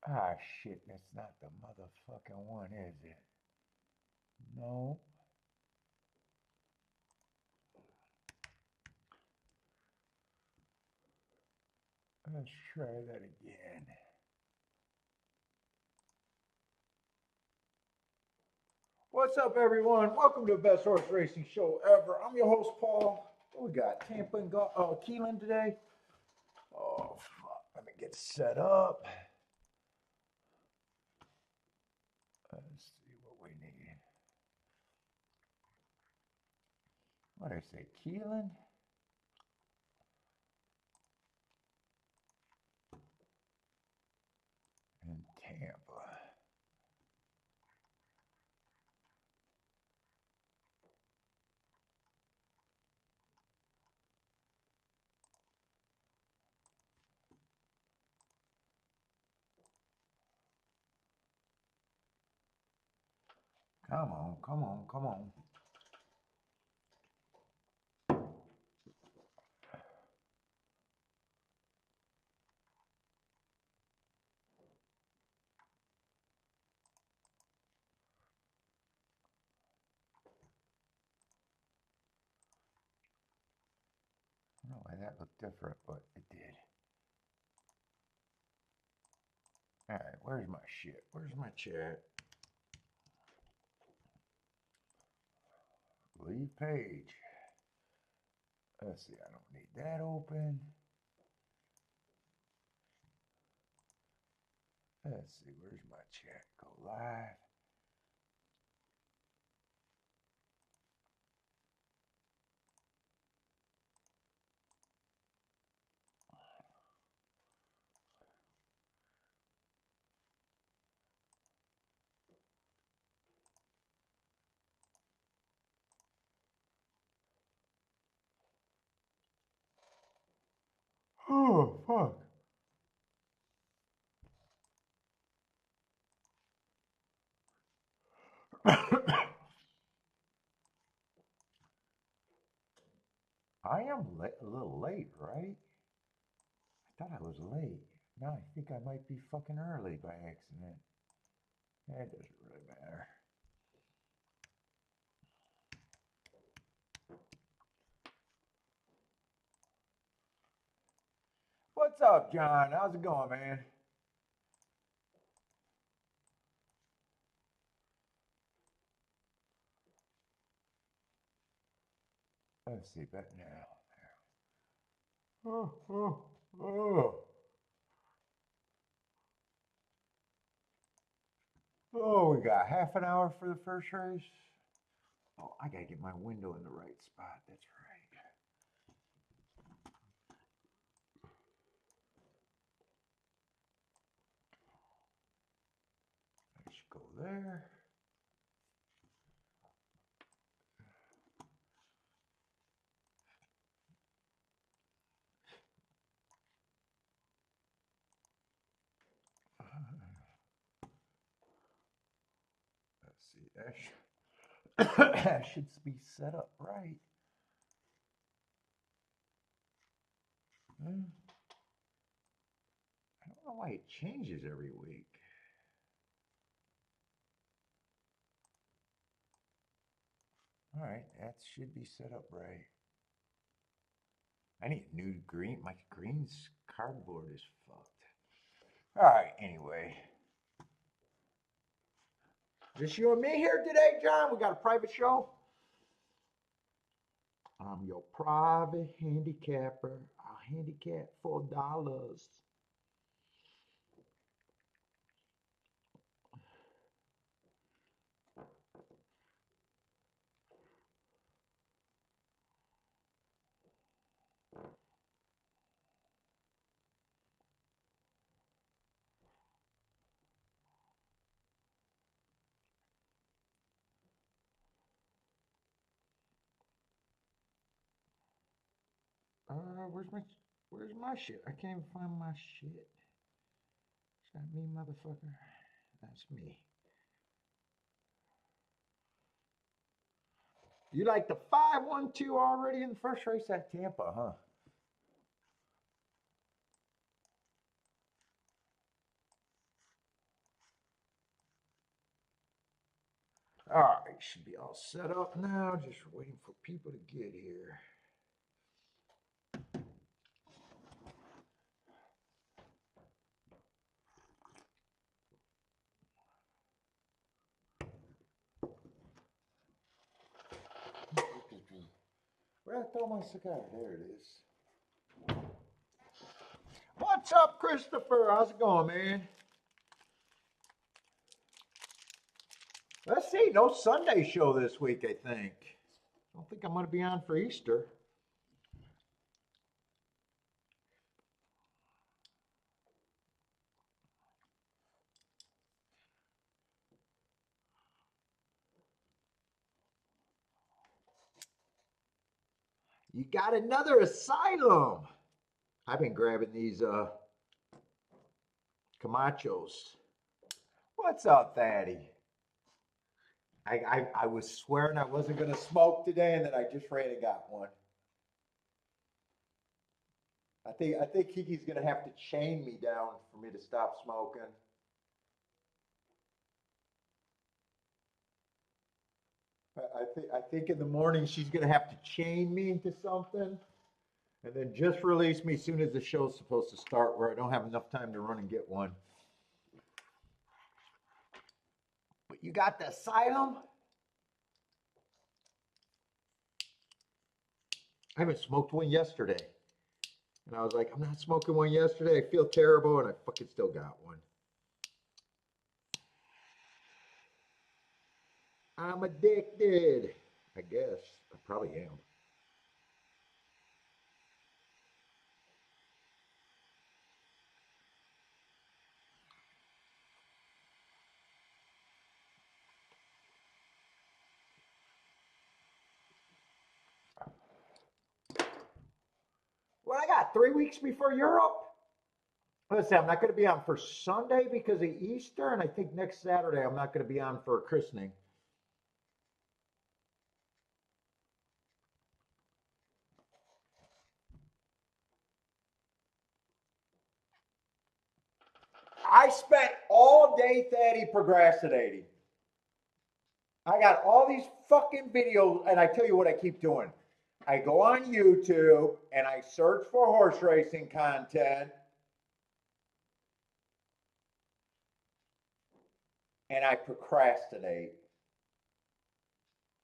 Ah, shit, that's not the motherfucking one, is it? No. Let's try that again. What's up, everyone? Welcome to the best horse racing show ever. I'm your host, Paul. We got Tampa and Keeneland today. Oh, fuck. Let me get set up. Let's see what we need. What did I say? Keeneland? And Tampa. Come on, come on, come on. I don't know why that looked different, but it did. All right, where's my shit? Where's my chat? Leave page. Let's see, I don't need that open. Let's see, where's my chat? Go live. Oh, fuck. I am a little late, right? I thought I was late. Now I think I might be fucking early by accident. That doesn't really matter. What's up, John? How's it going, man? Let's see, bet now. Oh, oh, oh. Oh, we got half an hour for the first race. Oh, I gotta get my window in the right spot. That's right. Let's go there. Let's see. That should be set up right. I don't know why it changes every week. All right, that should be set up right. I need new green. My green's cardboard is fucked. All right, anyway. Just you and me here today, John? We got a private show? I'm your private handicapper. I'll handicap $4. Where's my shit? I can't even find my shit. Is that me, motherfucker? That's me. You like the 5-1-2 already in the first race at Tampa, huh? All right, should be all set up now. Just waiting for people to get here. Where did I throw my cigar? There it is. What's up, Christopher? How's it going, man? Let's see. No Sunday show this week, I think. I don't think I'm going to be on for Easter. You got another asylum. I've been grabbing these Camachos. What's up, Thaddy? I was swearing I wasn't going to smoke today, and then I just ran and got one. I think Kiki's going to have to chain me down for me to stop smoking. I think in the morning she's going to have to chain me into something and then just release me as soon as the show's supposed to start, where I don't have enough time to run and get one. But you got the asylum? I haven't smoked one yesterday. And I was like, I'm not smoking one yesterday. I feel terrible, and I fucking still got one. I'm addicted. I guess. I probably am. Well, I got 3 weeks before Europe. Listen, I'm not going to be on for Sunday because of Easter, and I think next Saturday I'm not going to be on for a christening. I spent all day, Thaddy, procrastinating. I got all these fucking videos, and I tell you what I keep doing. I go on YouTube and I search for horse racing content, and I procrastinate.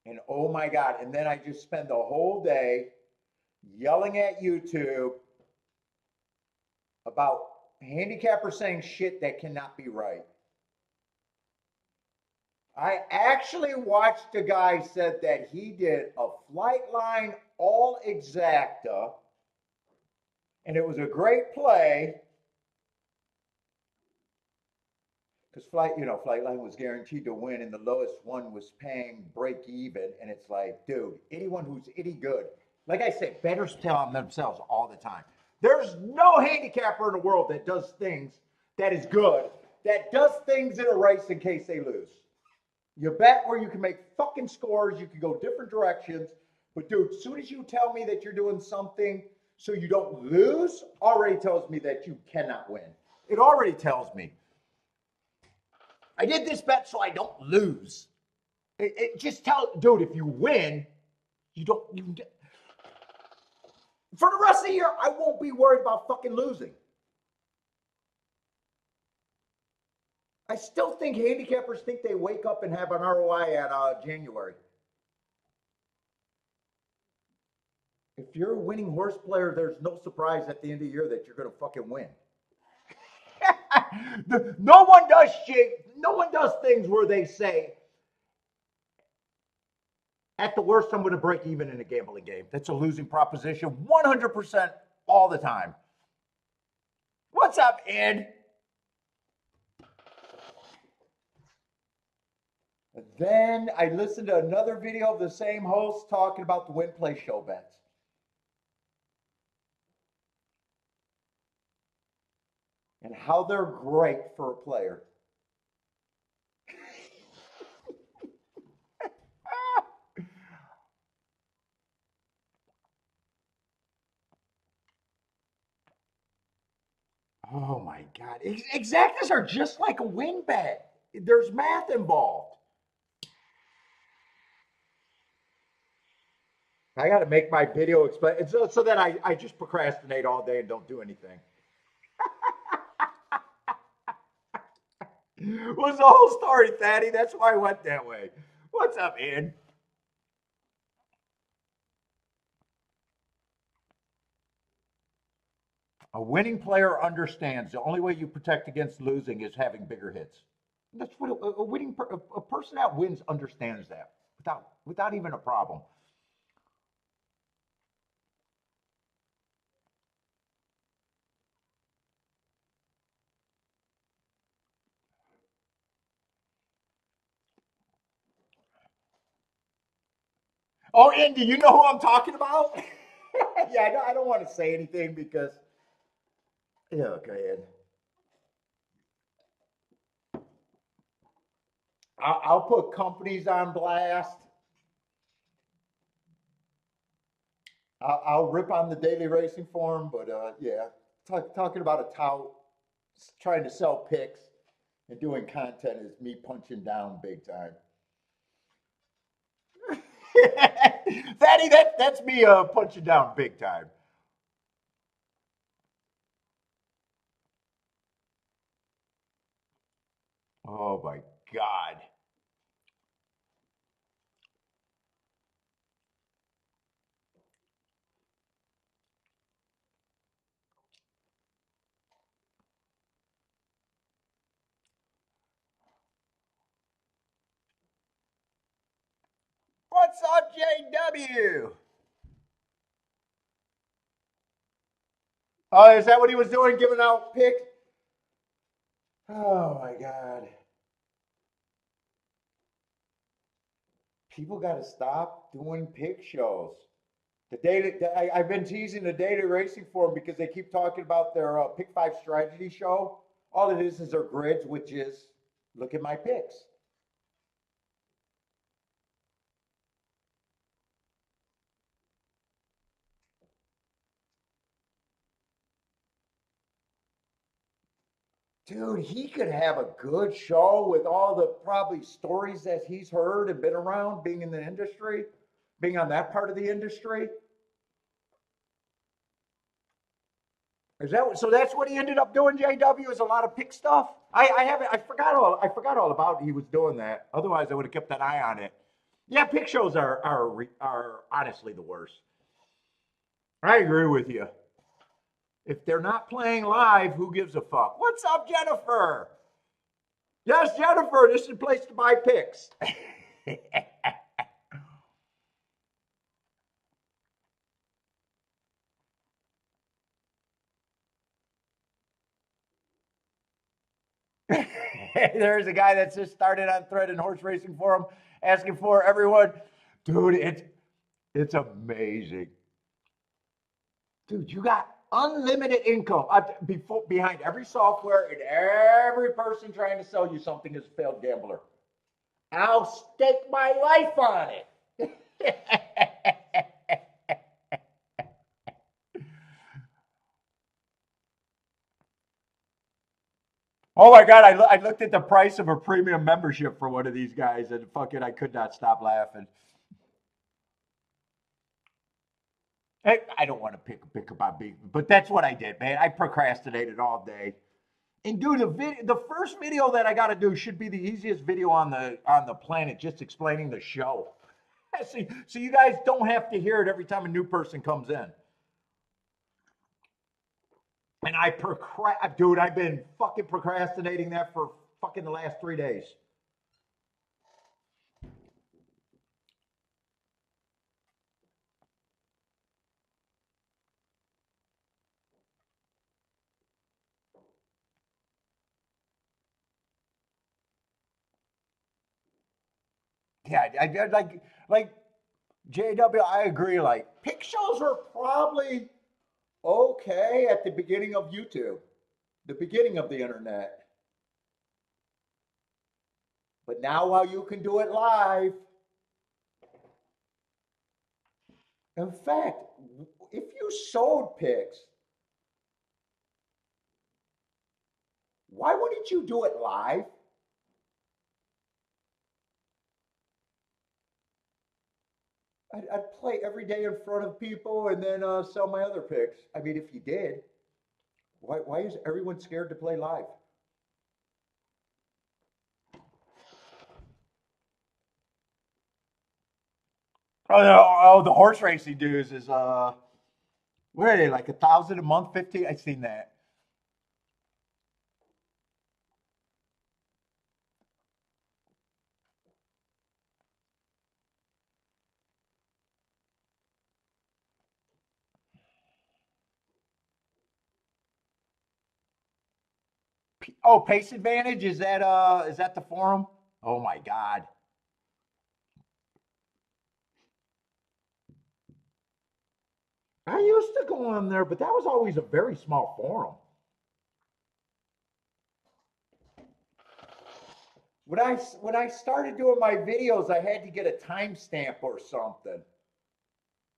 And oh my God, and then I just spend the whole day yelling at YouTube about handicappers saying shit that cannot be right. I actually watched a guy said that he did a flight line all exacta, and it was a great play because Flightline was guaranteed to win, and the lowest one was paying break even, and it's like, dude, anyone who's any good, like I said, bettors tell on themselves all the time. There's no handicapper in the world that does things that is good, that does things in a race in case they lose. You bet where you can make fucking scores, you can go different directions, but dude, as soon as you tell me that you're doing something so you don't lose, already tells me that you cannot win. It already tells me. I did this bet so I don't lose. It just dude, if you win, you don't. For the rest of the year, I won't be worried about fucking losing. I still think handicappers think they wake up and have an ROI at January. If you're a winning horse player, there's no surprise at the end of the year that you're going to fucking win. No one does shit. No one does things where they say, at the worst, I'm going to break even in a gambling game. That's a losing proposition 100% all the time. What's up, Ed? Then I listened to another video of the same host talking about the win play show bets. And how they're great for a player. Oh my God. Exactas are just like a win bet. There's math involved. I got to make my video explain so that I just procrastinate all day and don't do anything. Was the whole story, Thaddy. That's why I went that way. What's up, Ian? A winning player understands the only way you protect against losing is having bigger hits. That's what a winning a person that wins understands that without even a problem. Oh, Andy, you know who I'm talking about? Yeah, I don't want to say anything because yeah, go ahead. I'll put companies on blast. I'll rip on the daily racing form, but yeah, talking about a tout trying to sell picks and doing content is me punching down big time. Fatty, that's me punching down big time. Oh my God. What's up, JW? Oh, is that what he was doing, giving out picks? Oh my God. People got to stop doing pick shows. The data, I've been teasing the data racing forum because they keep talking about their pick five strategy show. All it is their grids, which is look at my picks. Dude, he could have a good show with all the probably stories that he's heard and been around, being in the industry, being on that part of the industry. Is that so? That's what he ended up doing. JW is a lot of pick stuff. I haven't. I forgot all about he was doing that. Otherwise, I would have kept an eye on it. Yeah, pick shows are honestly the worst. I agree with you. If they're not playing live, who gives a fuck? What's up, Jennifer? Yes, Jennifer. This is the place to buy picks. There's a guy that just started on thread in horse racing forum asking for everyone. Dude, it's amazing. Dude, you got unlimited income behind every software and every person trying to sell you something is a failed gambler. I'll stake my life on it. Oh my God, I looked at the price of a premium membership for one of these guys and fucking I could not stop laughing. I don't want to pick about big, but that's what I did, man. I procrastinated all day. And dude, the first video that I got to do should be the easiest video on the planet, just explaining the show. See, so you guys don't have to hear it every time a new person comes in. And dude, I've been fucking procrastinating that for fucking the last 3 days. Yeah, I like JW. I agree. Like pick shows were probably okay at the beginning of YouTube, the beginning of the internet. But now, while you can do it live, in fact, if you sold picks, why wouldn't you do it live? I'd play every day in front of people and then sell my other picks. I mean, if you did, why is everyone scared to play live? The horse racing dues is where are they, like 1,000 a month, 50? I've seen that. Oh, Pace Advantage, is that the forum? Oh my God. I used to go on there, but that was always a very small forum. When I started doing my videos, I had to get a timestamp or something.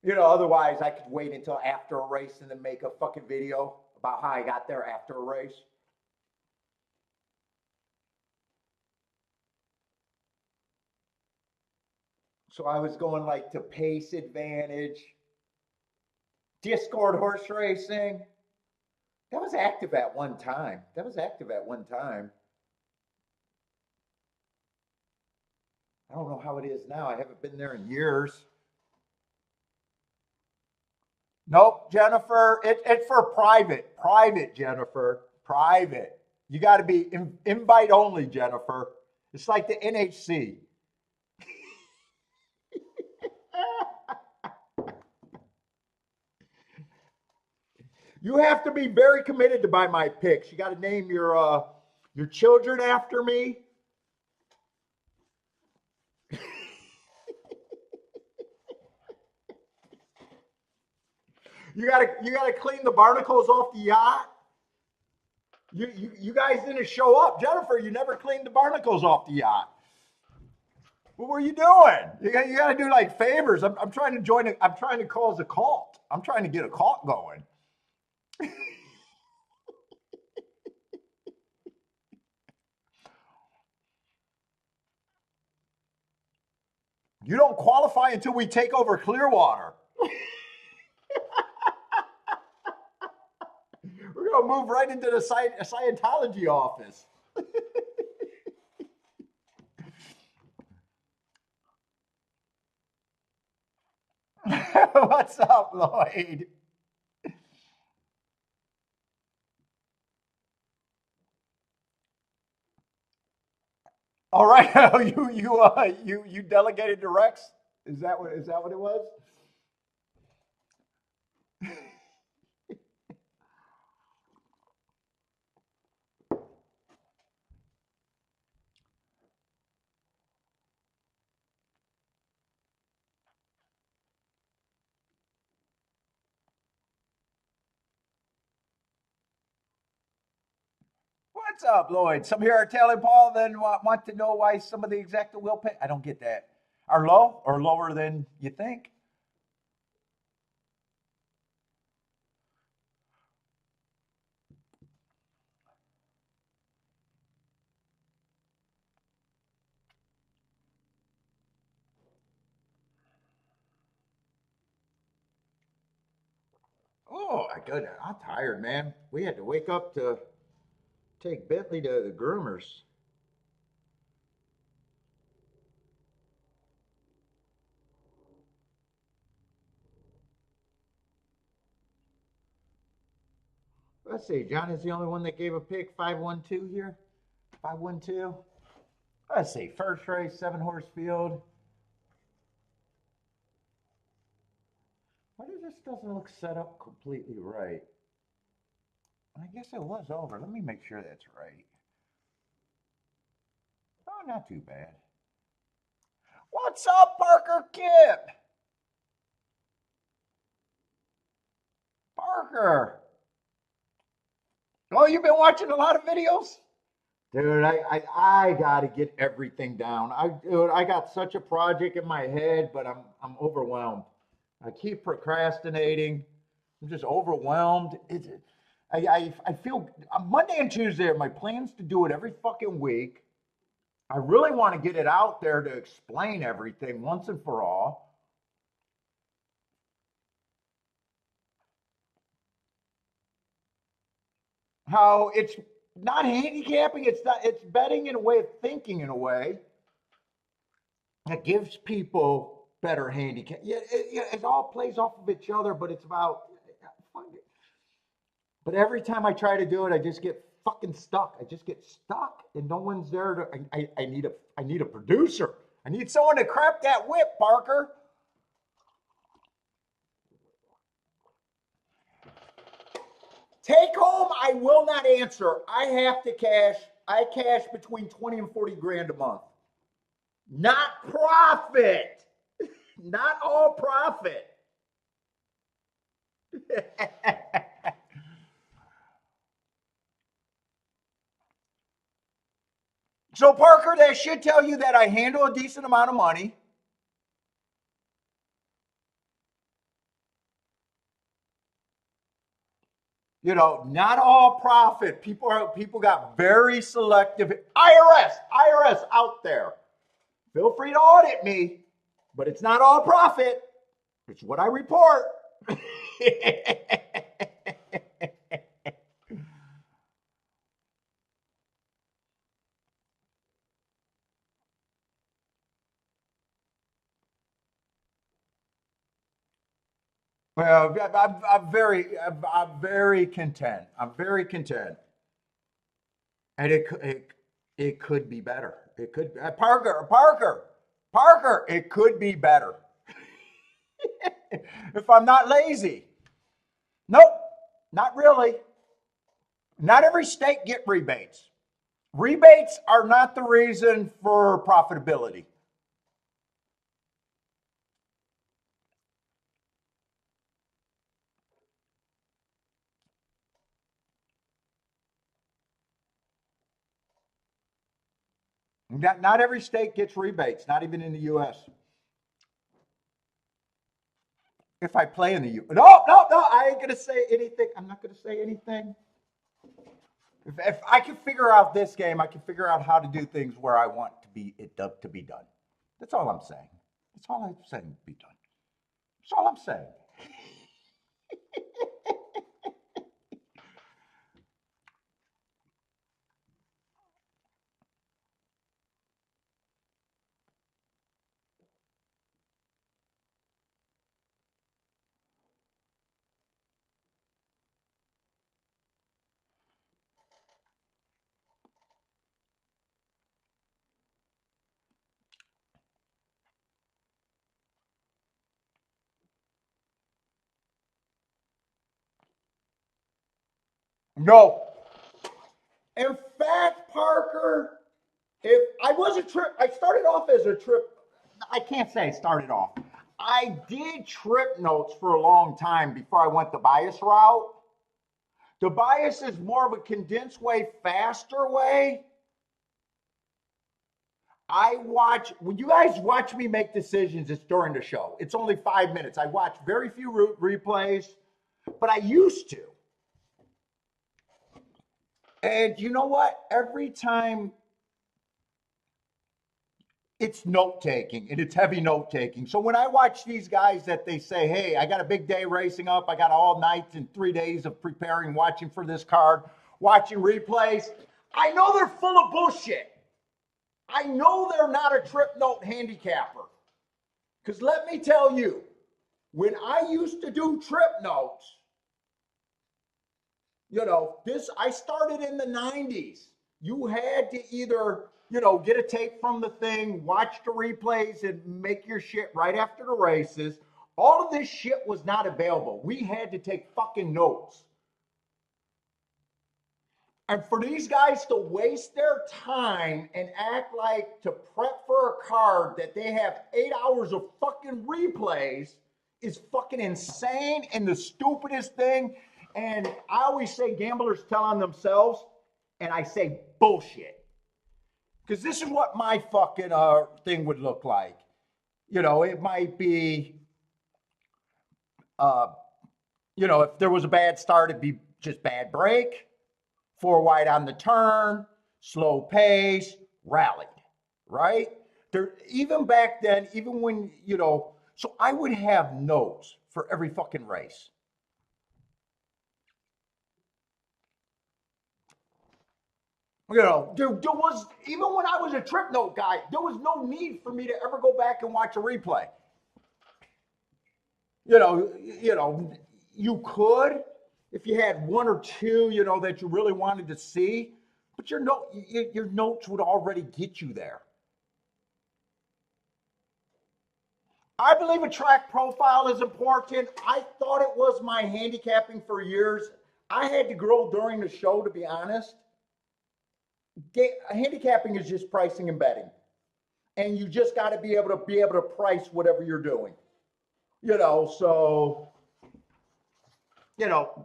Otherwise I could wait until after a race and then make a fucking video about how I got there after a race. So I was going like to Pace Advantage, Discord horse racing. That was active at one time. That was active at one time. I don't know how it is now. I haven't been there in years. Nope, Jennifer. It's for private. Private, Jennifer. Private. You got to be invite only, Jennifer. It's like the NHC. You have to be very committed to buy my picks. You got to name your children after me. You gotta clean the barnacles off the yacht. You guys didn't show up, Jennifer. You never cleaned the barnacles off the yacht. What were you doing? You got to do like favors. I'm trying to join it. I'm trying to cause a cult. I'm trying to get a cult going. You don't qualify until we take over Clearwater. We're gonna move right into the Scientology office. What's up, Lloyd? All right, you delegated to Rex. Is that what it was? What's up, Lloyd? Some here are telling Paul then want to know why some of the exacta will pay. I don't get that. Are low or lower than you think? Oh my goodness, I'm tired, man. We had to wake up to take Bentley to the groomers. Let's see. John is the only one that gave a pick 512 here. 512. Let's see. First race, 7-horse field. Why does this doesn't look set up completely right? I guess it was over. Let me make sure that's right. Oh, not too bad. What's up, Parker Kip? Parker. Oh, you've been watching a lot of videos? Dude, I gotta get everything down. I got such a project in my head, but I'm overwhelmed. I keep procrastinating. I'm just overwhelmed. I feel Monday and Tuesday are my plans to do it every fucking week. I really want to get it out there to explain everything once and for all. how it's not handicapping, it's betting in a way of thinking in a way that gives people better handicap. Yeah, it all plays off of each other, but it's about. But every time I try to do it, I just get fucking stuck. I just get stuck, and no one's there to. I need a producer. I need someone to crack that whip, Parker. Take home, I will not answer. I have to cash. I cash between 20 and 40 grand a month. Not profit. Not all profit. So, Parker, that should tell you that I handle a decent amount of money. Not all profit. People got very selective. IRS out there. Feel free to audit me, but it's not all profit. It's what I report. Well, I'm very content. I'm very content, and it could be better. It could, Parker. It could be better if I'm not lazy. Nope, not really. Not every state get rebates. Rebates are not the reason for profitability. Not every state gets rebates, not even in the U.S. If I play in the U.S. No, I ain't going to say anything. I'm not going to say anything. If I can figure out this game, I can figure out how to do things where I want to be done. That's all I'm saying. That's all I'm saying to be done. That's all I'm saying. No. In fact, Parker, if I was a trip, I started off as a trip. I can't say I started off. I did trip notes for a long time before I went the bias route. The bias is more of a condensed way, faster way. When you guys watch me make decisions, it's during the show. It's only 5 minutes. I watch very few replays, but I used to. And you know what? Every time it's note taking, and it's heavy note taking. So when I watch these guys that they say, hey, I got a big day racing up, I got all night and 3 days of preparing, watching for this card, watching replays, I know they're full of bullshit. I know they're not a trip note handicapper. Because let me tell you, when I used to do trip notes, I started in the 90s. You had to either, get a tape from the thing, watch the replays, and make your shit right after the races. All of this shit was not available. We had to take fucking notes. And for these guys to waste their time and act like to prep for a card that they have 8 hours of fucking replays is fucking insane and the stupidest thing. And I always say gamblers tell on themselves, and I say bullshit. Because this is what my fucking thing would look like. It might be, if there was a bad start, it'd be just bad break. 4 wide on the turn, slow pace, rallied, right? Even back then, even when, so I would have notes for every fucking race. You know, there was, even when I was a trip note guy, there was no need for me to ever go back and watch a replay. You know, you could if you had one or two, that you really wanted to see, but your notes would already get you there. I believe a track profile is important. I thought it was my handicapping for years. I had to grow during the show, to be honest. Handicapping is just pricing and betting, and you just got to be able to price whatever you're doing. So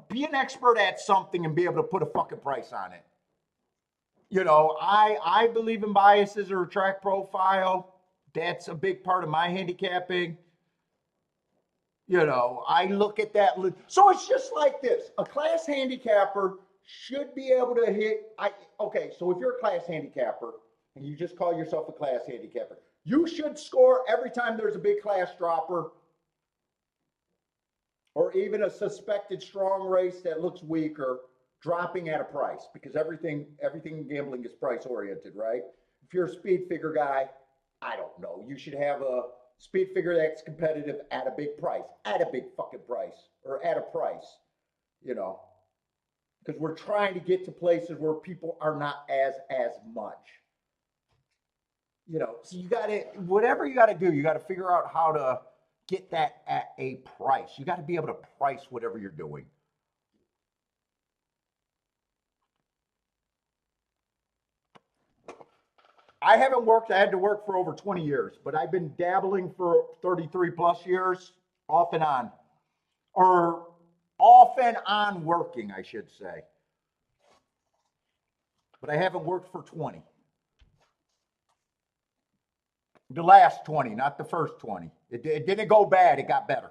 be an expert at something and be able to put a fucking price on it. I believe in biases or a track profile. That's a big part of my handicapping. I look at that. So it's just like this. A class handicapper should be able to hit. Okay, so if you're a class handicapper and you just call yourself a class handicapper, you should score every time there's a big class dropper or even a suspected strong race that looks weaker, dropping at a price, because everything in gambling is price oriented, right? If you're a speed figure guy, I don't know. You should have a speed figure that's competitive at a big price, at a big fucking price, or at a price, because we're trying to get to places where people are not as much. So you got to, whatever you got to do, you got to figure out how to get that at a price. You got to be able to price whatever you're doing. I haven't worked, I had to work for over 20 years, but I've been dabbling for 33 plus years, off and on. Or off and on working, I should say. But I haven't worked for 20. The last 20, not the first 20. It didn't go bad, it got better.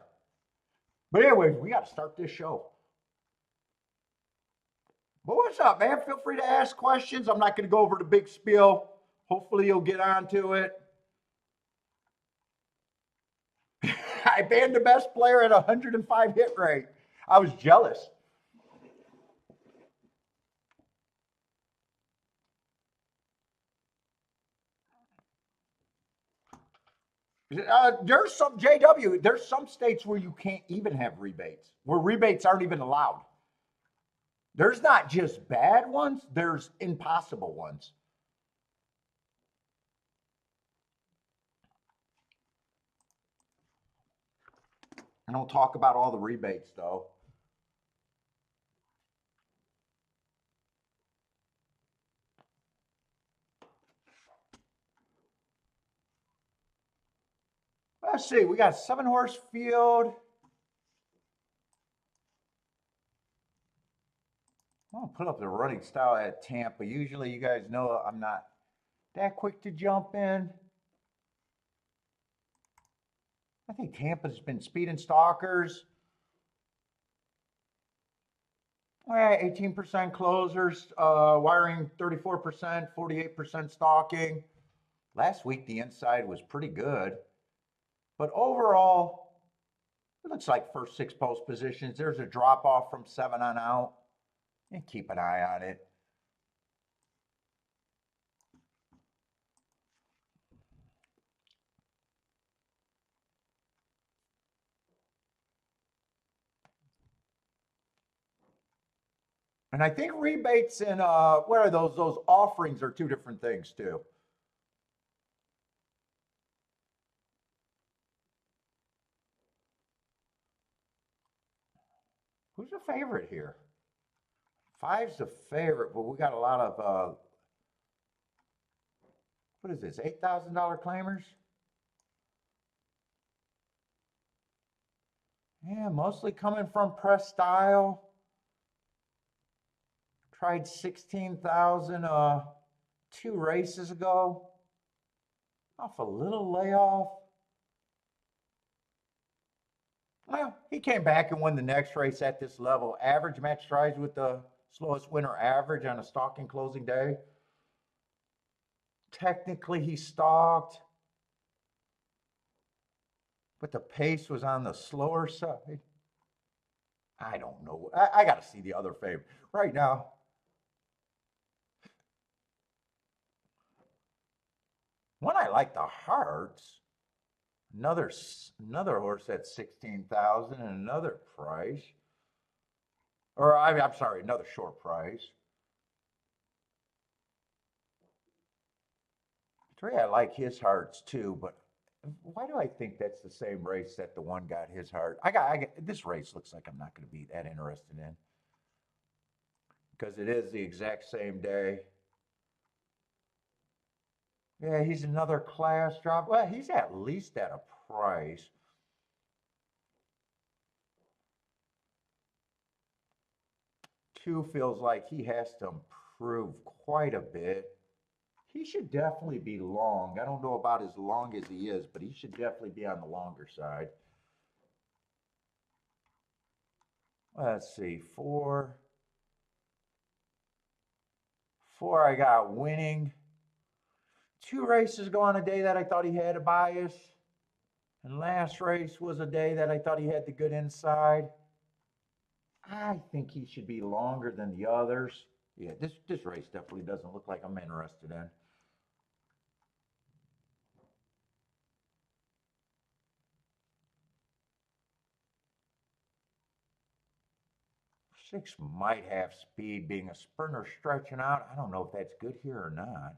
But anyways, we got to start this show. But what's up, man? Feel free to ask questions. I'm not going to go over the big spiel. Hopefully you'll get onto it. I banned the best player at 105 hit rate. I was jealous. There's some JW. There's some states where you can't even have rebates, where rebates aren't even allowed. There's not just bad ones. There's impossible ones. I don't talk about all the rebates though. Let's see. We got 7-horse field. I'm gonna put up the running style at Tampa. Usually, you guys know I'm not that quick to jump in. I think Tampa's been speeding stalkers. All right, 18% closers, wiring 34%, 48% stalking. Last week, the inside was pretty good. But overall, it looks like first 6 post positions. There's a drop off from 7 on out. And keep an eye on it. And I think rebates and what are those? Those offerings are 2 different things too. Who's the favorite here? 5's the favorite, but we got a lot of what is this? $8,000 claimers. Yeah, mostly coming from press style. Tried 16,000 2 races ago. Off a little layoff. Well, he came back and won the next race at this level. Average match tries with the slowest winner average on a stalking closing day. Technically, he stalked, but the pace was on the slower side. I don't know. I got to see the other favorite right now. One I like the Hearts. Another horse at 16,000 and another price. Or I'm sorry, another short price. Three, I like his Hearts too, but why do I think that's the same race that the one got his heart? I got this race looks like I'm not going to be that interested in because it is the exact same day. Yeah, he's another class drop. Well, he's at least at a price. Two feels like he has to improve quite a bit. He should definitely be long. I don't know about as long as he is, but he should definitely be on the longer side. Let's see, four. Four, I got winning. Two races ago on a day that I thought he had a bias. And last race was a day that I thought he had the good inside. I think he should be longer than the others. Yeah, this race definitely doesn't look like I'm interested in. Six might have speed, being a sprinter stretching out. I don't know if that's good here or not.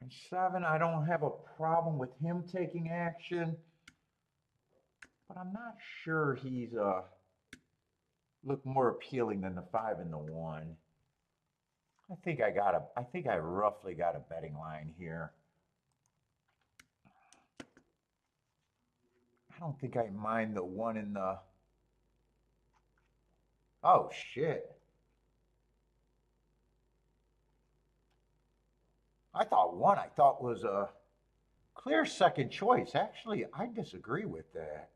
And seven, I don't have a problem with him taking action, but I'm not sure he's look more appealing than the five and the one. I think I roughly got a betting line here. I don't think I mind the one in the. Oh shit! I thought was a clear second choice. Actually, I disagree with that.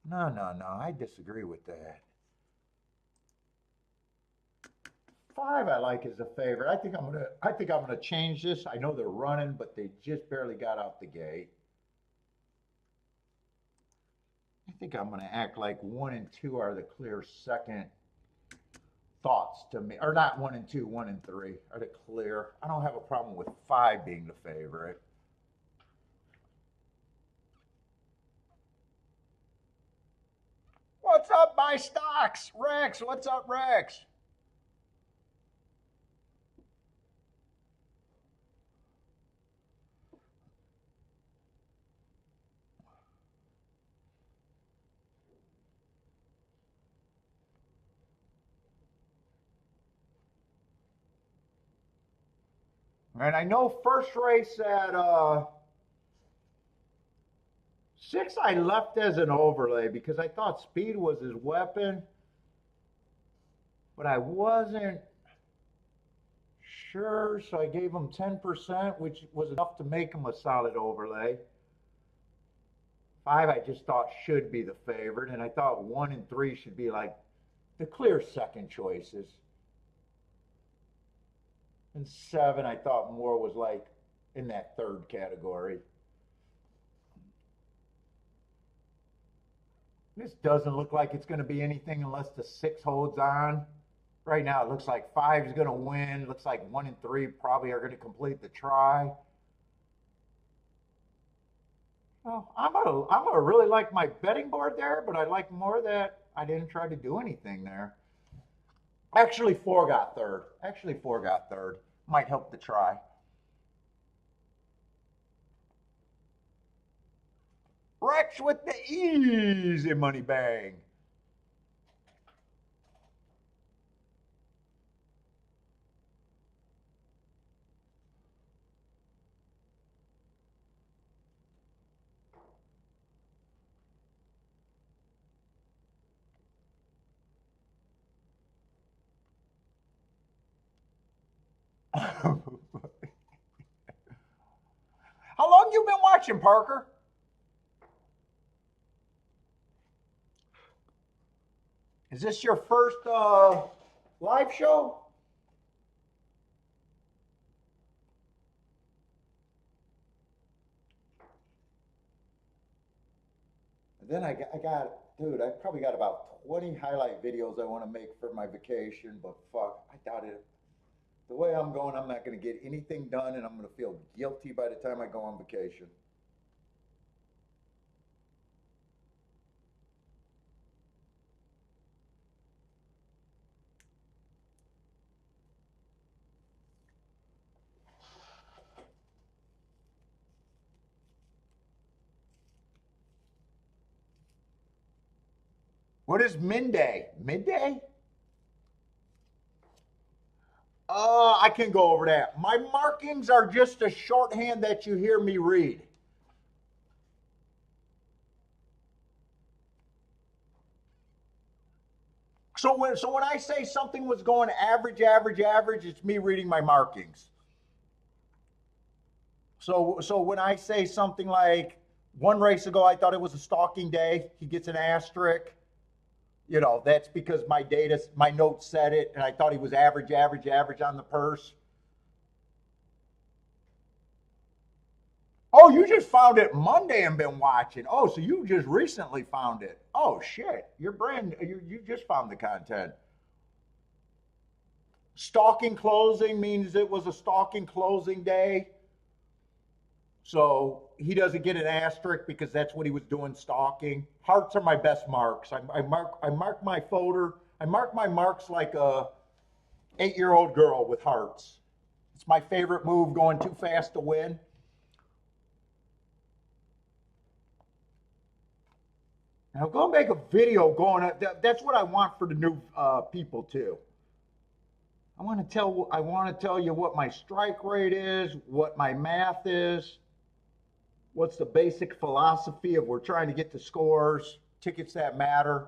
No, no, no. I disagree with that. Five, I like as a favorite. I think I'm gonna change this. I know they're running, but they just barely got out the gate. I think I'm gonna act like one and two are the clear second thoughts to me, or not one and two, one and three are the clear. I don't have a problem with five being the favorite. What's up, my stocks? Rex, what's up, Rex? And I know first race at six, I left as an overlay because I thought speed was his weapon, but I wasn't sure, so I gave him 10%, which was enough to make him a solid overlay. Five, I just thought should be the favorite, and I thought one and three should be like the clear second choices. And seven, I thought more was like in that third category. This doesn't look like it's going to be anything unless the six holds on. Right now, it looks like five is going to win. Looks like one and three probably are going to complete the try. Well, I'm gonna really like my betting board there, but I like more that I didn't try to do anything there. Actually, four got third. Actually, four got third. Might help the try. Rex with the easy money bang. How long you been watching, Parker? Is this your first live show? And then I got dude, I probably got about 20 highlight videos I want to make for my vacation, but fuck, I doubt it. The way I'm going, I'm not going to get anything done, and I'm going to feel guilty by the time I go on vacation. What is midday? Midday? I can go over that. My markings are just a shorthand that you hear me read. So when I say something was going average, average, average, it's me reading my markings. So when I say something like one race ago I thought it was a stalking day, he gets an asterisk. You know, that's because my notes said it, and I thought he was average, average, average on the purse. Oh, you just found it Monday and been watching. Oh, so you just recently found it. Oh shit, you just found the content. Stalking closing means it was a stalking closing day. So he doesn't get an asterisk because that's what he was doing, stalking. Hearts are my best marks. I mark my folder. I mark my marks like a 8-year-old girl with hearts. It's my favorite move, going too fast to win. And I'm going to make a video going. That's what I want for the new people too. I want to tell you what my strike rate is, what my math is, what's the basic philosophy of we're trying to get the scores, tickets that matter.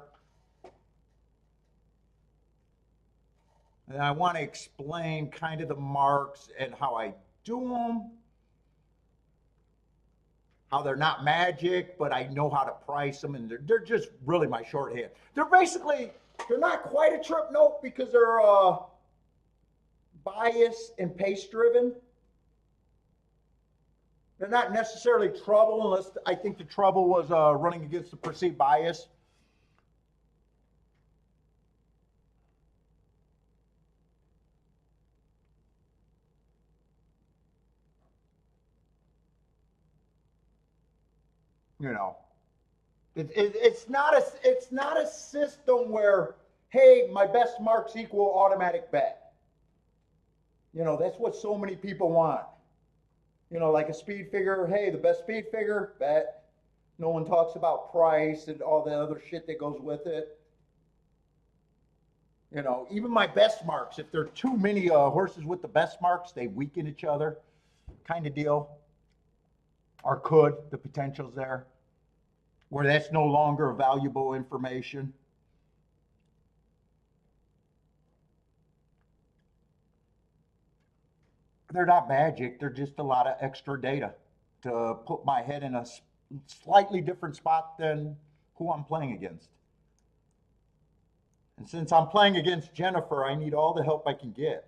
And I want to explain kind of the marks and how I do them, how they're not magic, but I know how to price them, and they're just really my shorthand. They're not quite a trip note because they're bias and pace driven. They're not necessarily trouble unless I think the trouble was running against the perceived bias. You know, it's not a system where, hey, my best marks equal automatic bet. You know, that's what so many people want. You know, like a speed figure. Hey, the best speed figure, bet. No one talks about price and all the other shit that goes with it. You know, even my best marks, if there are too many horses with the best marks, they weaken each other, kind of deal. Or could, the potential's there, where that's no longer valuable information. They're not magic, they're just a lot of extra data to put my head in a slightly different spot than who I'm playing against. And since I'm playing against Jennifer, I need all the help I can get.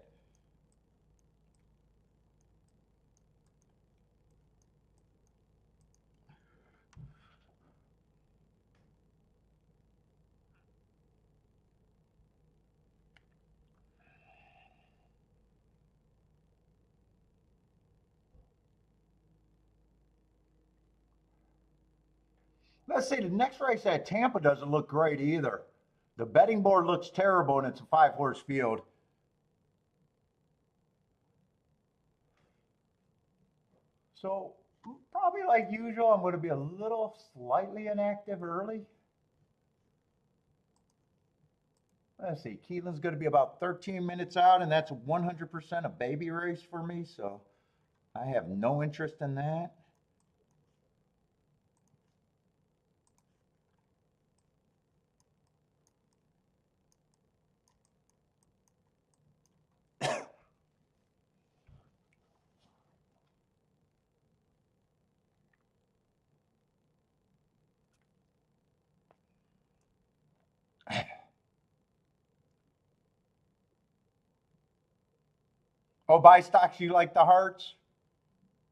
Let's see, the next race at Tampa doesn't look great either. The betting board looks terrible, and it's a 5-horse field. So probably like usual, I'm going to be a little slightly inactive early. Let's see, Keeneland's going to be about 13 minutes out, and that's 100% a baby race for me, so I have no interest in that. Oh, buy stocks, you like the hearts?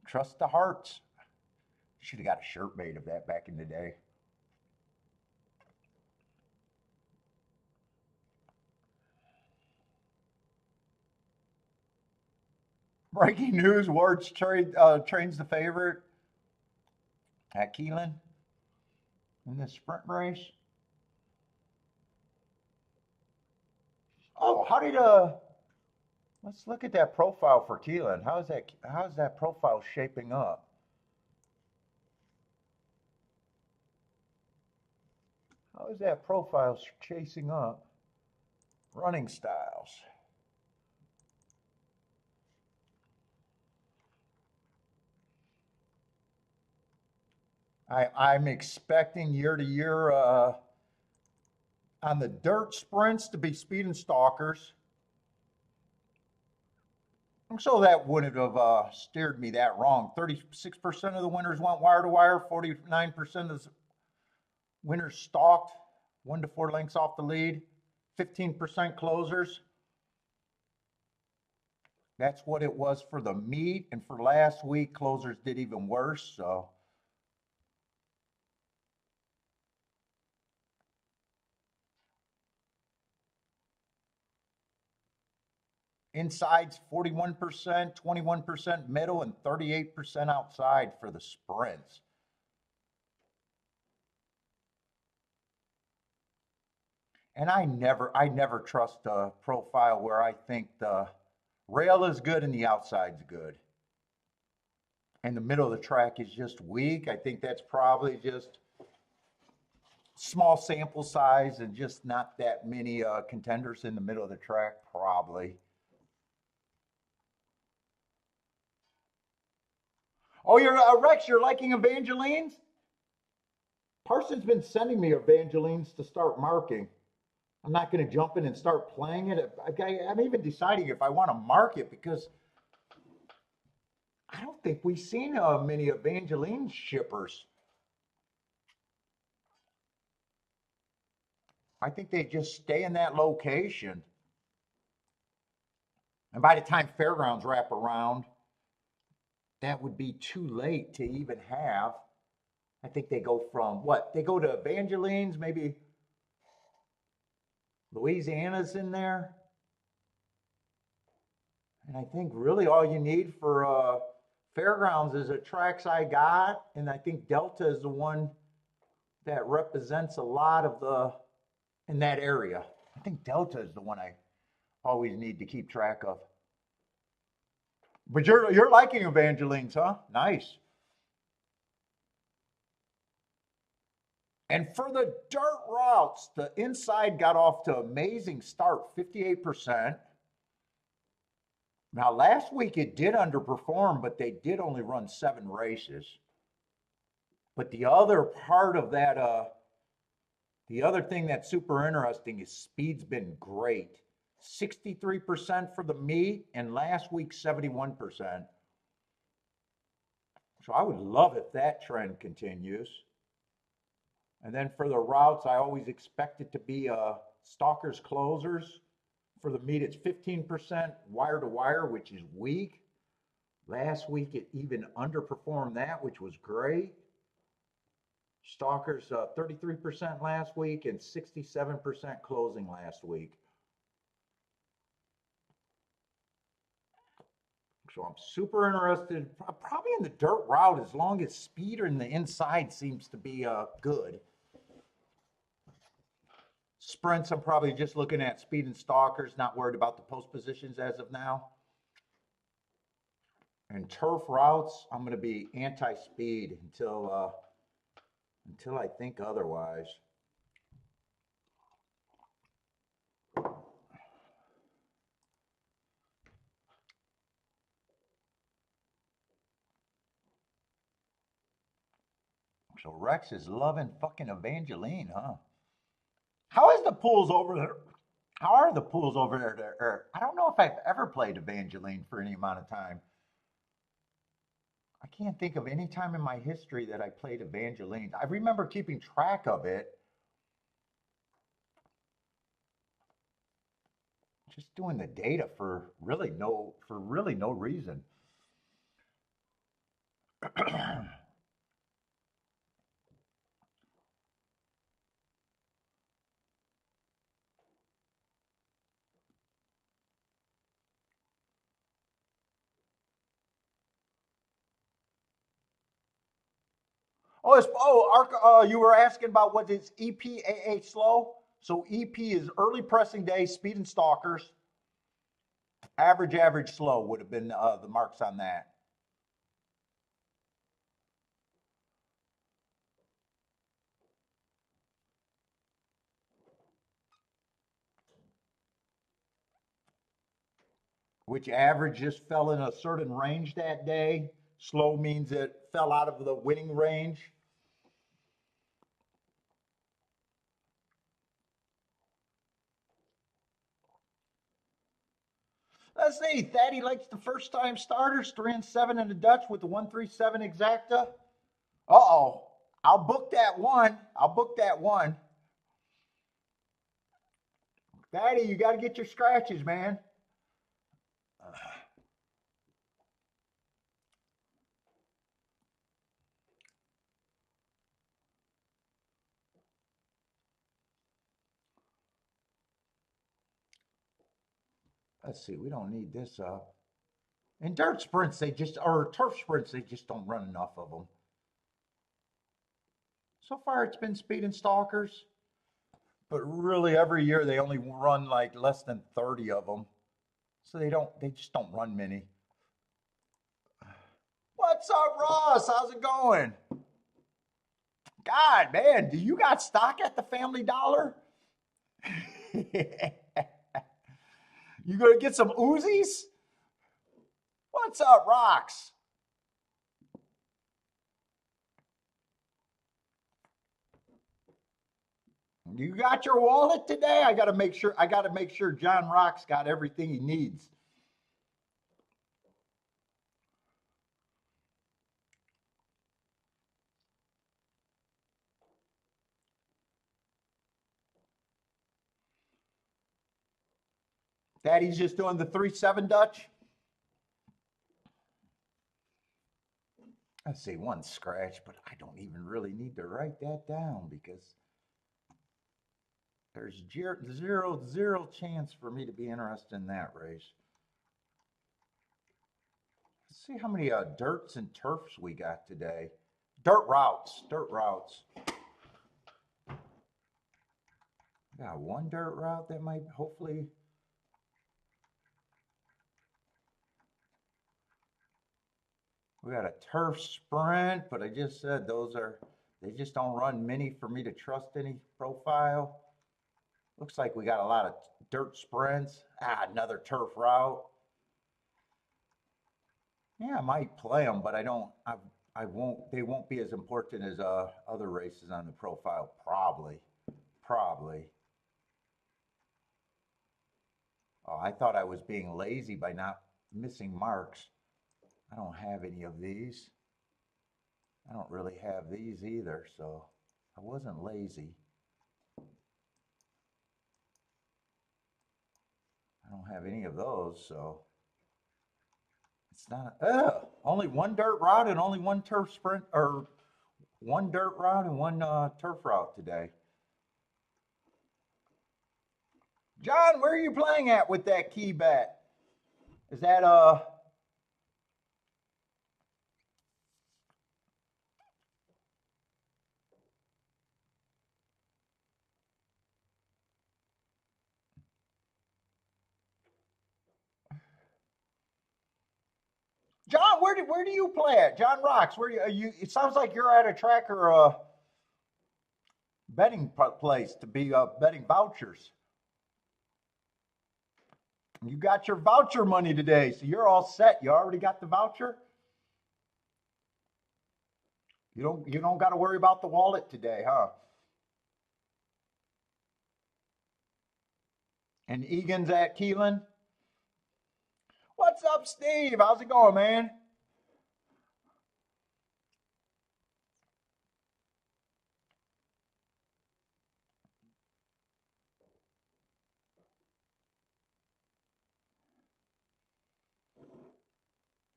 Trust the hearts. Should have got a shirt made of that back in the day. Breaking news: Ward's trains the favorite at Keeneland in this sprint race. Oh, how did let's look at that profile for Keeneland. How's that profile shaping up? How is that profile chasing up? Running styles. I'm expecting year to year on the dirt sprints to be speed and stalkers. So that wouldn't have steered me that wrong. 36% of the winners went wire to wire, 49% of the winners stalked 1 to 4 lengths off the lead, 15% closers. That's what it was for the meet. And for last week, closers did even worse. So inside's 41%, 21% middle, and 38% outside for the sprints. And I never trust a profile where I think the rail is good and the outside's good. And the middle of the track is just weak. I think that's probably just small sample size and just not that many contenders in the middle of the track, probably. Oh, you're Rex, you're liking Evangeline's? Parson's been sending me Evangeline's to start marking. I'm not going to jump in and start playing it. I'm even deciding if I want to mark it because I don't think we've seen many Evangeline shippers. I think they just stay in that location. And by the time fairgrounds wrap around, that would be too late to even have. I think they go from what? They go to Evangeline's, maybe Louisiana's in there. And I think really all you need for fairgrounds is a tracks I got. And I think Delta is the one that represents a lot of the, in that area. I think Delta is the one I always need to keep track of. But you're liking Evangeline's, huh? Nice. And for the dirt routes, the inside got off to an amazing start, 58%. Now, last week it did underperform, but they did only run 7 races. But the other part of that, the other thing that's super interesting is speed's been great. 63% for the meet, and last week 71%. So I would love if that trend continues. And then for the routes, I always expect it to be stalkers closers. For the meet, it's 15% wire to wire, which is weak. Last week, it even underperformed that, which was great. Stalkers 33% last week and 67% closing last week. So I'm super interested, probably in the dirt route, as long as speed in the inside seems to be good. Sprints, I'm probably just looking at speed and stalkers, not worried about the post positions as of now. And turf routes, I'm going to be anti-speed until I think otherwise. So Rex is loving fucking Evangeline, huh? How is the pools over there? How are the pools over there? I don't know if I've ever played Evangeline for any amount of time. I can't think of any time in my history that I played Evangeline. I remember keeping track of it. Just doing the data for really no reason. You were asking about what is EPAA slow? So EP is early pressing day, speed and stalkers. Average, slow would have been the marks on that. Which average just fell in a certain range that day. Slow means it fell out of the winning range. Let's see. Thaddy likes the first time starters, 3 and 7 in the Dutch with the 137 exacta. Uh-oh. I'll book that one. Thaddy, you got to get your scratches, man. Let's see. We don't need this up. In dirt sprints, or turf sprints, they just don't run enough of them. So far, it's been speed and stalkers, but really every year they only run like less than 30 of them. So they just don't run many. What's up, Ross? How's it going? God, man, do you got stock at the Family Dollar? You gonna get some Uzis? What's up, Rocks? You got your wallet today? I gotta make sure John Rocks got everything he needs. Daddy's just doing the 3-7 Dutch. Let's see, one scratch, but I don't even really need to write that down because there's zero chance for me to be interested in that race. Let's see how many dirts and turfs we got today. Dirt routes. Got one dirt route that might hopefully. We got a turf sprint, but I just said they just don't run many for me to trust any profile. Looks like we got a lot of dirt sprints. Another turf route. Yeah, I might play them, but I won't. They won't be as important as other races on the profile. Probably. Oh, I thought I was being lazy by not missing marks. I don't have any of these. I don't really have these either, so I wasn't lazy. I don't have any of those, so it's not. Only one dirt route and only one turf sprint, or one dirt route and one turf route today. John, where are you playing at with that key bet? Is that John? Where do you play at? John Rocks. Where are you? It sounds like you're at a track or a betting place to be betting vouchers. You got your voucher money today, so you're all set. You already got the voucher. You don't got to worry about the wallet today, huh? And Egan's at Keeneland. What's up, Steve? How's it going, man?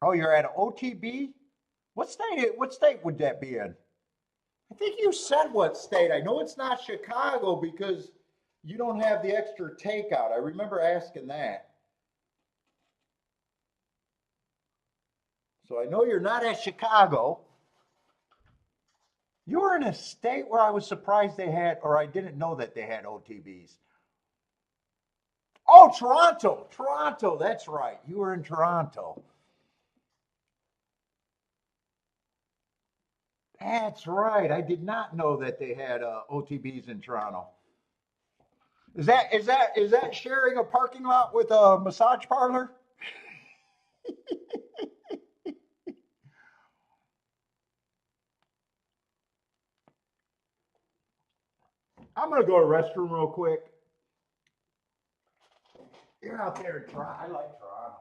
Oh, you're at OTB? What state would that be in? I think you said what state. I know it's not Chicago because you don't have the extra takeout. I remember asking that. So I know you're not at Chicago. You were in a state where I was surprised they had, or I didn't know that they had OTBs. Oh, Toronto. Toronto. That's right. You were in Toronto. That's right. I did not know that they had OTBs in Toronto. Is that sharing a parking lot with a massage parlor? I'm gonna go to the restroom real quick. You're out there in Toronto. I like Toronto.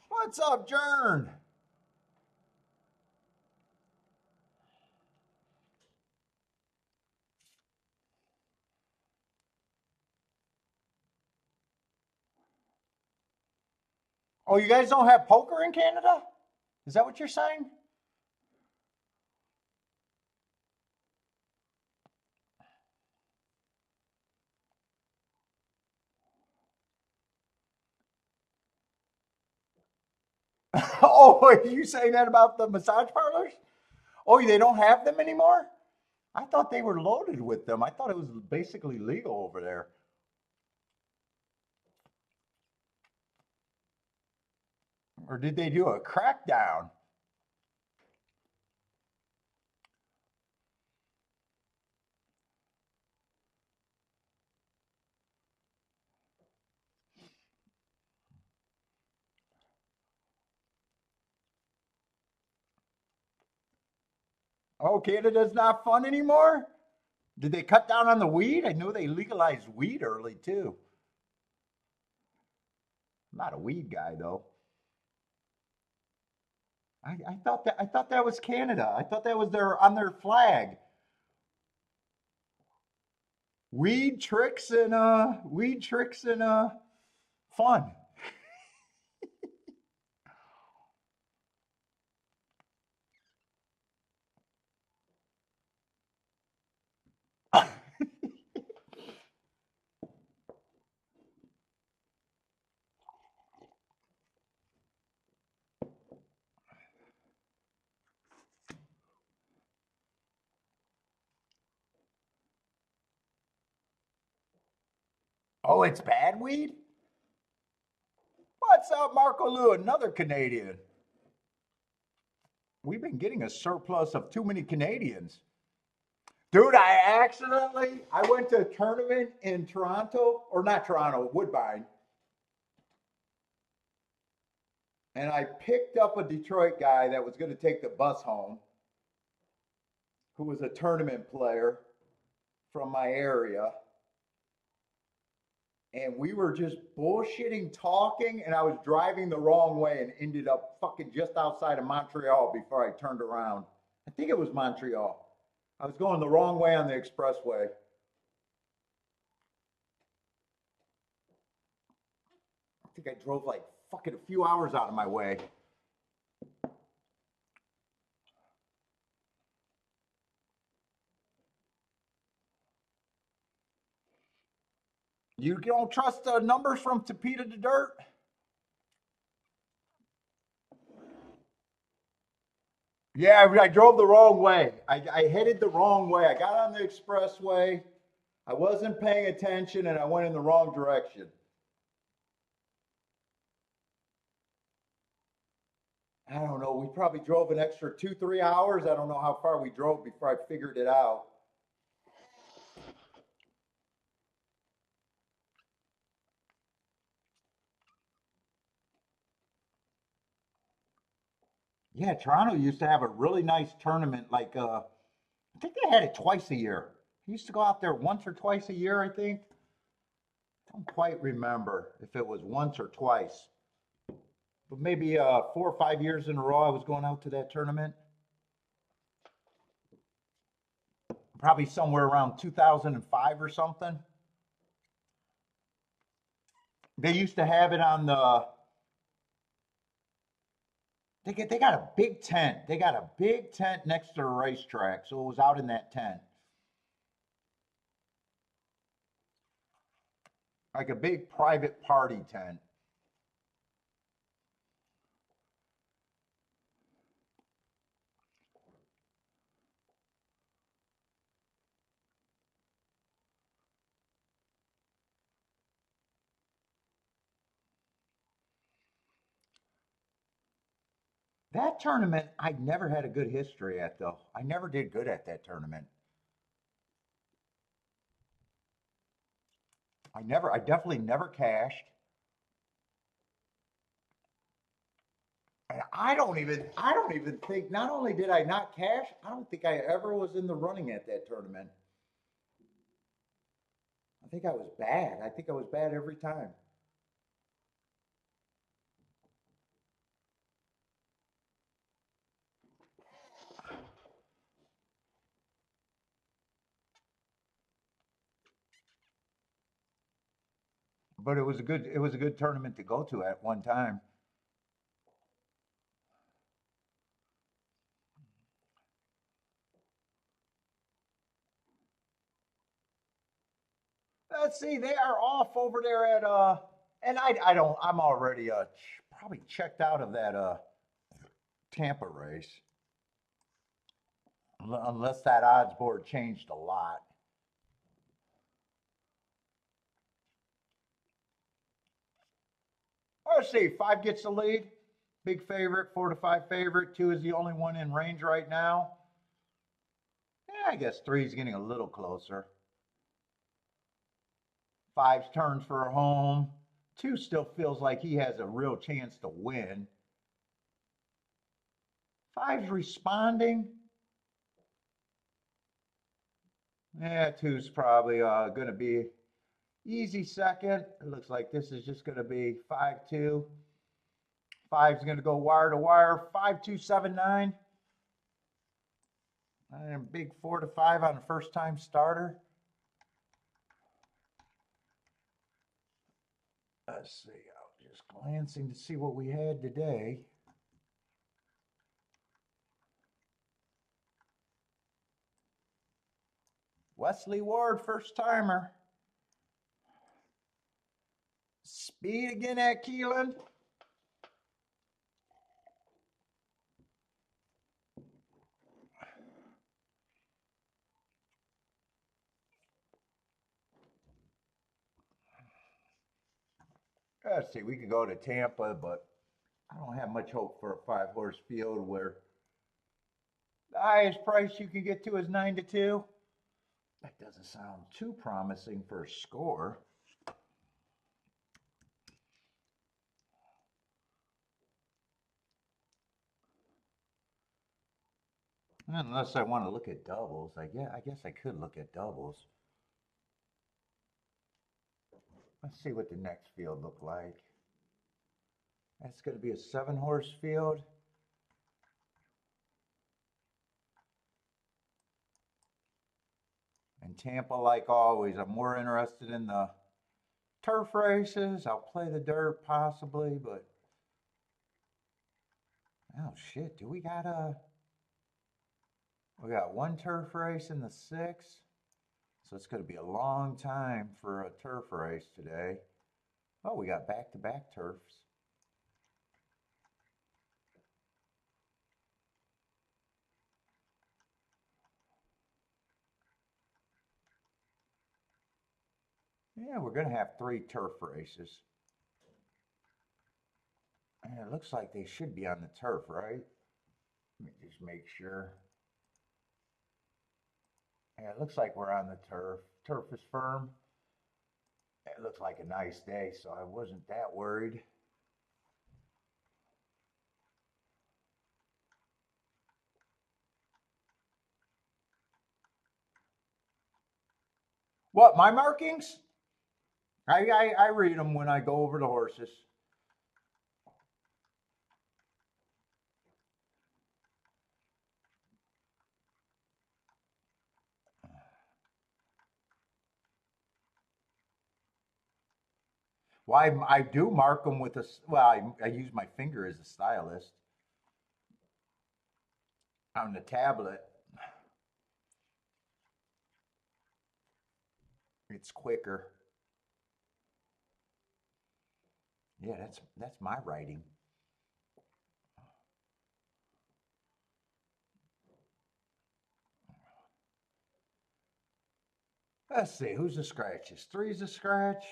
What's up, Jern? Oh, you guys don't have poker in Canada? Is that what you're saying? Oh, are you saying that about the massage parlors? Oh, they don't have them anymore? I thought they were loaded with them. I thought it was basically legal over there. Or did they do a crackdown? Oh, Canada's not fun anymore? Did they cut down on the weed? I knew they legalized weed early too. I'm not a weed guy though. I thought that was Canada. I thought that was their on their flag. Weed tricks and fun. Oh, it's bad weed? What's up, Marco Lou? Another Canadian. We've been getting a surplus of too many Canadians. Dude, I went to a tournament in Toronto, or not Toronto, Woodbine, and I picked up a Detroit guy that was going to take the bus home, who was a tournament player from my area. And we were just bullshitting, talking, and I was driving the wrong way and ended up fucking just outside of Montreal before I turned around. I think it was Montreal. I was going the wrong way on the expressway. I think I drove like fucking a few hours out of my way. You don't trust the numbers from Tapeta to Dirt? Yeah, I drove the wrong way. I headed the wrong way. I got on the expressway. I wasn't paying attention and I went in the wrong direction. I don't know. We probably drove an extra 2, 3 hours. I don't know how far we drove before I figured it out. Yeah, Toronto used to have a really nice tournament. Like, I think they had it twice a year. He used to go out there once or twice a year, I think. Don't quite remember if it was once or twice, but maybe 4 or 5 years in a row I was going out to that tournament. Probably somewhere around 2005 or something. They used to have it on the. They got a big tent. They got a big tent next to the racetrack, so it was out in that tent, like a big private party tent. That tournament, I never had a good history at though. I never did good at that tournament. I definitely never cashed. And I don't even think, not only did I not cash, I don't think I ever was in the running at that tournament. I think I was bad. I think I was bad every time. But it was a good tournament to go to at one time. Let's see, they are off over there at and I don't I'm already probably checked out of that Tampa race. Unless that odds board changed a lot. Let's see, five gets the lead. Big favorite, 4 to 5 favorite. Two is the only one in range right now. Yeah, I guess three's getting a little closer. Five's turns for a home. Two still feels like he has a real chance to win. Five's responding. Yeah, two's probably going to be easy second. It looks like this is just going to be 5-2. Five's going to go wire to wire. 5-2-7-9. And big 4 to 5 on the first time starter. Let's see. I was just glancing to see what we had today. Wesley Ward, first timer. Speed again at Keeneland. Let's see, we could go to Tampa, but I don't have much hope for a 5 horse field where the highest price you can get to is 9 to 2. That doesn't sound too promising for a score. Unless I want to look at doubles. I guess I could look at doubles. Let's see what the next field look like. That's going to be a 7 horse field. And Tampa, like always, I'm more interested in the turf races. I'll play the dirt possibly, but oh shit, do we got one turf race in the 6? So it's going to be a long time for a turf race today. Oh, we got back-to-back turfs. Yeah, we're going to have 3 turf races. And it looks like they should be on the turf, right? Let me just make sure. Yeah, it looks like we're on the turf. Turf is firm. It looks like a nice day, so I wasn't that worried. What, my markings? I read them when I go over the horses. Well, I do mark them with a, well, I use my finger as a stylus on the tablet. It's quicker. Yeah, that's my writing. Let's see, who's the scratches? 3's a scratch.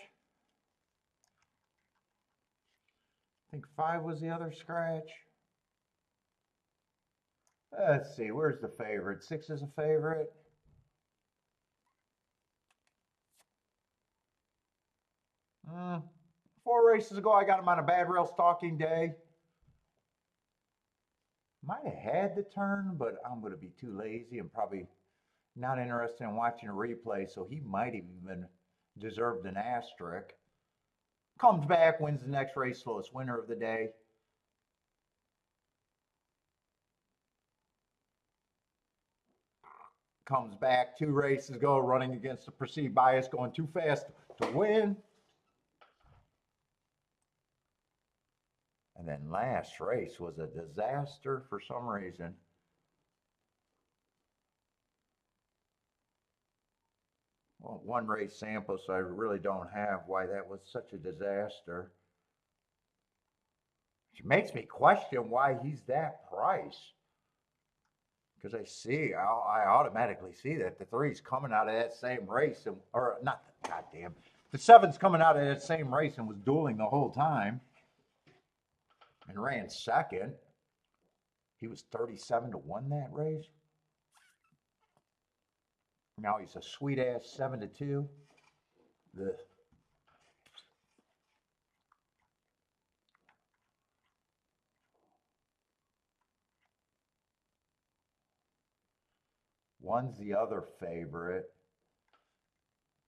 I think 5 was the other scratch. Let's see, where's the favorite? 6 is a favorite. Mm, 4 races ago, I got him on a bad rail stalking day. Might have had the turn, but I'm going to be too lazy and probably not interested in watching a replay, so he might have even deserved an asterisk. Comes back, wins the next race, slowest winner of the day. Comes back, 2 races ago, running against the perceived bias, going too fast to win. And then last race was a disaster for some reason. Well, 1 race sample, so I really don't have why that was such a disaster. Which makes me question why he's that price. Because I automatically see that the 3's coming out of that same race, and, or not, goddamn, the 7's coming out of that same race and was dueling the whole time and ran second. He was 37 to 1 that race. Now he's a sweet ass 7 to 2. The one's the other favorite.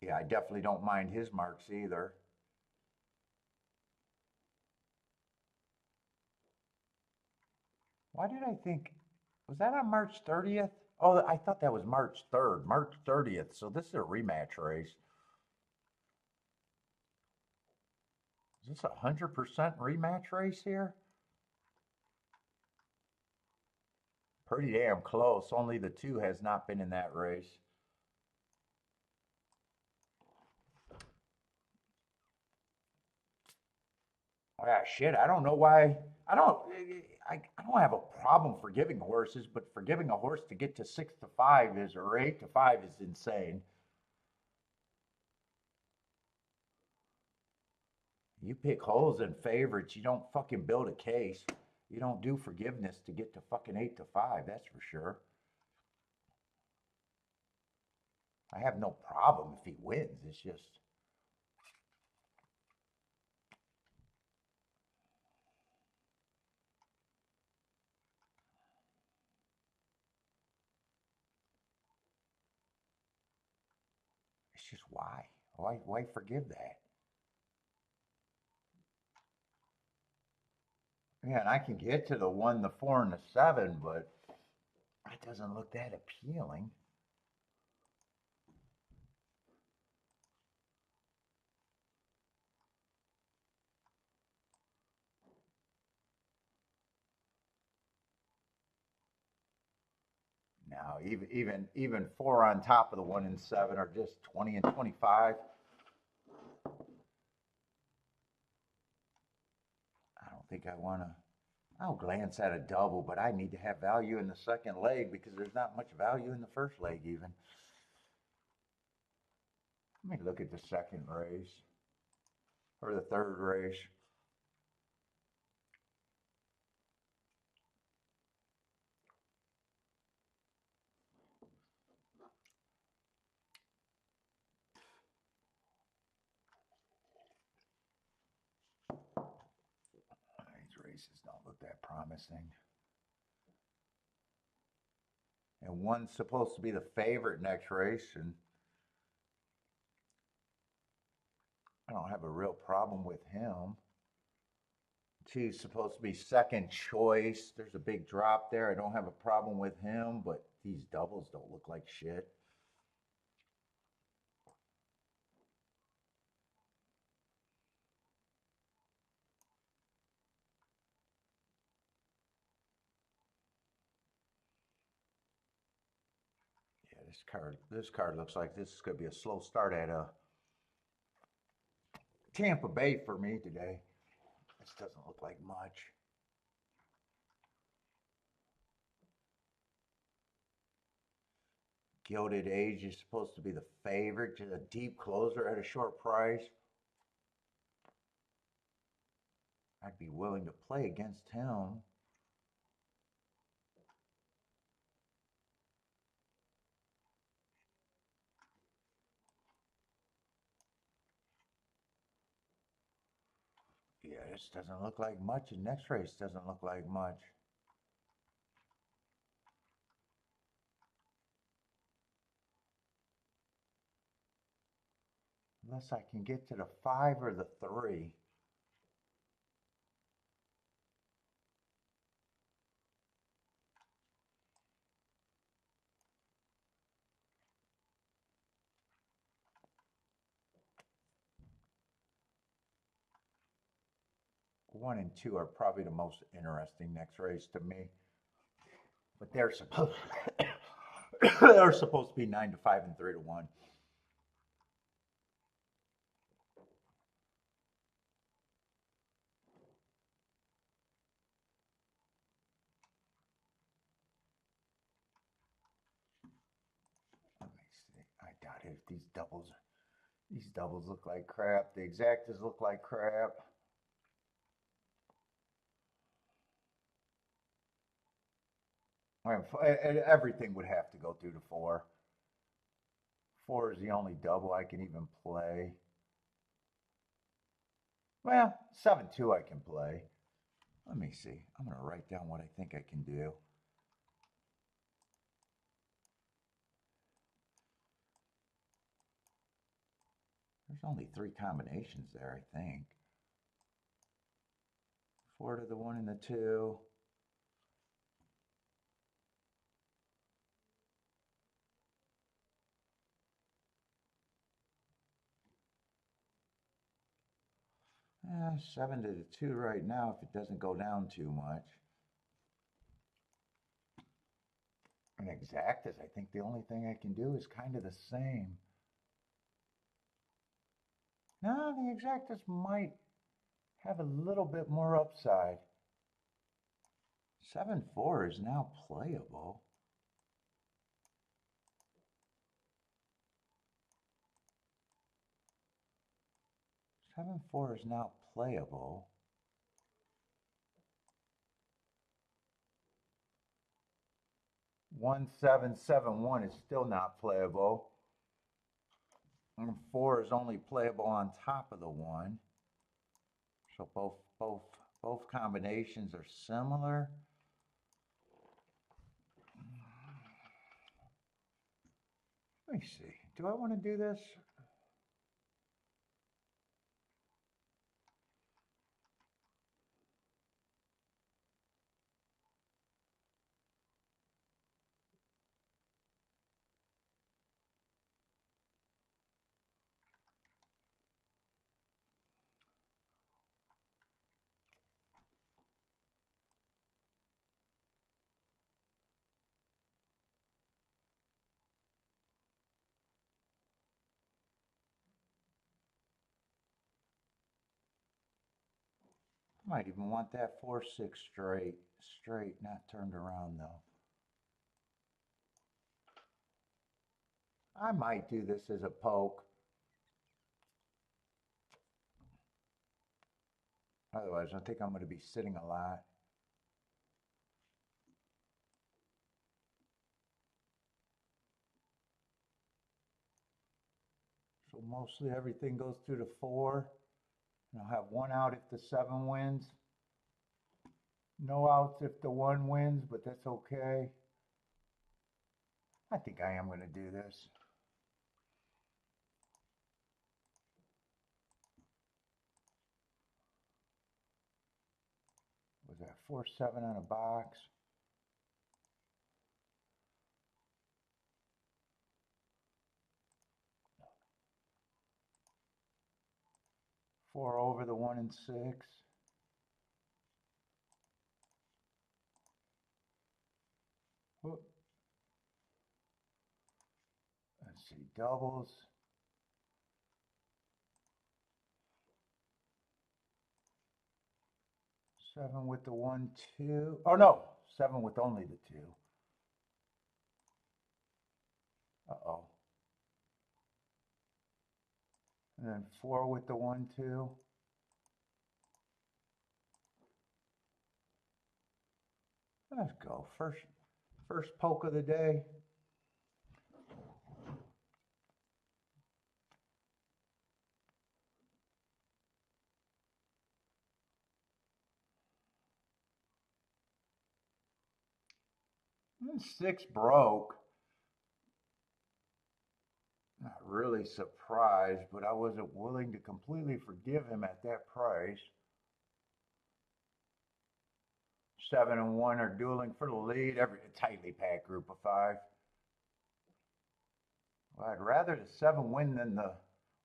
Yeah, I definitely don't mind his marks either. Why did I think, was that on March 30th? Oh, I thought that was March 3rd, March 30th. So this is a rematch race. Is this a 100% rematch race here? Pretty damn close. Only the 2 has not been in that race. Ah, shit, I don't know why. I don't have a problem forgiving horses, but forgiving a horse to get to 6 to 5 is, or 8 to 5 is insane. You pick holes in favorites. You don't fucking build a case. You don't do forgiveness to get to fucking 8 to 5, that's for sure. I have no problem if he wins. It's just, it's just why? Why forgive that? Yeah, and I can get to the 1, the 4, and the 7, but it doesn't look that appealing. No, No, even 4 on top of the 1 and 7 are just 20 and 25. I don't think I want to. I'll glance at a double, but I need to have value in the second leg because there's not much value in the first leg even. Let me look at the second race or the third race. These races don't look that promising. And one's supposed to be the favorite next race, and I don't have a real problem with him. Two's supposed to be second choice. There's a big drop there. I don't have a problem with him, but these doubles don't look like shit. Yeah, this card looks like this is going to be a slow start at Tampa Bay for me today. This doesn't look like much. Gilded Age is supposed to be the favorite, just a deep closer at a short price. I'd be willing to play against him. Yeah, this doesn't look like much. The next race doesn't look like much. Unless I can get to the 5 or the 3. One and 2 are probably the most interesting next race to me. But they're supposed they're supposed to be 9 to 5 and 3 to 1. Let me see. I doubt it. These doubles look like crap. The exactas look like crap. Everything would have to go through to 4. 4 is the only double I can even play. Well, 7-2 I can play. Let me see. I'm going to write down what I think I can do. There's only 3 combinations there, I think. 4 to the 1 and the 2. Yeah, 7 to the 2 right now if it doesn't go down too much. And exactas, I think the only thing I can do is kind of the same. No, the exactas might have a little bit more upside. 7-4 is now playable. 7-4 is now playable. 1-7-7-1 is still not playable. And 4 is only playable on top of the 1. So both combinations are similar. Let me see. Do I want to do this? Might even want that 4-6 straight, not turned around though. I might do this as a poke. Otherwise, I think I'm going to be sitting a lot. So mostly everything goes through the 4. And I'll have 1 out if the 7 wins. No outs if the 1 wins, but that's okay. I think I am going to do this. Was that 4-7 on a box? Four over the 1 and 6. Let's see, doubles. Seven with the 1, 2. Oh no, 7 with only the 2. Uh-oh. And then 4 with the 1, 2. Let's go. First poke of the day. And 6 broke. Not really surprised, but I wasn't willing to completely forgive him at that price. 7 and 1 are dueling for the lead. Every tightly packed group of 5. Well, I'd rather the 7 win than the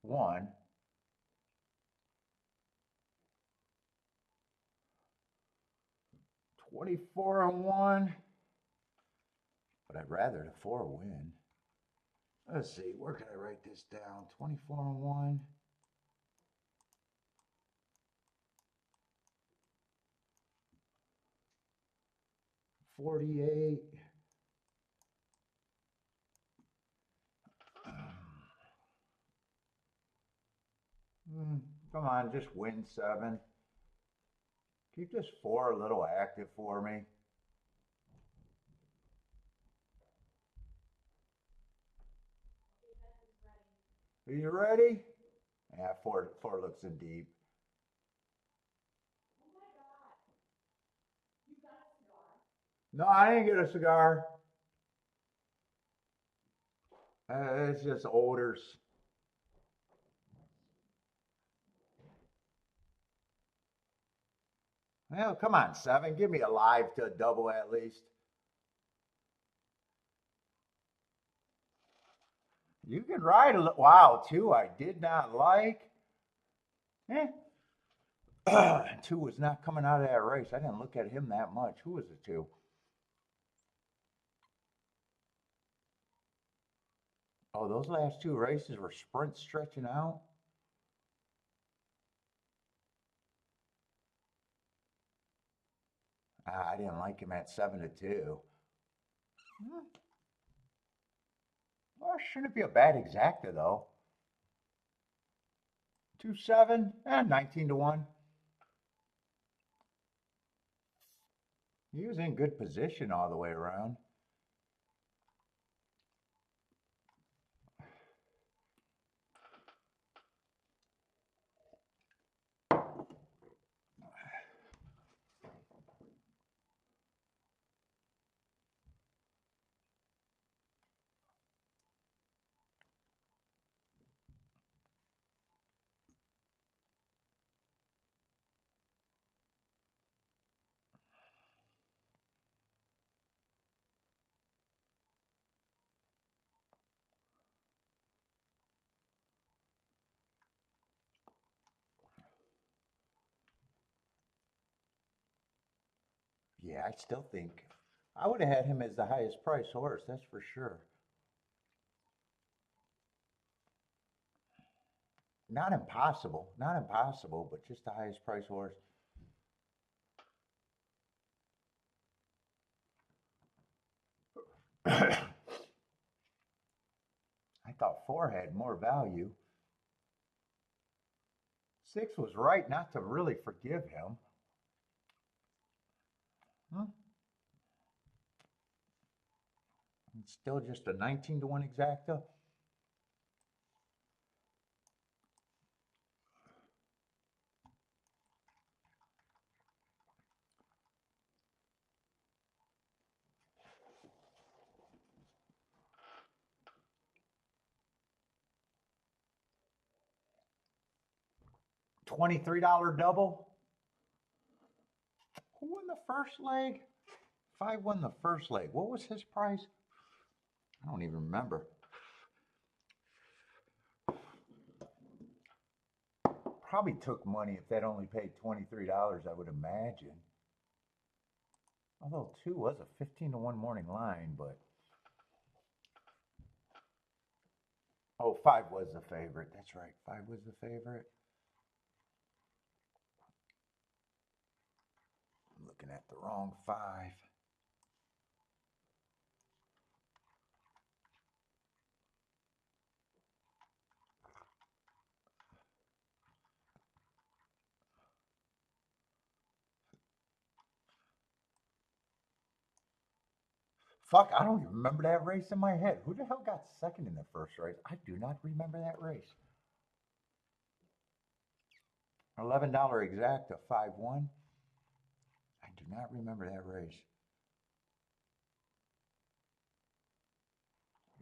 1. $24 and 1. But I'd rather the 4 win. Let's see, where can I write this down? 24 and 1. $48. Come on, just win 7. Keep this 4 a little active for me. Are you ready? Yeah, 4 looks in deep. No, I didn't get a cigar. It's just odors. Well, come on, 7. Give me a live to a double at least. You can ride a little. Wow, 2 I did not like. 2 was not coming out of that race. I didn't look at him that much. Who was the 2? Oh, those last 2 races were sprints stretching out. I didn't like him at 7 to 2. Well, shouldn't be a bad exacta though. 2-7 and 19 to 1. He was in good position all the way around. Yeah, I still think I would have had him as the highest price horse, that's for sure. Not impossible, but just the highest price horse. I thought 4 had more value. 6 was right not to really forgive him. Huh? It's still just a 19-1 exacta. $23 double. Who won the first leg? 5 won the first leg. What was his price? I don't even remember. Probably took money if that only paid $23, I would imagine. Although 2 was a 15-1 morning line, but oh, 5 was the favorite. That's right. 5 was the favorite. I'm looking at the wrong 5. Fuck, I don't even remember that race in my head. Who the hell got second in the first race? I do not remember that race. $11 exacta, 5-1. I do not remember that race.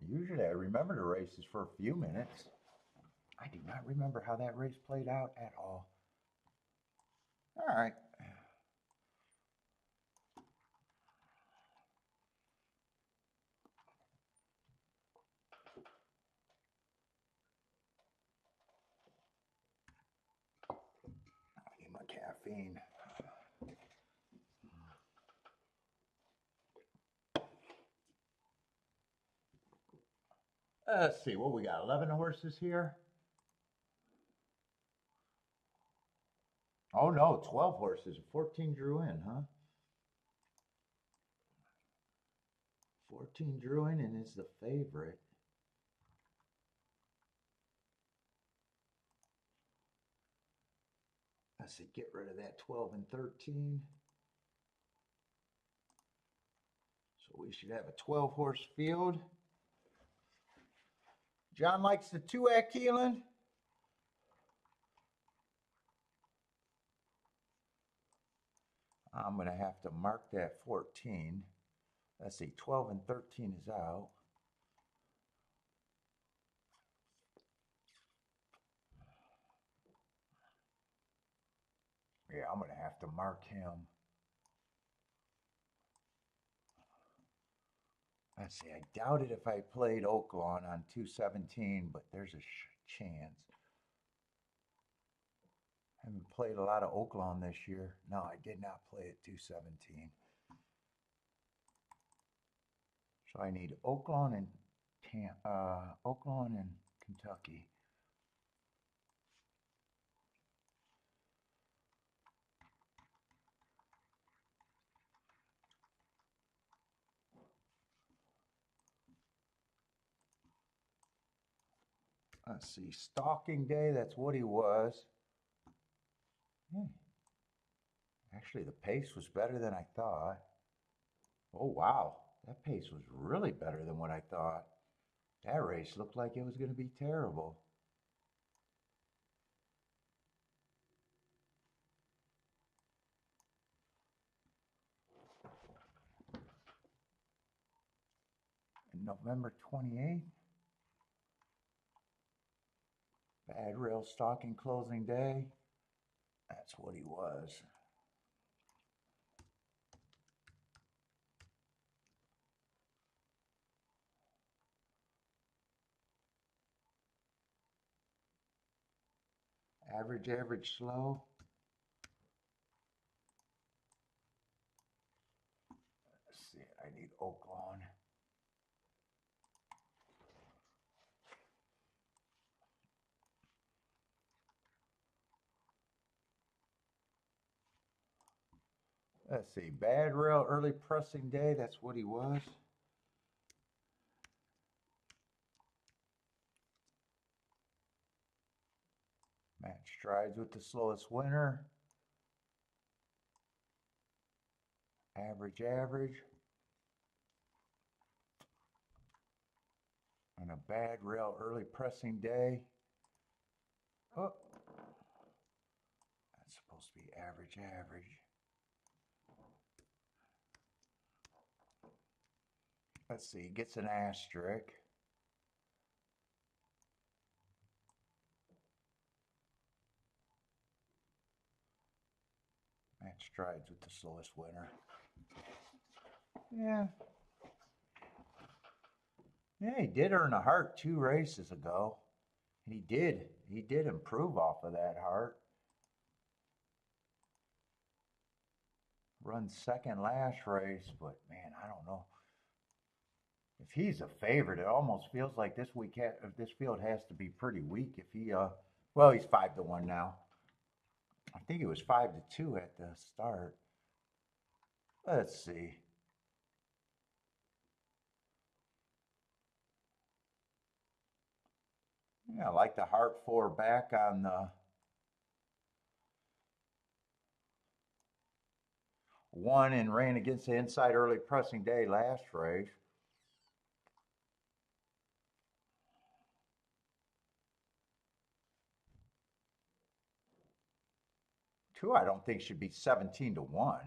Usually I remember the races for a few minutes. I do not remember how that race played out at all. All right. I need my caffeine. Let's see, what we got? 11 horses here? Oh no, 12 horses. 14 drew in, huh? 14 drew in and is the favorite. Let's see, get rid of that 12 and 13. So we should have a 12 horse field. John likes the 2 at Keeneland. I'm going to have to mark that 14. Let's see, 12 and 13 is out. Yeah, I'm going to have to mark him. Let's see, I doubt it if I played Oaklawn on 217, but there's a chance. I haven't played a lot of Oaklawn this year. No, I did not play at 217. So I need Oaklawn and Oaklawn and Kentucky. Let's see, Stalking Day, that's what he was. Actually, the pace was better than I thought. Oh, wow. That pace was really better than what I thought. That race looked like it was going to be terrible. And November 28th, Bad Rail Stalking Closing Day. That's what he was. Average, average, slow. Let's see, I need Oaklawn. Let's see, Bad Rail Early Pressing Day, that's what he was. Match strides with the slowest winner. Average, average. On a bad rail early pressing day. Oh, that's supposed to be average, average. Let's see, gets an asterisk. Match strides with the slowest winner. Yeah. Yeah, he did earn a heart 2 races ago. He did improve off of that heart. Run second last race, but man, I don't know. If he's a favorite, it almost feels like this field has to be pretty weak. If he, well, he's 5-1 now. I think it was 5-2 at the start. Let's see. Yeah, I like the heart 4 back on the 1 and ran against the inside early pressing day last race. Two, I don't think should be 17-1.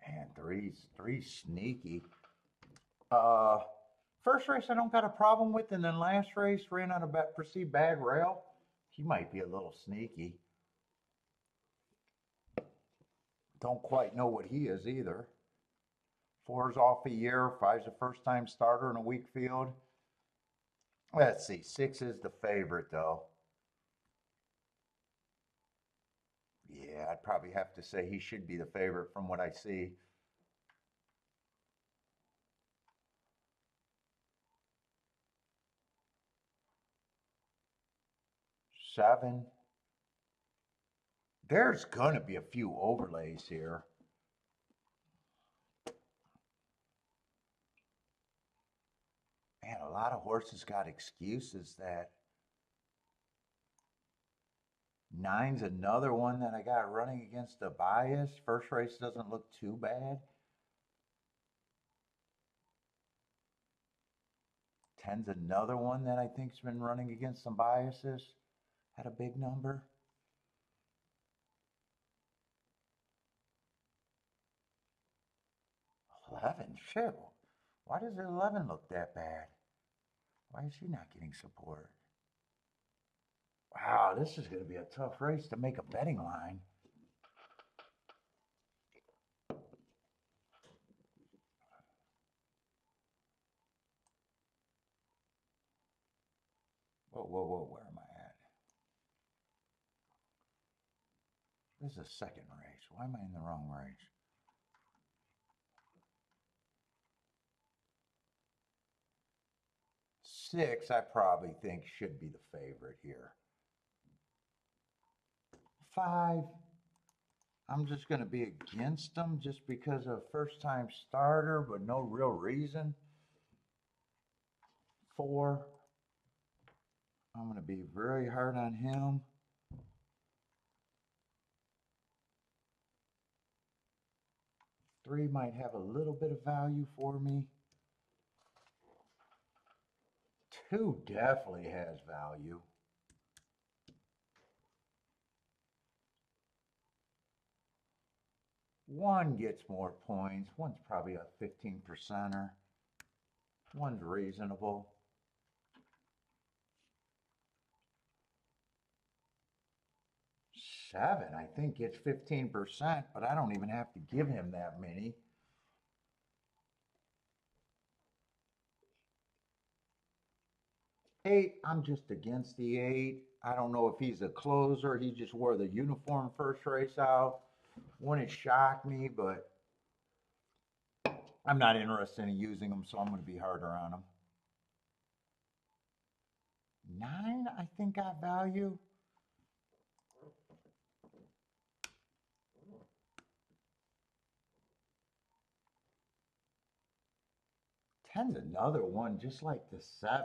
Man, three's sneaky. First race I don't got a problem with, and then last race ran on a perceived bad rail. He might be a little sneaky. Don't quite know what he is either. 4's off a year, 5's a first-time starter in a weak field. Let's see, 6 is the favorite though. Yeah, I'd probably have to say he should be the favorite from what I see. Seven. There's gonna be a few overlays here. Man, a lot of horses got excuses. That 9's another one that I got running against a bias. First race doesn't look too bad. 10's another one that I think's been running against some biases. Had a big number. 11, shit. Why does 11 look that bad? Why is he not getting support? Wow, this is going to be a tough race to make a betting line. Whoa, where am I at? This is a second race. Why am I in the wrong race? Six, I probably think should be the favorite here. 5, I'm just going to be against them just because of first-time starter, but no real reason. 4, I'm going to be very hard on him. 3 might have a little bit of value for me. 2 definitely has value. 1 gets more points. 1's probably a 15%er. 1's reasonable. 7, I think, gets 15%, but I don't even have to give him that many. 8, I'm just against the 8. I don't know if he's a closer. He just wore the uniform first race out. Wouldn't shock me, but I'm not interested in using him, so I'm going to be harder on him. 9, I think, got value. 10's another one, just like the 7.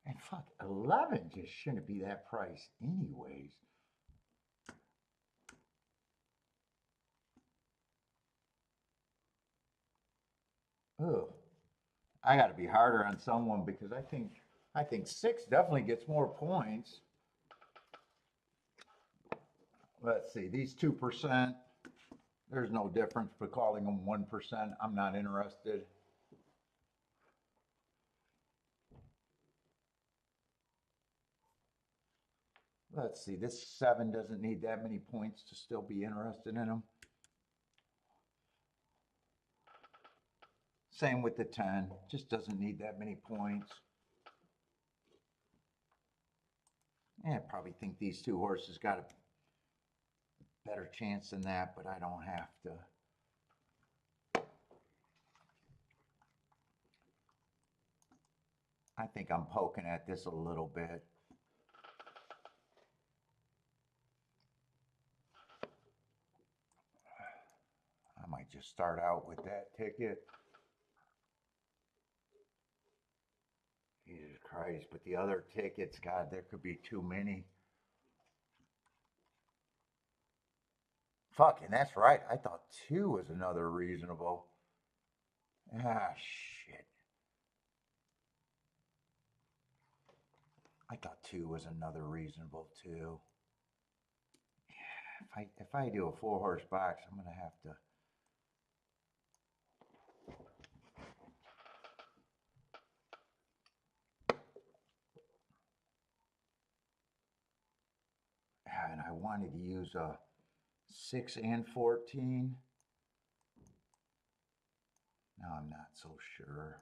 And fuck, 11 just shouldn't be that price anyways. Ugh. I got to be harder on someone because I think 6 definitely gets more points. Let's see, these 2%, there's no difference for calling them 1%. I'm not interested. Let's see, this 7 doesn't need that many points to still be interested in them. Same with the 10, just doesn't need that many points. Yeah, I probably think these 2 horses got a better chance than that, but I don't have to. I think I'm poking at this a little bit. I might just start out with that ticket. Jesus Christ, but the other tickets, God, there could be too many. Fucking, that's right. I thought 2 was another reasonable. Ah, shit. I thought 2 was another reasonable too. If I do a 4-horse box, I'm gonna have to. And I wanted to use a 6 and 14. Now I'm not so sure.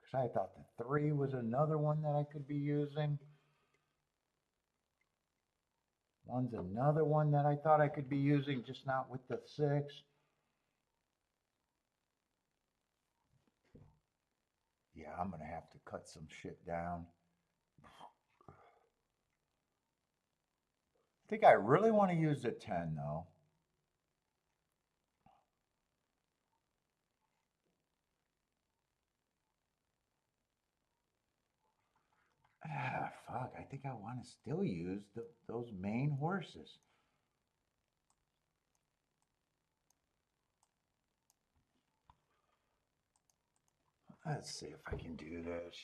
Because I thought the 3 was another one that I could be using. 1's another one that I thought I could be using, just not with the 6. Yeah, I'm going to have to cut some shit down. I think I really want to use the 10 though. Ah, fuck, I think I want to still use those main horses. Let's see if I can do this.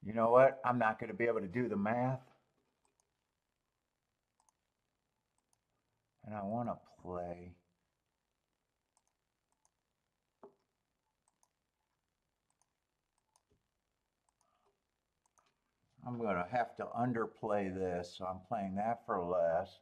You know what? I'm not going to be able to do the math. And I want to play. I'm going to have to underplay this, so I'm playing that for less.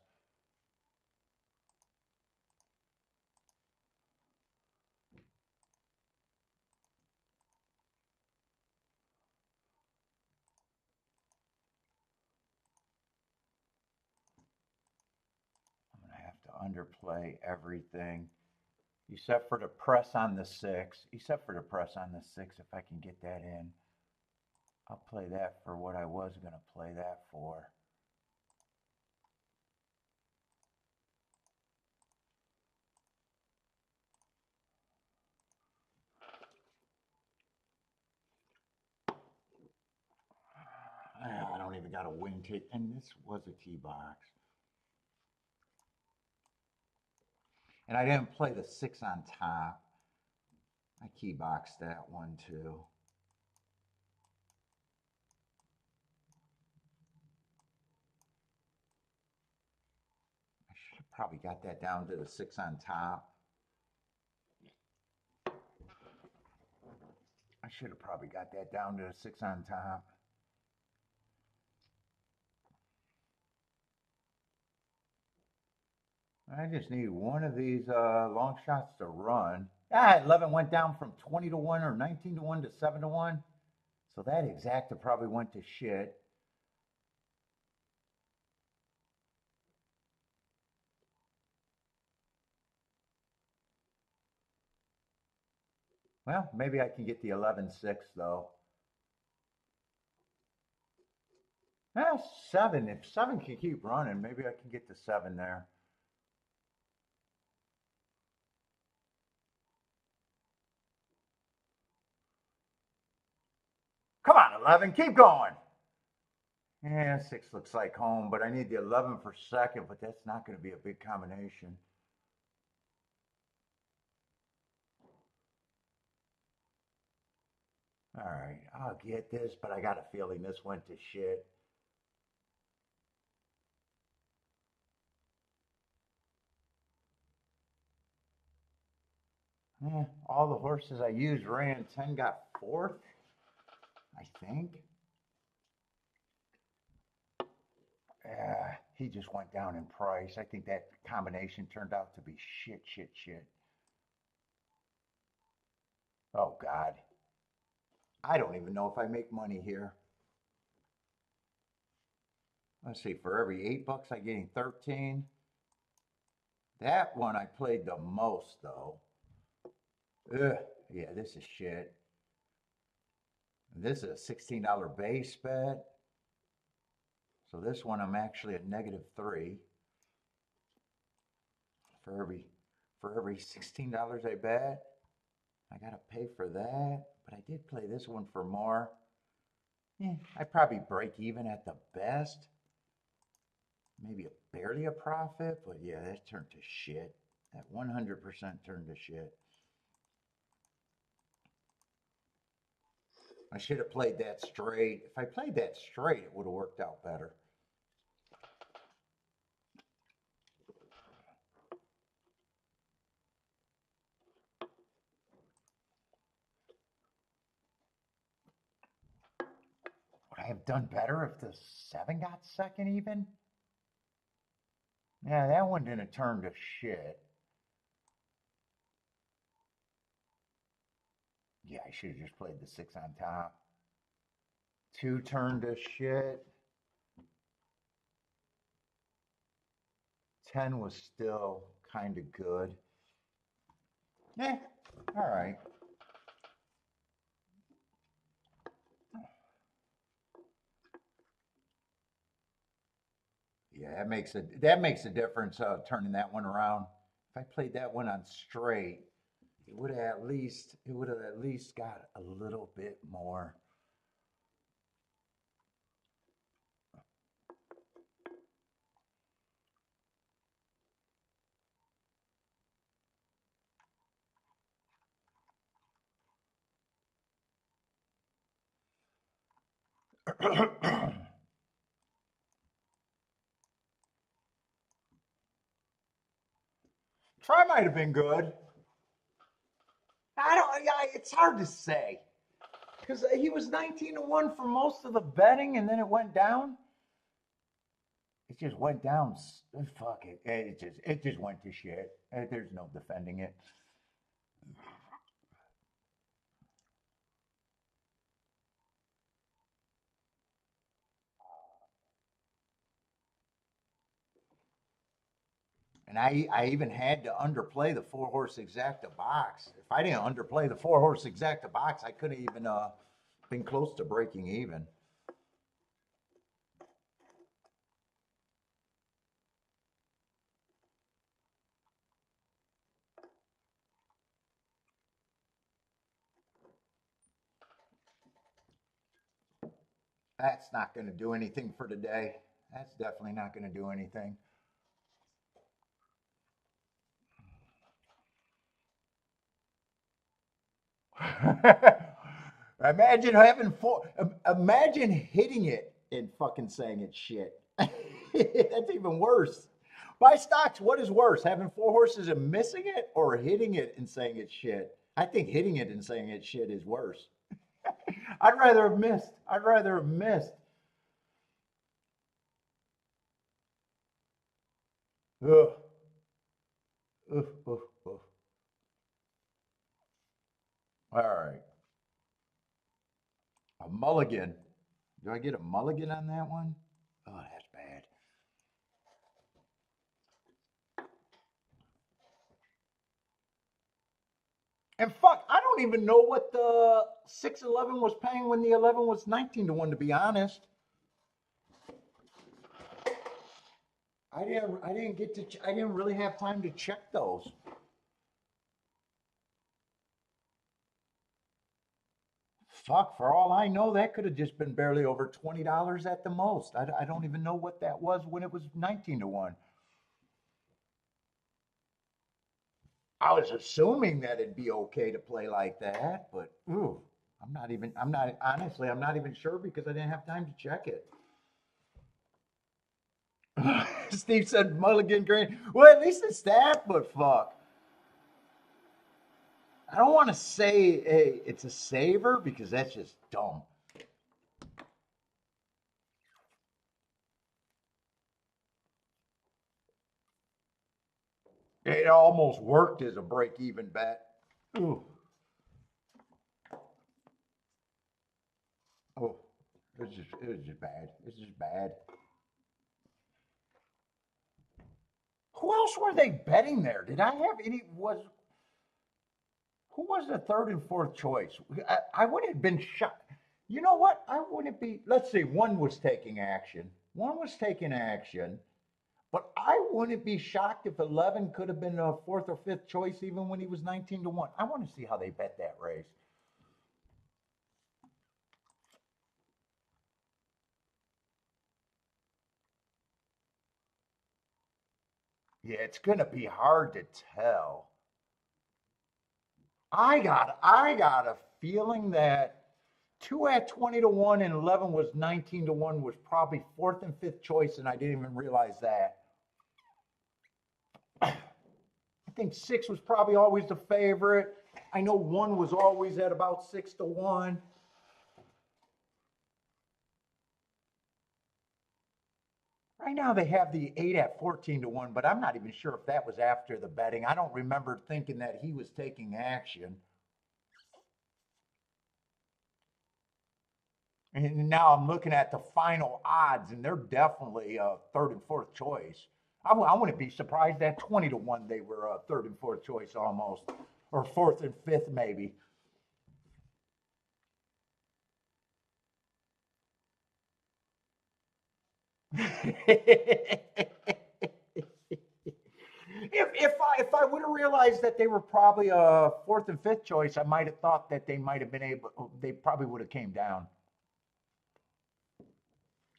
I'm going to have to underplay everything, except for the press on the 6. Except for the press on the 6, if I can get that in. I'll play that for what I was going to play that for. I don't even got a wing tee, and this was a tee box. And I didn't play the 6 on top. I key boxed that one too. I should have probably got that down to the 6 on top. I should have probably got that down to the 6 on top. I just need one of these long shots to run. 11 went down from 20 to 1 or 19 to 1 to 7 to 1. So that exacta probably went to shit. Well, maybe I can get the 11-6 though. Eh, 7. If 7 can keep running, maybe I can get the 7 there. Come on, 11, keep going. Yeah, 6 looks like home, but I need the 11 for second, but that's not going to be a big combination. All right, I'll get this, but I got a feeling this went to shit. All the horses I used ran. 10 got fourth, I think. He just went down in price. I think that combination turned out to be shit, shit, shit. Oh, God. I don't even know if I make money here. Let's see, for every $8 I'm getting 13. That one I played the most, though. Ugh, yeah, this is shit. This is a $16 base bet. So this one I'm actually at -3. For every $16 I bet, I gotta pay for that. But I did play this one for more. I probably break even at the best. Maybe barely a profit, but yeah, that turned to shit. That 100% turned to shit. I should have played that straight. If I played that straight, it would have worked out better. Would I have done better if the 7 got second even? Yeah, that one didn't turn to shit. Yeah, I should have just played the 6 on top. 2 turned to shit. 10 was still kind of good. All right. Yeah, that makes a difference. Turning that one around. If I played that one on straight, it would have at least got a little bit more. Try might have been good. I don't. Yeah, it's hard to say because he was 19-1 for most of the betting, and then it went down. It just went down. Fuck it. It just went to shit. There's no defending it. And I even had to underplay the 4-horse exacta box. If I didn't underplay the 4-horse exacta box, I couldn't even been close to breaking even. That's not going to do anything for today. That's definitely not going to do anything. Imagine having four. Imagine hitting it and fucking saying it's shit. That's even worse. Buy stocks. What is worse, having 4 horses and missing it, or hitting it and saying it's shit? I think hitting it and saying it's shit is worse. I'd rather have missed. I'd rather have missed. Ugh. Ugh, ugh, ugh. All right. A mulligan. Do I get a mulligan on that one? Oh, that's bad. And fuck, I don't even know what the 611 was paying when the 11 was 19 to 1, to be honest. I didn't really have time to check those. Fuck, for all I know, that could have just been barely over $20 at the most. I don't even know what that was when it was 19 to 1. I was assuming that it'd be okay to play like that, but ooh, I'm not even sure because I didn't have time to check it. Steve said Mulligan Green. Well, at least it's that, but fuck. I don't want to say, hey, it's a saver because that's just dumb. It almost worked as a break even bet. Ooh. Oh, it was just bad. It's just bad. Who else were they betting there? Did I have any? Who was the third and fourth choice? I would have been shocked. You know what? I wouldn't be. Let's see. One was taking action. One was taking action. But I wouldn't be shocked if 11 could have been a fourth or fifth choice even when he was 19 to 1. I want to see how they bet that race. Yeah, it's going to be hard to tell. I got a feeling that two at 20 to 1 and 11 was 19 to 1 was probably fourth and fifth choice, and I didn't even realize that. I think six was probably always the favorite. I know one was always at about 6 to 1. Right now they have the 8 at 14 to 1, but I'm not even sure if that was after the betting. I don't remember thinking that he was taking action. And now I'm looking at the final odds, and they're definitely third and fourth choice. I wouldn't be surprised at 20 to 1 they were third and fourth choice almost, or fourth and fifth maybe. If I would have realized that they were probably a fourth and fifth choice, I might have thought that they might have been able. They probably would have came down.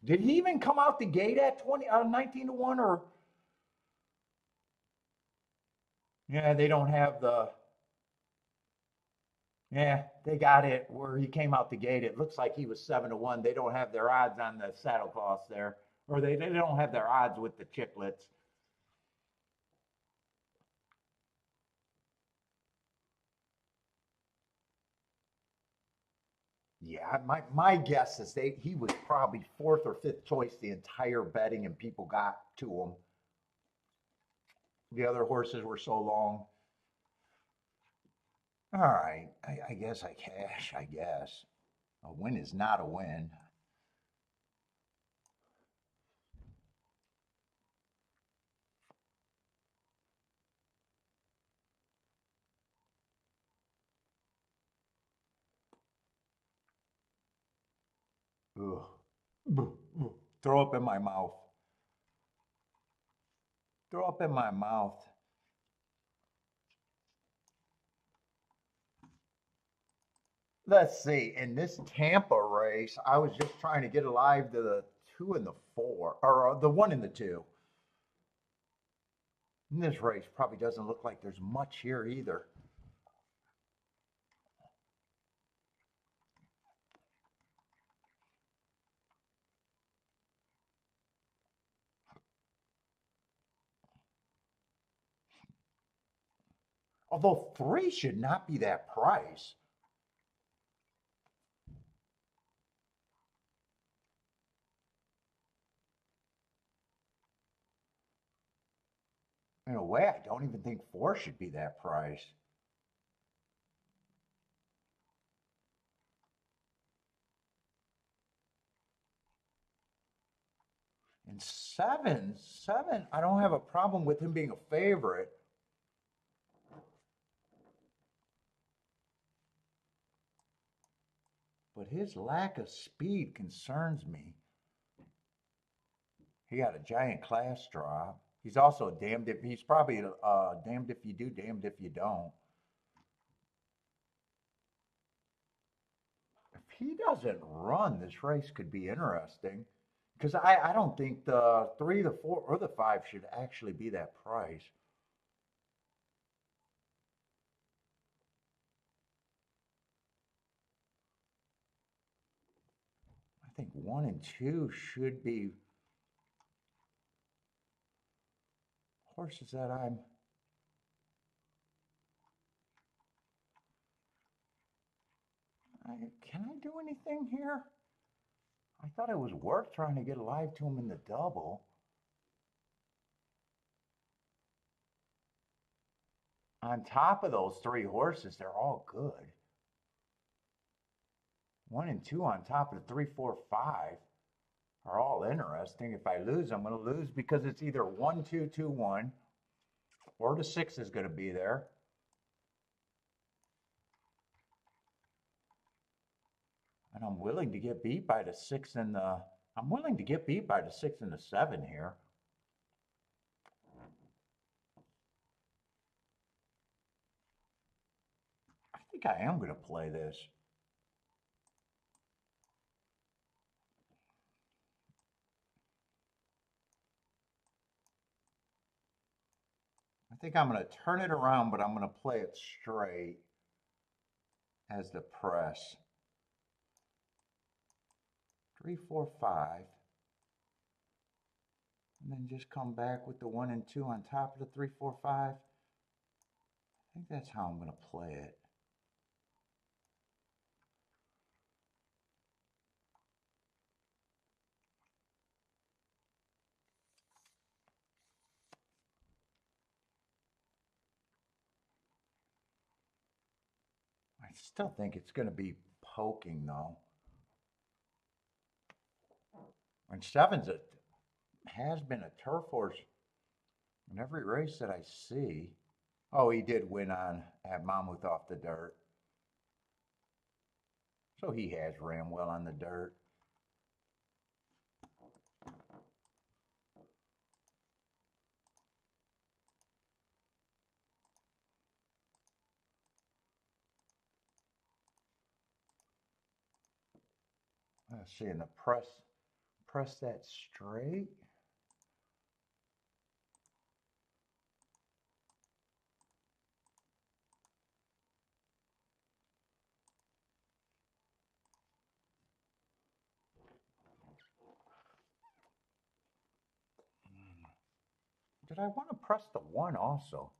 Did he even come out the gate at 19 to 1 or? Yeah, they don't have the. Yeah, they got it where he came out the gate. It looks like he was 7 to 1. They don't have their odds on the saddle cloths there, or they don't have their odds with the chicklets. Yeah, my guess is he was probably fourth or fifth choice the entire betting, and people got to him. The other horses were so long. All right, I guess I cash. I guess a win is not a win. Ugh. Throw up in my mouth. Throw up in my mouth. Let's see. In this Tampa race, I was just trying to get alive to the two and the four, or the one and the two. In this race, probably doesn't look like there's much here either. Although three should not be that price. In a way, I don't even think four should be that price. And seven, I don't have a problem with him being a favorite. but his lack of speed concerns me. He got a giant class drop. He's also damned if he's probably damned if you do, damned if you don't. If he doesn't run, this race could be interesting. Because I don't think the 3, the 4, or the 5 should actually be that price. I think 1 and 2 should be horses that can I do anything here? I thought it was worth trying to get alive to him in the double. On top of those 3 horses, they're all good. 1 and 2 on top of the 3, 4, 5 are all interesting. If I lose, I'm going to lose because it's either 1, 2, 2, 1, or the 6 is going to be there. And I'm willing to get beat by the 6 and the. I'm willing to get beat by the 6 and the 7 here. I think I am going to play this. I think I'm going to turn it around, but I'm going to play it straight as the press. 3, 4, 5. And then just come back with the 1 and 2 on top of the 3, 4, 5. I think that's how I'm going to play it. I still think it's going to be poking though. And 7's has been a turf horse in every race that I see. Oh, he did win on at Monmouth off the dirt. So he has ran well on the dirt. Let's see, and the press that straight. Did I want to press the 1 also?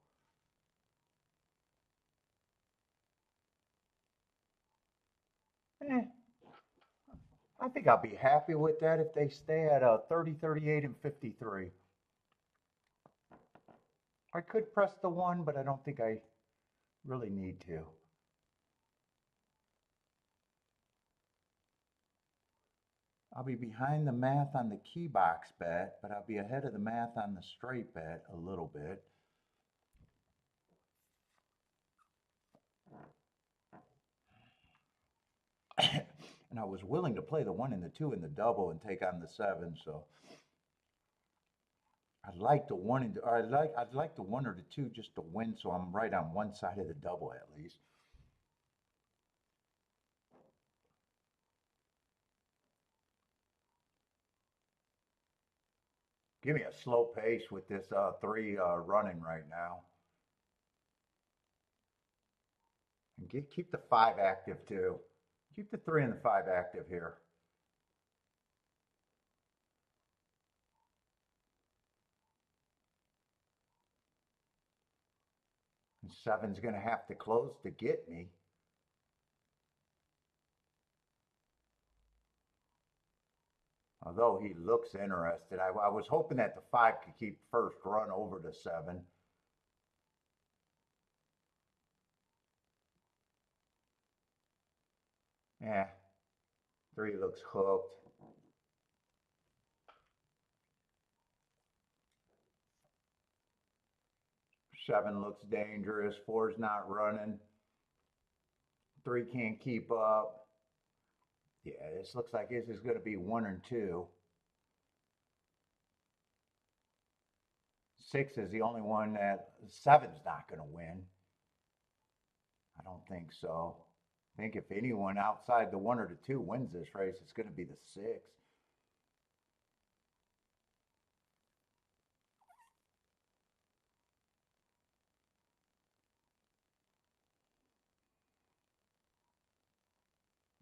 Eh, I think I'll be happy with that if they stay at 30, 38, and 53. I could press the 1, but I don't think I really need to. I'll be behind the math on the key box bet, but I'll be ahead of the math on the straight bet a little bit. And I was willing to play the 1 and the 2 in the double and take on the 7, so I'd like the 1 and I'd like the 1 or the 2 just to win, so I'm right on one side of the double at least. Give me a slow pace with this 3 running right now. And keep the 5 active too. Keep the 3 and the 5 active here. And 7's going to have to close to get me. Although he looks interested. I was hoping that the 5 could keep first run over the 7. Yeah, 3 looks hooked. 7 looks dangerous. 4's not running. 3 can't keep up. Yeah, this looks like this is going to be 1 and 2. 6 is the only one that 7's not going to win. I don't think so. I think if anyone outside the 1 or the 2 wins this race, it's going to be the 6.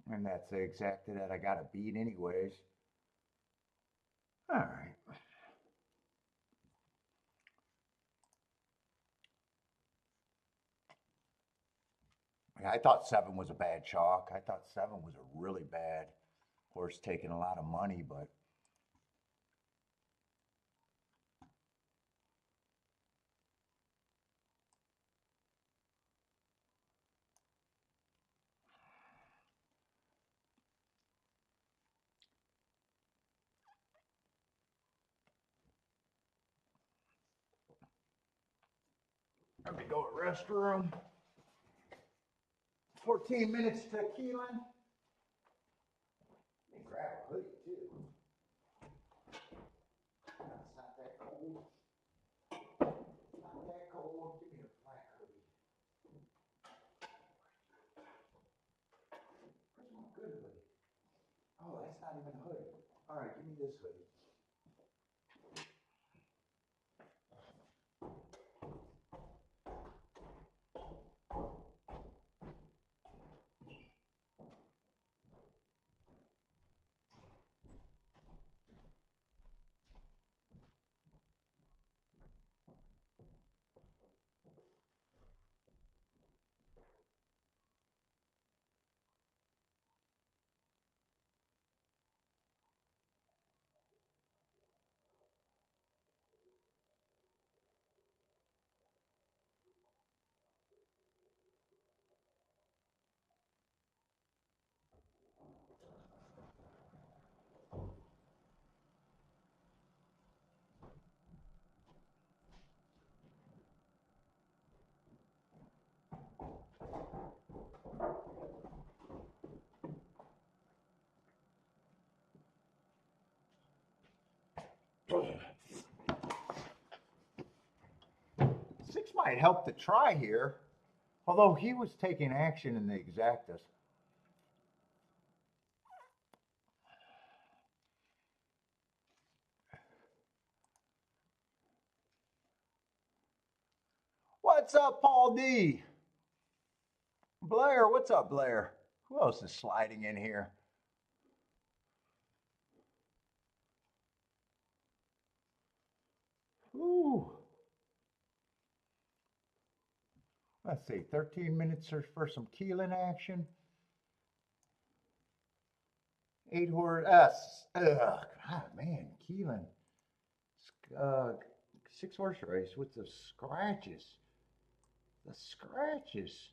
And that's the exact that I got to beat anyways. All right. I thought 7 was a bad chalk. I thought 7 was a really bad horse taking a lot of money, but let me go to restroom. 14 minutes to Keeneland. Let me grab a hoodie too. It's not that cold. Not that cold. Give me a black hoodie. Where's my good hoodie? Oh, that's not even a hoodie. All right, give me this hoodie. Six might help the try here, although he was taking action in the exactas. What's up, Paul D? Blair, what's up, Blair? Who else is sliding in here? Ooh. Let's see, 13 minutes for some Keeneland action. 8 horse S. Ugh, God, man, Keeneland. 6 horse race with the scratches. The scratches.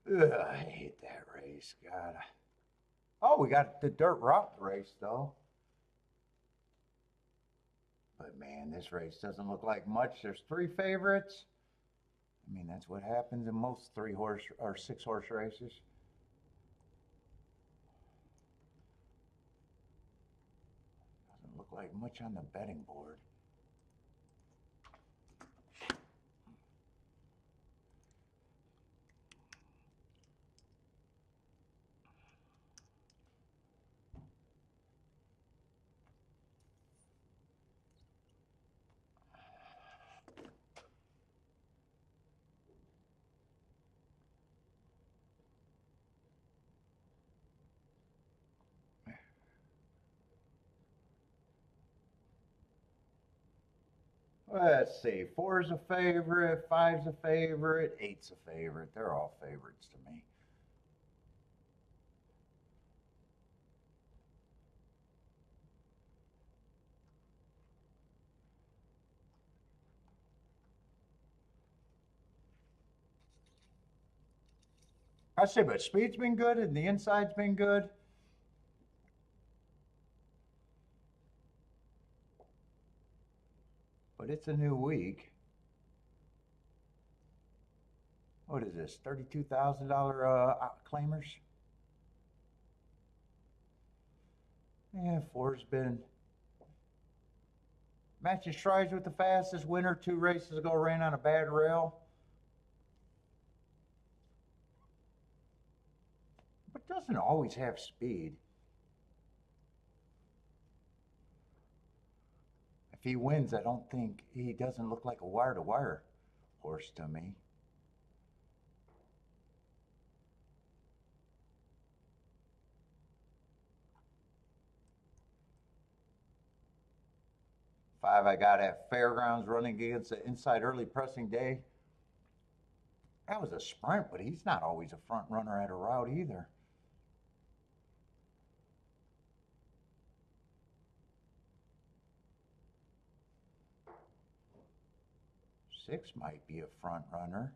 Ugh, I hate that race. God. Oh, we got the dirt route race though. But man, this race doesn't look like much. There's 3 favorites. I mean, that's what happens in most 3 horse or 6 horse races. Doesn't look like much on the betting board. Let's see. 4's a favorite, 5's a favorite, 8's a favorite. They're all favorites to me. I say, but speed's been good and the inside's been good. but it's a new week. What is this? $32,000 claimers? Yeah, four's been matches tries with the fastest winner. 2 races ago ran on a bad rail. But doesn't always have speed. If he wins, I don't think he doesn't look like a wire-to-wire horse to me. Five, I got at Fairgrounds running against the inside early pressing day. That was a sprint, but he's not always a front runner at a route either. Six might be a front runner.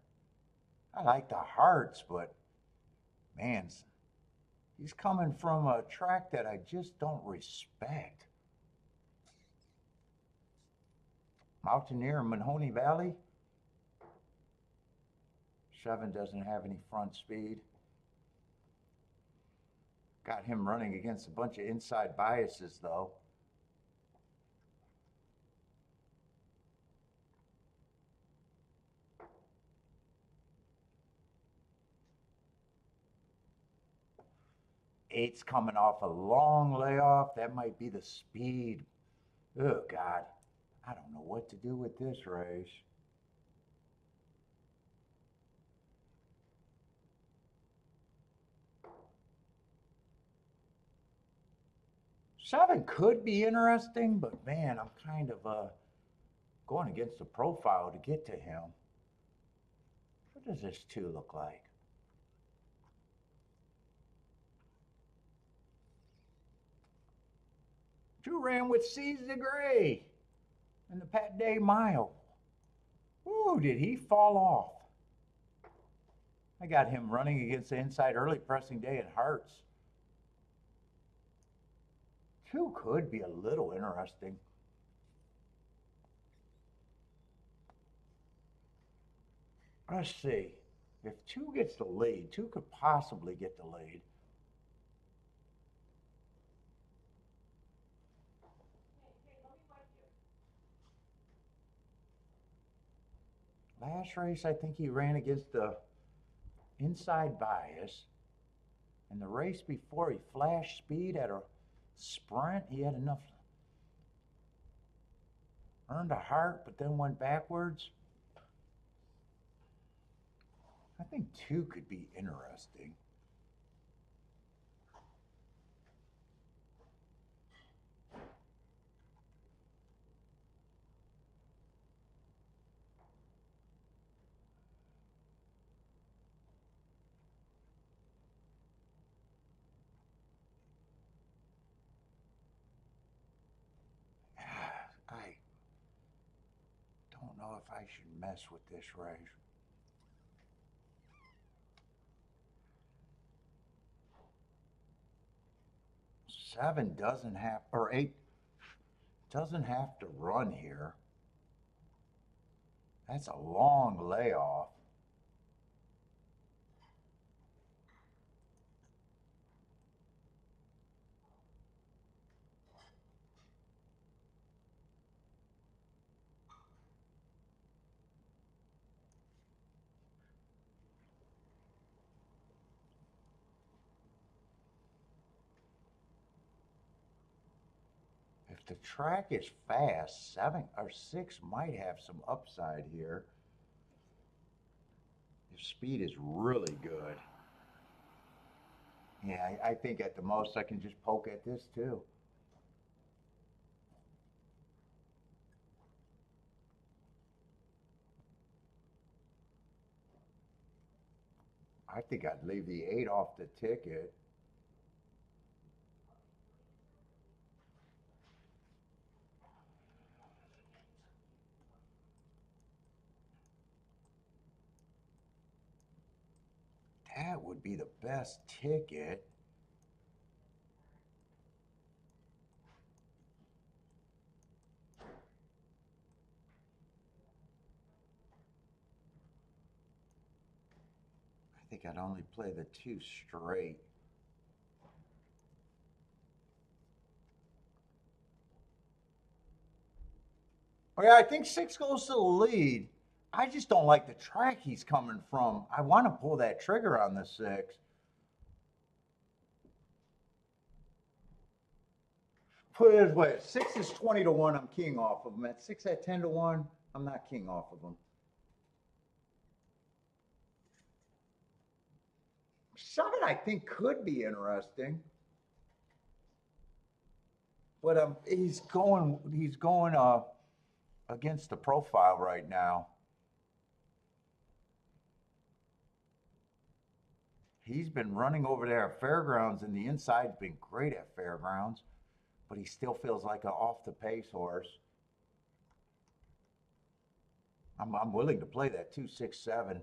I like the Hearts, but man, he's coming from a track that I just don't respect. Mountaineer in Mahoney Valley. 7 doesn't have any front speed. Got him running against a bunch of inside biases, though. Eight's coming off a long layoff. That might be the speed. Oh, God. I don't know what to do with this race. Seven could be interesting, but man, I'm kind of going against the profile to get to him. What does this 2 look like? Two ran with Seize the Gray in the Pat Day Mile. Ooh, did he fall off? I got him running against the inside early pressing day at Hearts. 2 could be a little interesting. Let's see. If 2 gets the lead, 2 could possibly get the lead. Last race, I think he ran against the inside bias. And the race before, he flashed speed at a sprint. He had enough, earned a heart, but then went backwards. I think 2 could be interesting. I don't know if I should mess with this race. Seven doesn't have, or 8 doesn't have to run here. That's a long layoff. If the track is fast, 7 or 6 might have some upside here. If speed is really good. Yeah, I think at the most I can just poke at this too. I think I'd leave the 8 off the ticket. That would be the best ticket. think I'd only play the 2 straight. Oh, yeah, I think 6 goes to the lead. I just don't like the track he's coming from. I want to pull that trigger on the 6. Put it this way, 6 is 20 to 1. I'm king off of him. At 6 at 10 to 1, I'm not king off of him. 7, I think, could be interesting. But he's going against the profile right now. He's been running over there at Fairgrounds, and the inside's been great at Fairgrounds, but he still feels like an off the pace horse. I'm willing to play that 2-6-7.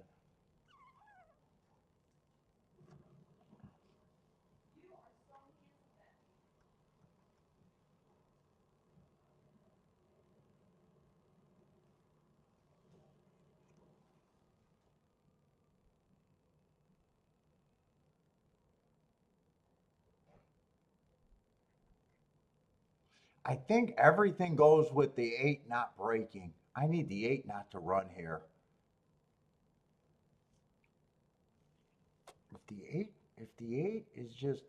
I think everything goes with the 8 not breaking. I need the 8 not to run here. If the eight is just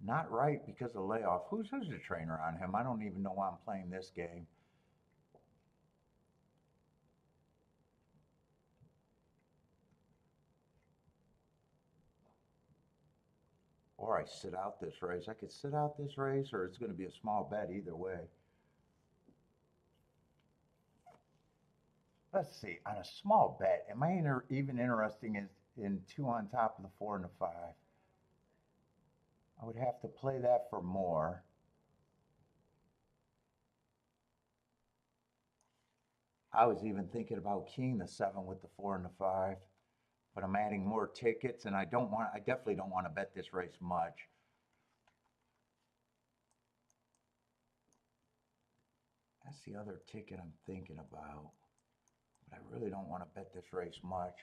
not right because of layoff, who's the trainer on him? I don't even know why I'm playing this game. Or I sit out this race. I could sit out this race, or it's going to be a small bet either way. Let's see. On a small bet, am I even interesting in 2 on top of the 4 and the 5? I would have to play that for more. I was even thinking about keying the 7 with the 4 and the 5, but I'm adding more tickets, and I definitely don't want to bet this race much. That's the other ticket I'm thinking about, but I really don't want to bet this race much.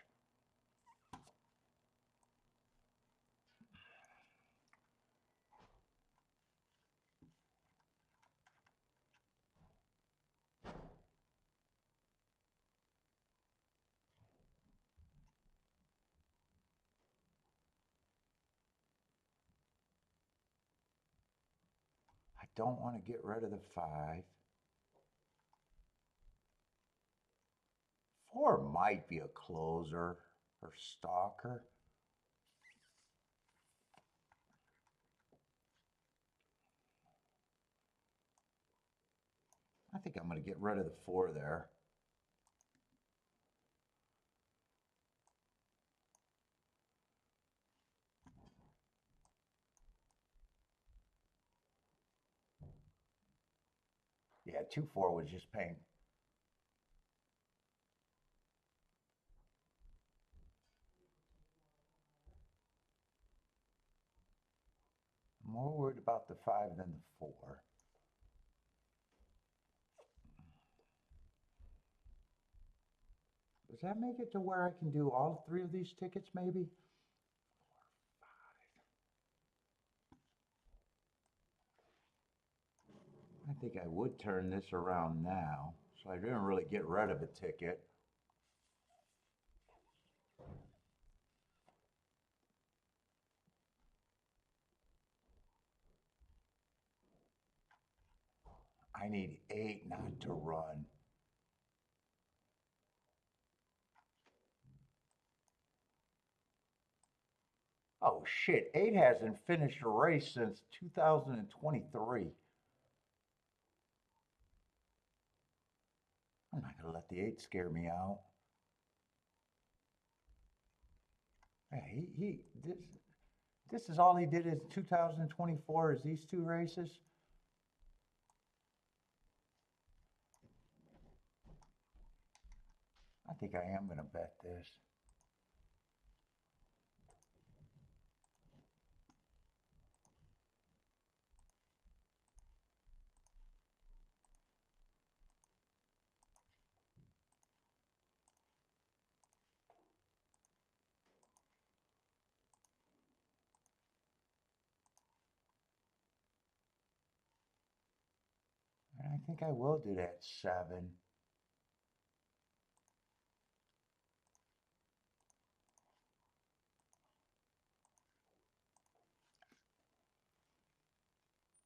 I don't want to get rid of the 5. 4 might be a closer or stalker. I think I'm going to get rid of the 4 there. Yeah, 2-4 was just pain. I'm more worried about the 5 than the 4. Does that make it to where I can do all 3 of these tickets maybe? I think I would turn this around now, so I didn't really get rid of a ticket. I need 8 not to run. Oh shit, 8 hasn't finished a race since 2023. I'm not going to let the 8 scare me out. Yeah, this is all he did in 2024 is these 2 races. I think I am going to bet this. I think I will do that 7.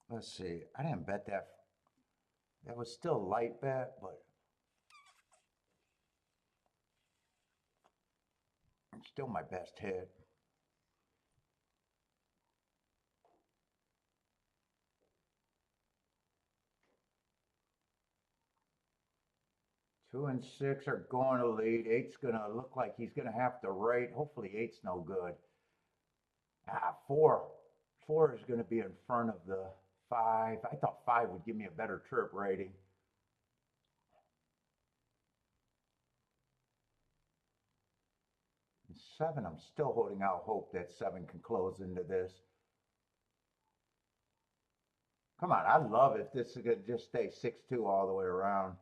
Let's see. I didn't bet that. That was still a light bet, but it's still my best hit. Two and six are going to lead. Eight's going to look like he's going to have to rate. Hopefully, eight's no good. Four. Four is going to be in front of the five. I thought five would give me a better trip rating. And seven, I'm still holding out hope that seven can close into this. Come on, I'd love if this is going to just stay 6-2 all the way around.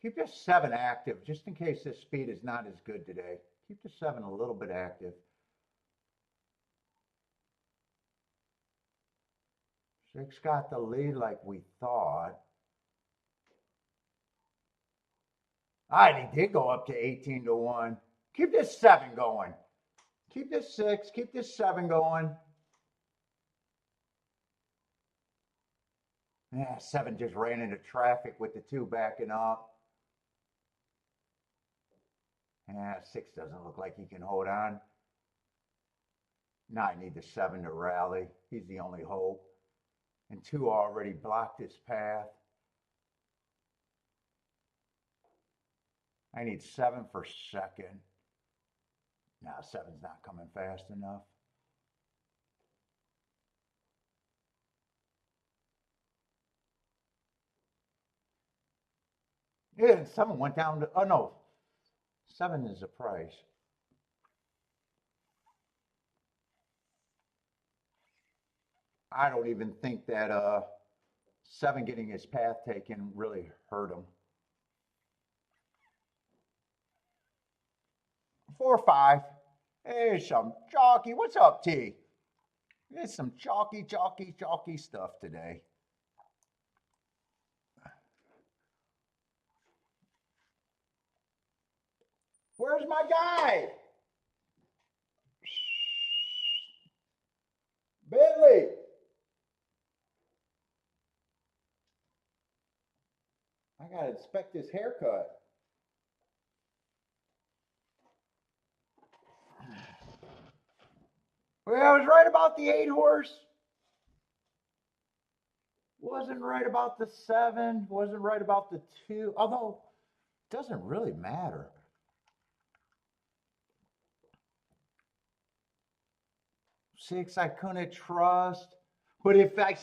Keep this 7 active, just in case this speed is not as good today. Keep the 7 a little bit active. 6 got the lead like we thought. All right, he did go up to 18-1. Keep this 7 going. Keep this 6, keep this 7 going. Yeah, 7 just ran into traffic with the 2 backing up. Yeah, 6 doesn't look like he can hold on. Now I need the 7 to rally. He's the only hope. And 2 already blocked his path. I need 7 for second. No, 7's not coming fast enough. Yeah, 7 went down to, oh no, 7 is the price. I don't even think that 7 getting his path taken really hurt him. 4-5. Hey, some chalky. What's up, T? It's some chalky stuff today. Where's my guy? Bentley. I gotta inspect his haircut. Well, I was right about the 8 horse. Wasn't right about the 7. Wasn't right about the 2. Although, it doesn't really matter. Six, I couldn't trust. But if I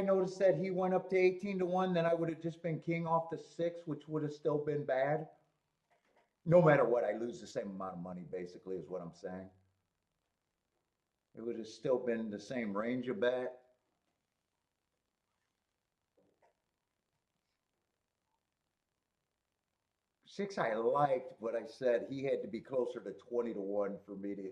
noticed that he went up to 18-1, then I would have just been king off the 6, which would have still been bad. No matter what, I lose the same amount of money, basically, is what I'm saying. It would have still been the same range of bet. Six, I liked, but I said he had to be closer to 20-1 for me to.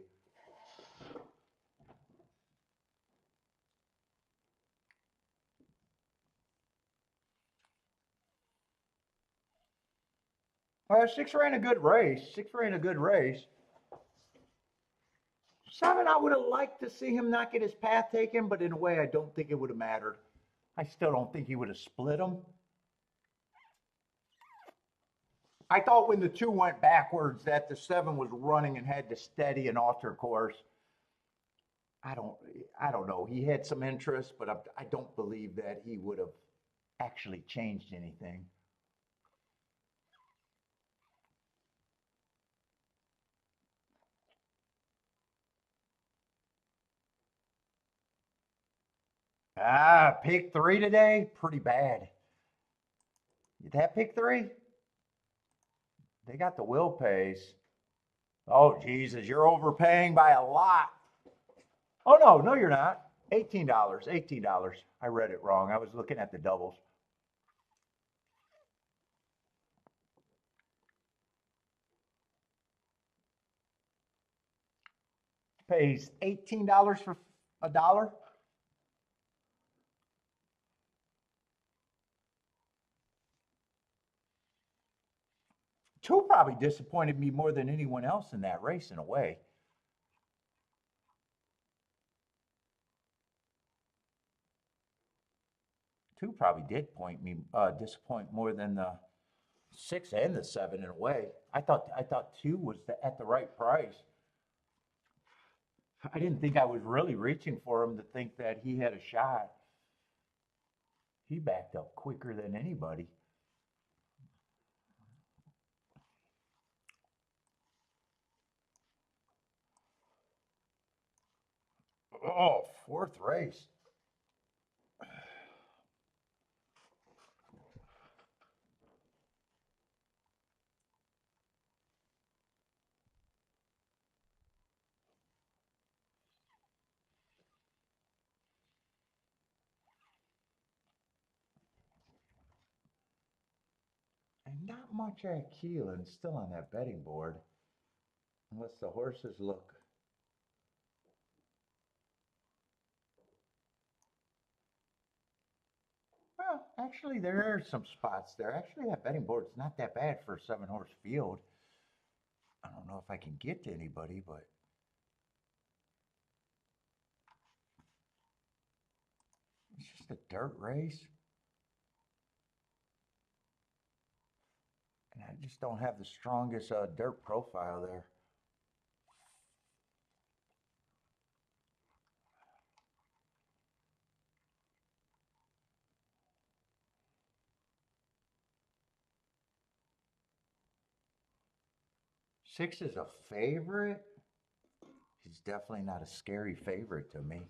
Six ran a good race. 7, I would have liked to see him not get his path taken, but in a way, I don't think it would have mattered. I still don't think he would have split him. I thought when the 2 went backwards that the 7 was running and had to steady and alter course. I don't know. He had some interest, but I don't believe that he would have actually changed anything. Pick 3 today? Pretty bad. That pick 3? They got the will pays. Oh, Jesus, you're overpaying by a lot. Oh, no, you're not. $18. $18. I read it wrong. I was looking at the doubles. Pays $18 for a dollar. Two probably disappointed me more than anyone else in that race in a way. Two probably did disappoint more than the 6 and the 7 in a way. I thought two was at the right price. I didn't think I was really reaching for him to think that he had a shot. He backed up quicker than anybody. Oh, fourth race. And not much at Keeneland still on that betting board, unless the horses look. Well, actually, there are some spots there. Actually, that betting board's not that bad for a 7 horse field. I don't know if I can get to anybody, but it's just a dirt race. And I just don't have the strongest dirt profile there. Six is a favorite. He's definitely not a scary favorite to me.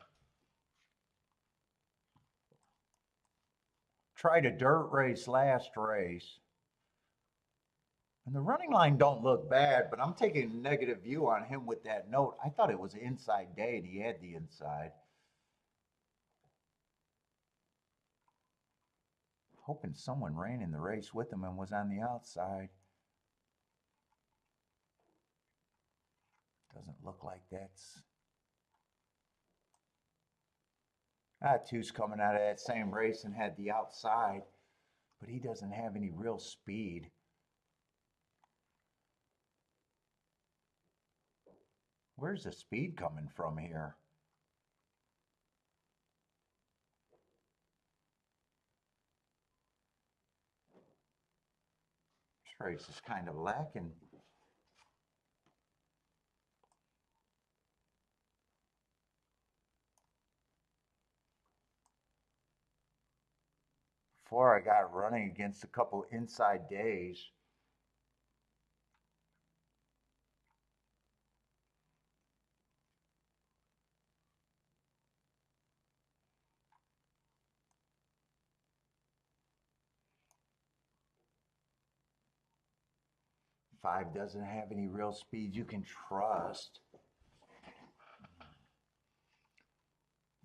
Tried a dirt race last race. And the running line don't look bad, but I'm taking a negative view on him with that note. I thought it was an inside day and he had the inside. Hoping someone ran in the race with him and was on the outside. Doesn't look like that's. Two's coming out of that same race and had the outside, but he doesn't have any real speed. Where's the speed coming from here? This race is kind of lacking. Before I got running against a couple inside days. Five doesn't have any real speed you can trust.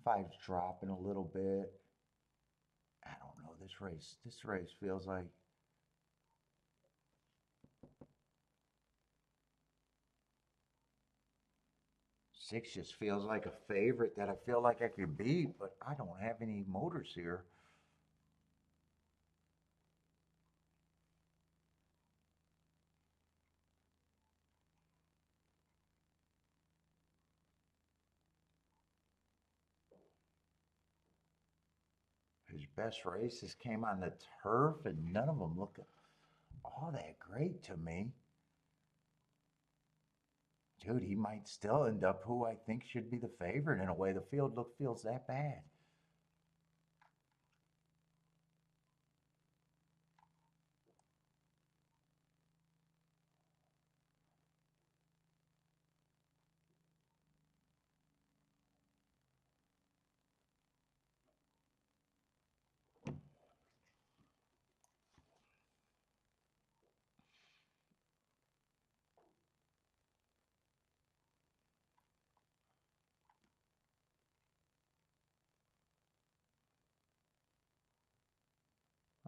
Five's dropping a little bit. I don't know, this race feels like. Six just feels like a favorite that I feel like I could beat, but I don't have any motors here. His best races came on the turf, and none of them look all that great to me. Dude, he might still end up who I think should be the favorite in a way. The field feels that bad.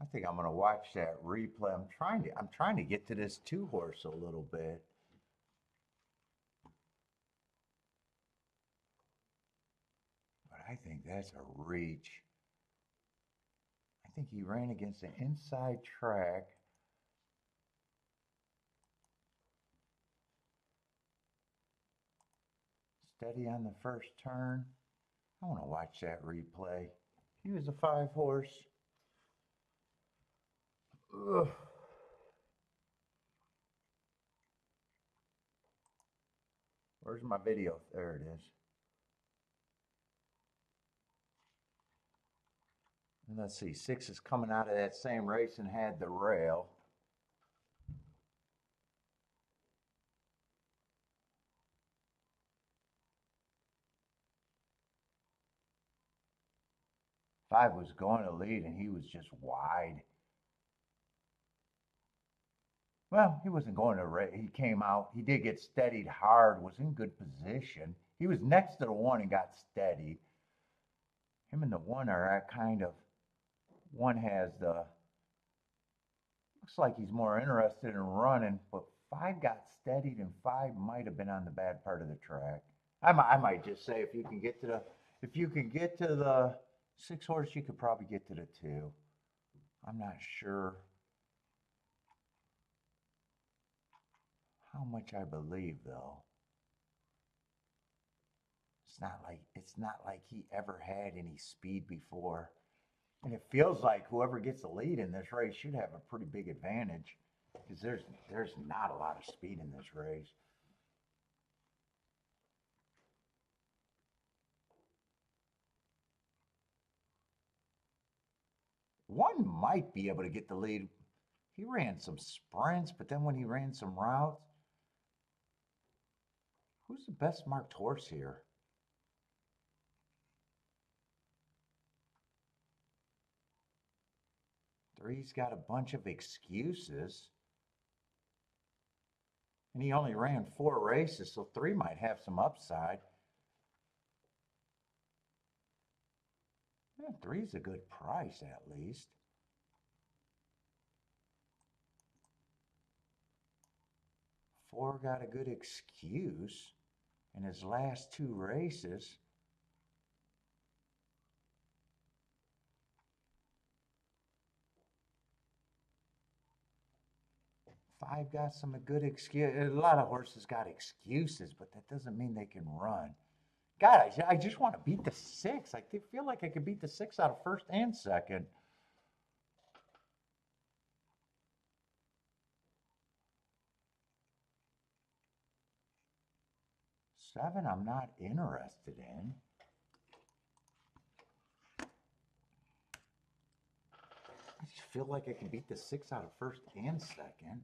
I think I'm gonna watch that replay. I'm trying to get to this 2 horse a little bit. But I think that's a reach. I think he ran against the inside track. steady on the first turn. I want to watch that replay. He was a 5-horse. Ugh. Where's my video? There it is. And let's see, 6 is coming out of that same race and had the rail. Five was going to lead and he was just wide. Well, he wasn't going to race. He came out. He did get steadied hard, was in good position. He was next to the 1 and got steady. Him and the 1 are at kind of, 1 has the, looks like he's more interested in running, but 5 got steadied and 5 might have been on the bad part of the track. I might just say if you can get to the 6-horse, you could probably get to the 2. I'm not sure how much I believe though. It's not like he ever had any speed before. And it feels like whoever gets the lead in this race should have a pretty big advantage because there's not a lot of speed in this race. One might be able to get the lead. He ran some sprints, but then when he ran some routes, who's the best marked horse here? Three's got a bunch of excuses. And he only ran 4 races, so 3 might have some upside. Yeah, 3's a good price at least. 4 got a good excuse in his last 2 races. Five got some good excuse. A lot of horses got excuses, but that doesn't mean they can run. God, I just want to beat the 6. I feel like I could beat the 6 out of first and second. Seven, I'm not interested in. I just feel like I can beat the 6 out of first and second.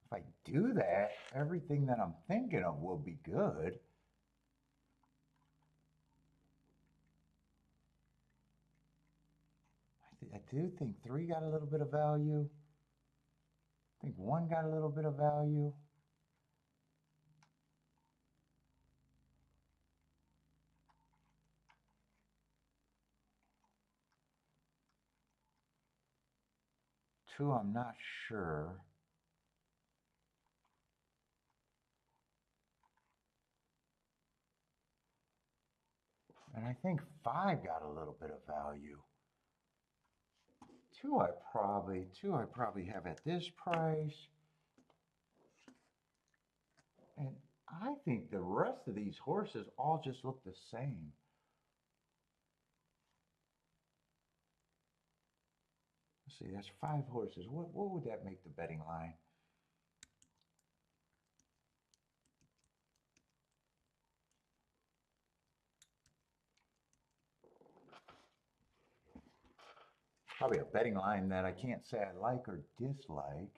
If I do that, everything that I'm thinking of will be good. I do think 3 got a little bit of value. I think 1 got a little bit of value. Two, I'm not sure. And I think 5 got a little bit of value. Two I probably have at this price. And I think the rest of these horses all just look the same. Let's see, that's 5 horses. What would that make the betting line? Probably a betting line that I can't say I like or dislike.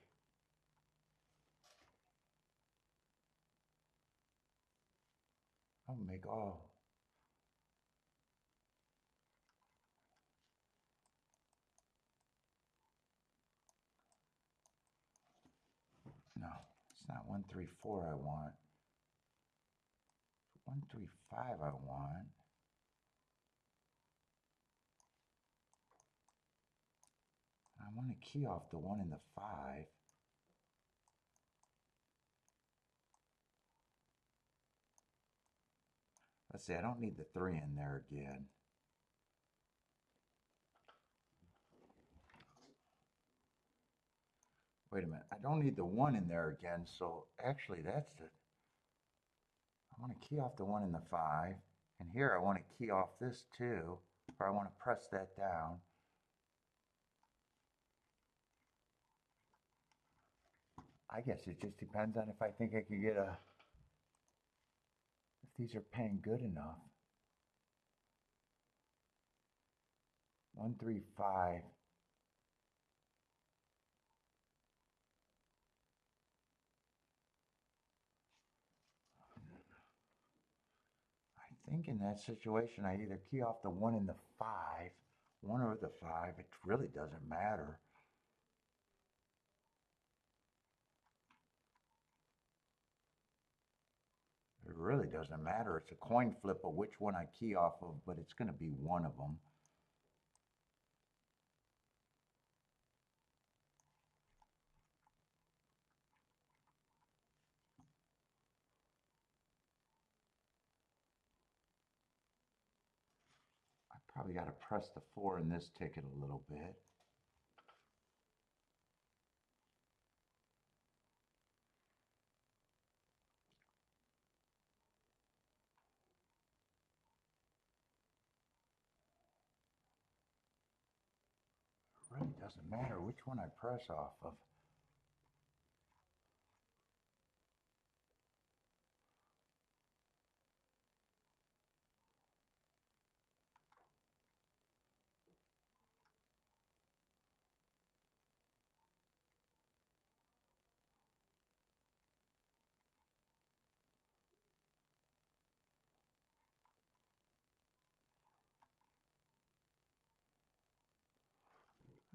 I'll make all. No, it's not 134 I want. 135 I want. I want to key off the 1 and the 5. Let's see, I don't need the 3 in there again. Wait a minute. I don't need the 1 in there again. So actually, that's the. I want to key off the 1 in the 5. And here I want to key off this 2. Or I want to press that down. I guess it just depends on if I think I can get a. If these are paying good enough. 1, 3, 5. I think in that situation, I either key off the 1 in the 5, 1 or the 5. It really doesn't matter. It really doesn't matter. It's a coin flip of which one I key off of, but it's going to be one of them. I probably got to press the 4 in this ticket a little bit. It really doesn't matter which one I press off of.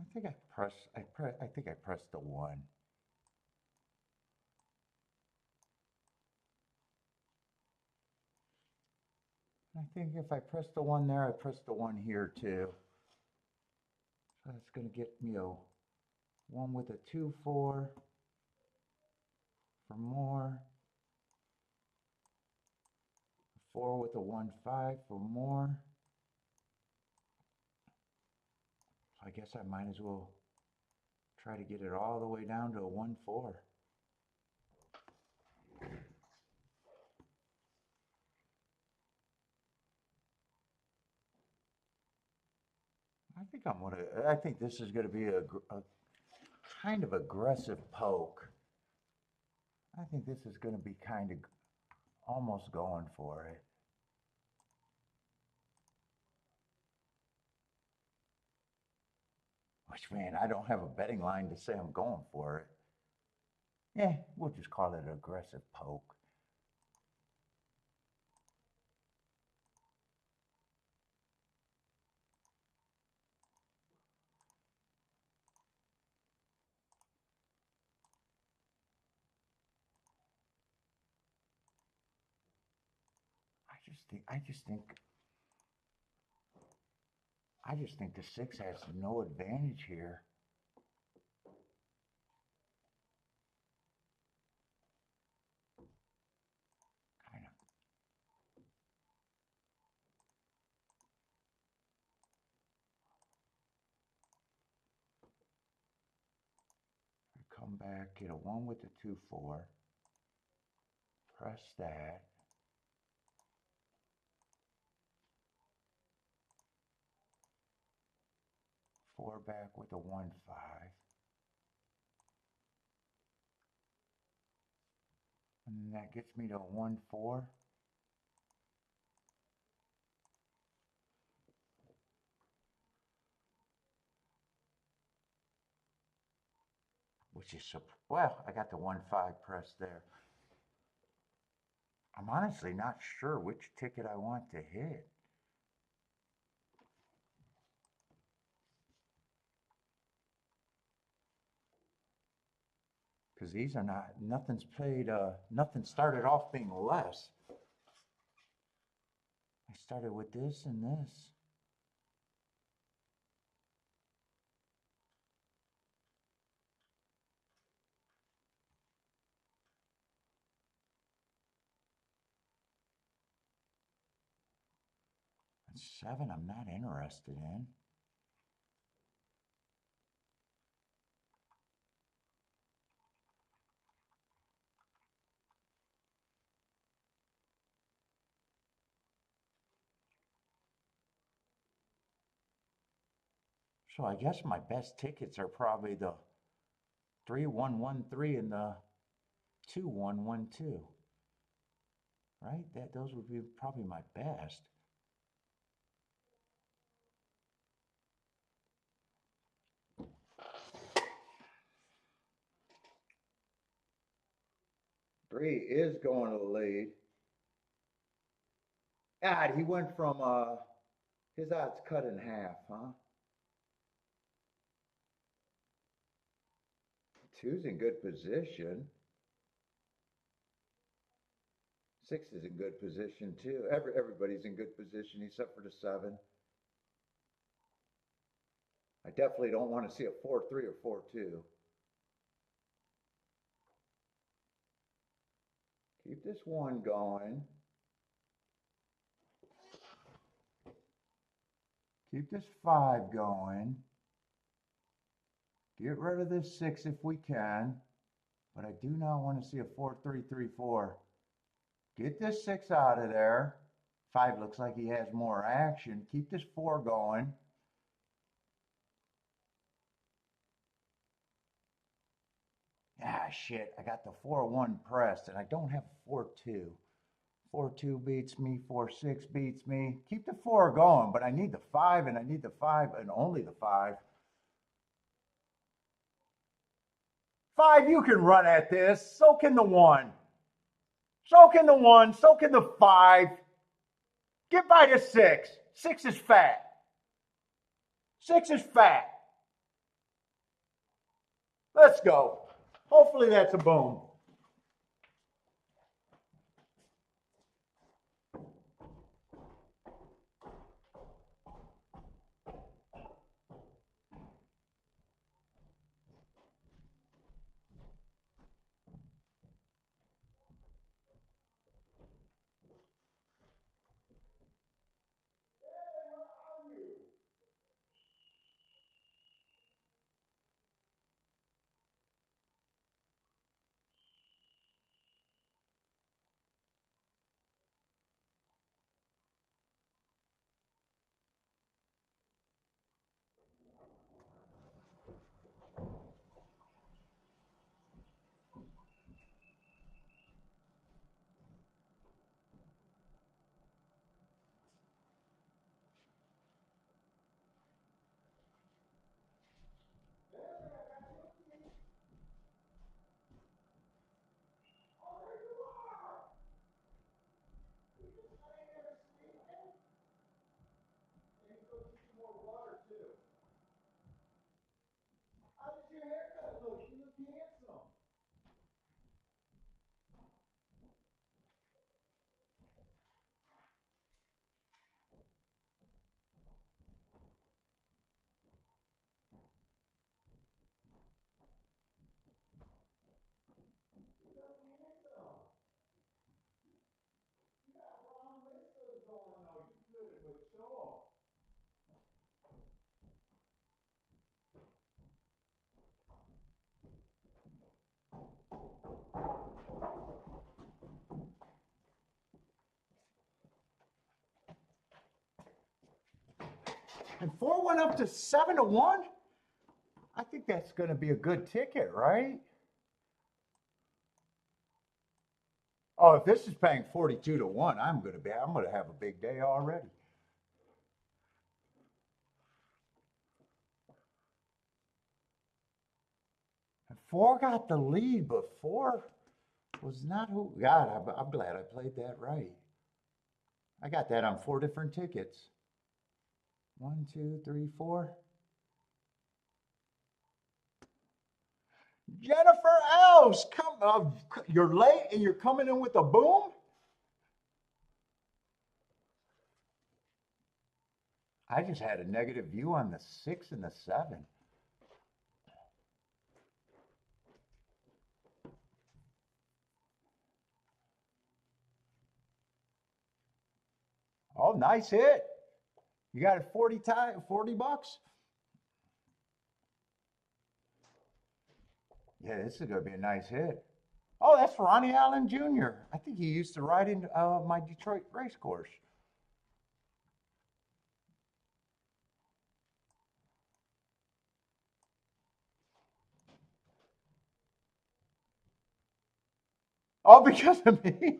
I think I pressed the 1. I think if I press the 1 there, I press the 1 here too. So that's going to get me a 1 with a 2, 4 for more. 4 with a 1, 5 for more. So I guess I might as well try to get it all the way down to a 1, 4. I think this is gonna be a kind of aggressive poke. I think this is gonna be kind of almost going for it. Which, man, I don't have a betting line to say I'm going for it. Yeah, we'll just call it an aggressive poke. I just think the 6 has no advantage here. Kind of. I come back, get a 1 with the 2, 4. Press that. 4 back with a 1, 5. And that gets me to a 1, 4. Which is, well, I got the 1, 5 press there. I'm honestly not sure which ticket I want to hit. Because these are not, nothing's paid, nothing started off being less. I started with this and this. And 7 I'm not interested in. So I guess my best tickets are probably the 3113 and the 2112. Right? Those would be probably my best. Three is going to the lead. God, he went from his odds cut in half, huh? Two's in good position. Six is in good position too. Everybody's in good position except for the seven. I definitely don't want to see a 4-3 or 4-2. Keep this one going. Keep this five going. Get rid of this six if we can. But I do not want to see a 4-3-3-4. Get this six out of there. Five looks like he has more action. Keep this four going. Ah, shit. I got the 4-1 pressed, and I don't have a 4-2. 4-2 beats me. 4-6 beats me. Keep the four going, but I need the five, and I need the five, and only the five. Five, you can run at this. So can the one. So can the one. So can the five. Get by the six. Six is fat. Six is fat. Let's go. Hopefully that's a boom. And 4 went up to 7-1. I think that's going to be a good ticket, right? Oh, if this is paying 42-1, I'm going to have a big day already. And 4 got the lead, but 4 was not who. God, I'm glad I played that right. I got that on 4 different tickets. 1, 2, 3, 4. Jennifer Elves, you're late and you're coming in with a boom? I just had a negative view on the 6 and the 7. Oh, nice hit. You got it 40 bucks? Yeah, this is going to be a nice hit. Oh, that's Ronnie Allen Jr. I think he used to ride in my Detroit race course. All because of me.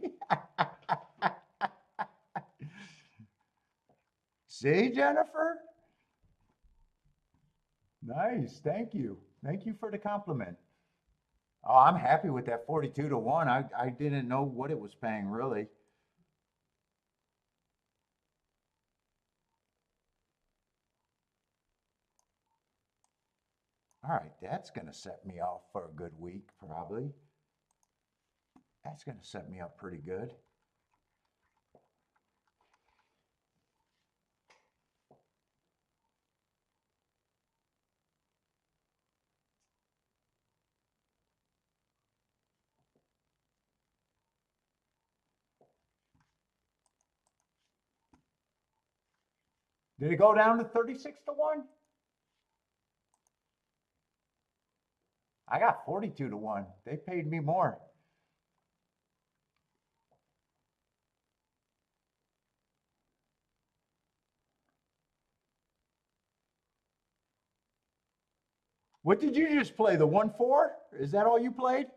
See, Jennifer? Nice. Thank you. Thank you for the compliment. Oh, I'm happy with that 42 to 1. I didn't know what it was paying really. All right, that's going to set me off for a good week, probably. That's going to set me up pretty good. Did it go down to 36 to 1? I got 42 to 1. They paid me more. What did you just play? The 1-4? Is that all you played?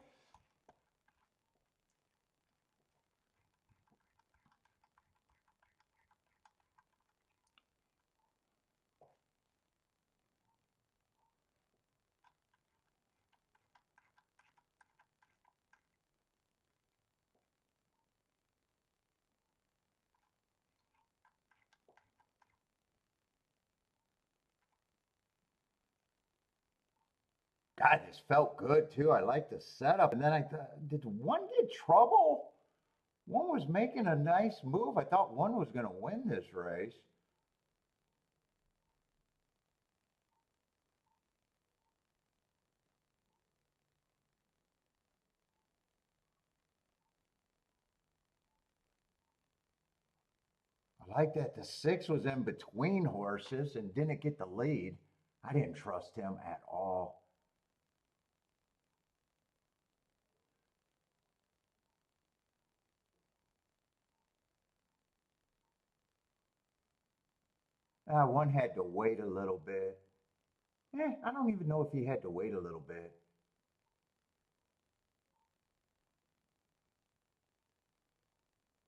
God, this felt good too. I like the setup. And then I thought, did one get trouble? One was making a nice move. I thought one was going to win this race. I like that the 6 was in between horses and didn't get the lead. I didn't trust him at all. One had to wait a little bit. I don't even know if he had to wait a little bit.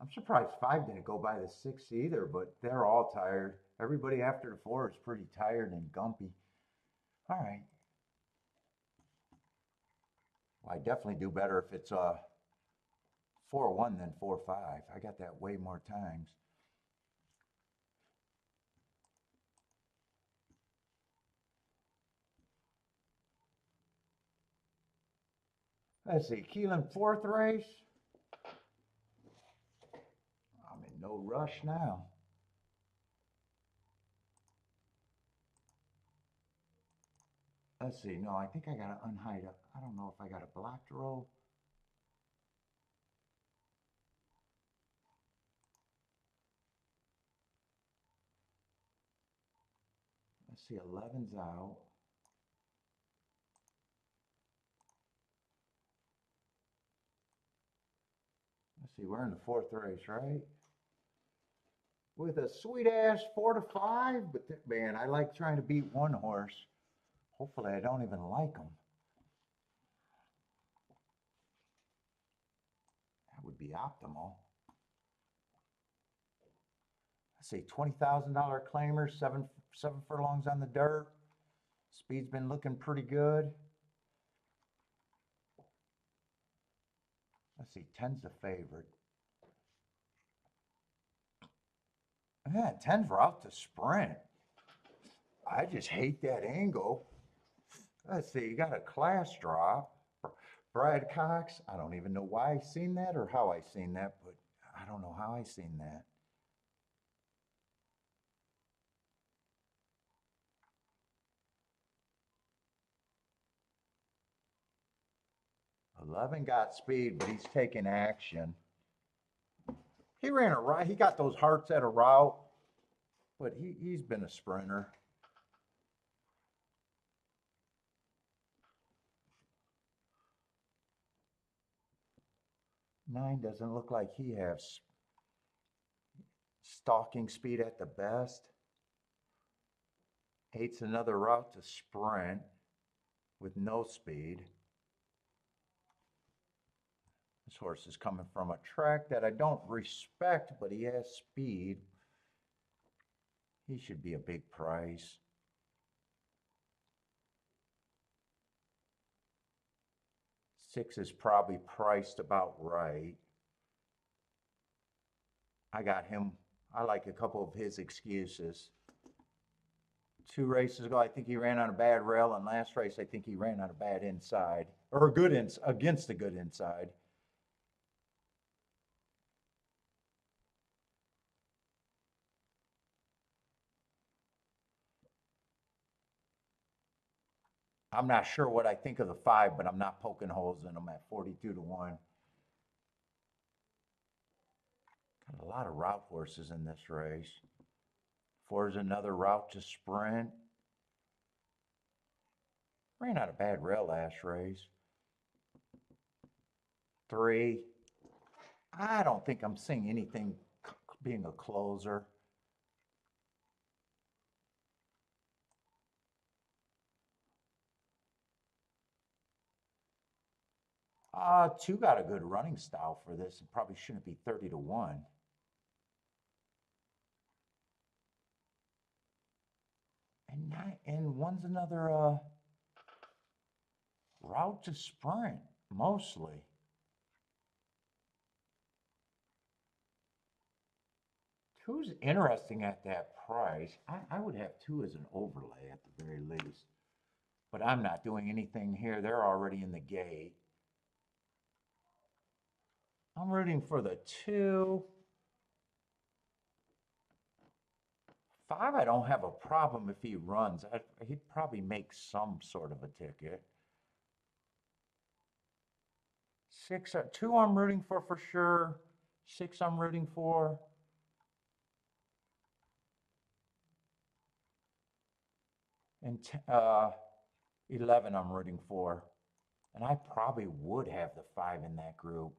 I'm surprised 5 didn't go by the 6 either, but they're all tired. Everybody after the 4 is pretty tired and gumpy. All right. Well, I definitely do better if it's 4-1 than 4-5. I got that way more times. Let's see, Keeneland 4th race. I'm in no rush now. Let's see, no, I think I got to unhide it. I don't know if I got a blocked row. Let's see, 11's out. Let's see, we're in the 4th race, right? With a sweet ass 4 to 5, but man, I like trying to beat one horse. Hopefully, I don't even like them. That would be optimal. Let's see, $20,000 claimer, seven furlongs on the dirt. Speed's been looking pretty good. Let's see, 10's the favorite. Yeah, 10's out to sprint. I just hate that angle. Let's see, you got a class drop. Brad Cox, I don't even know why I seen that or how I seen that, but I don't know how I seen that. Eleven got speed, but he's taking action. He ran a right. He got those hearts at a route, but he's been a sprinter. 9 doesn't look like he has stalking speed at the best. 8's another route to sprint with no speed. horse is coming from a track that I don't respect, but he has speed. He should be a big price. Six is probably priced about right. I got him. I like a couple of his excuses. 2 races ago, I think he ran on a bad rail, and last race, I think he ran on a bad inside, or a good against a good inside. I'm not sure what I think of the 5, but I'm not poking holes in them at 42-1. Got a lot of route horses in this race. 4 is another route to sprint. Ran out a bad rail last race. 3. I don't think I'm seeing anything being a closer. Two got a good running style for this. It probably shouldn't be 30-1. And one's another route to sprint, mostly. Two's interesting at that price. I would have 2 as an overlay at the very least. But I'm not doing anything here. They're already in the gate. I'm rooting for the 2. 5, I don't have a problem if he runs. He'd probably make some sort of a ticket. 6, 2 I'm rooting for sure. 6 I'm rooting for. And 11 I'm rooting for. And I probably would have the 5 in that group.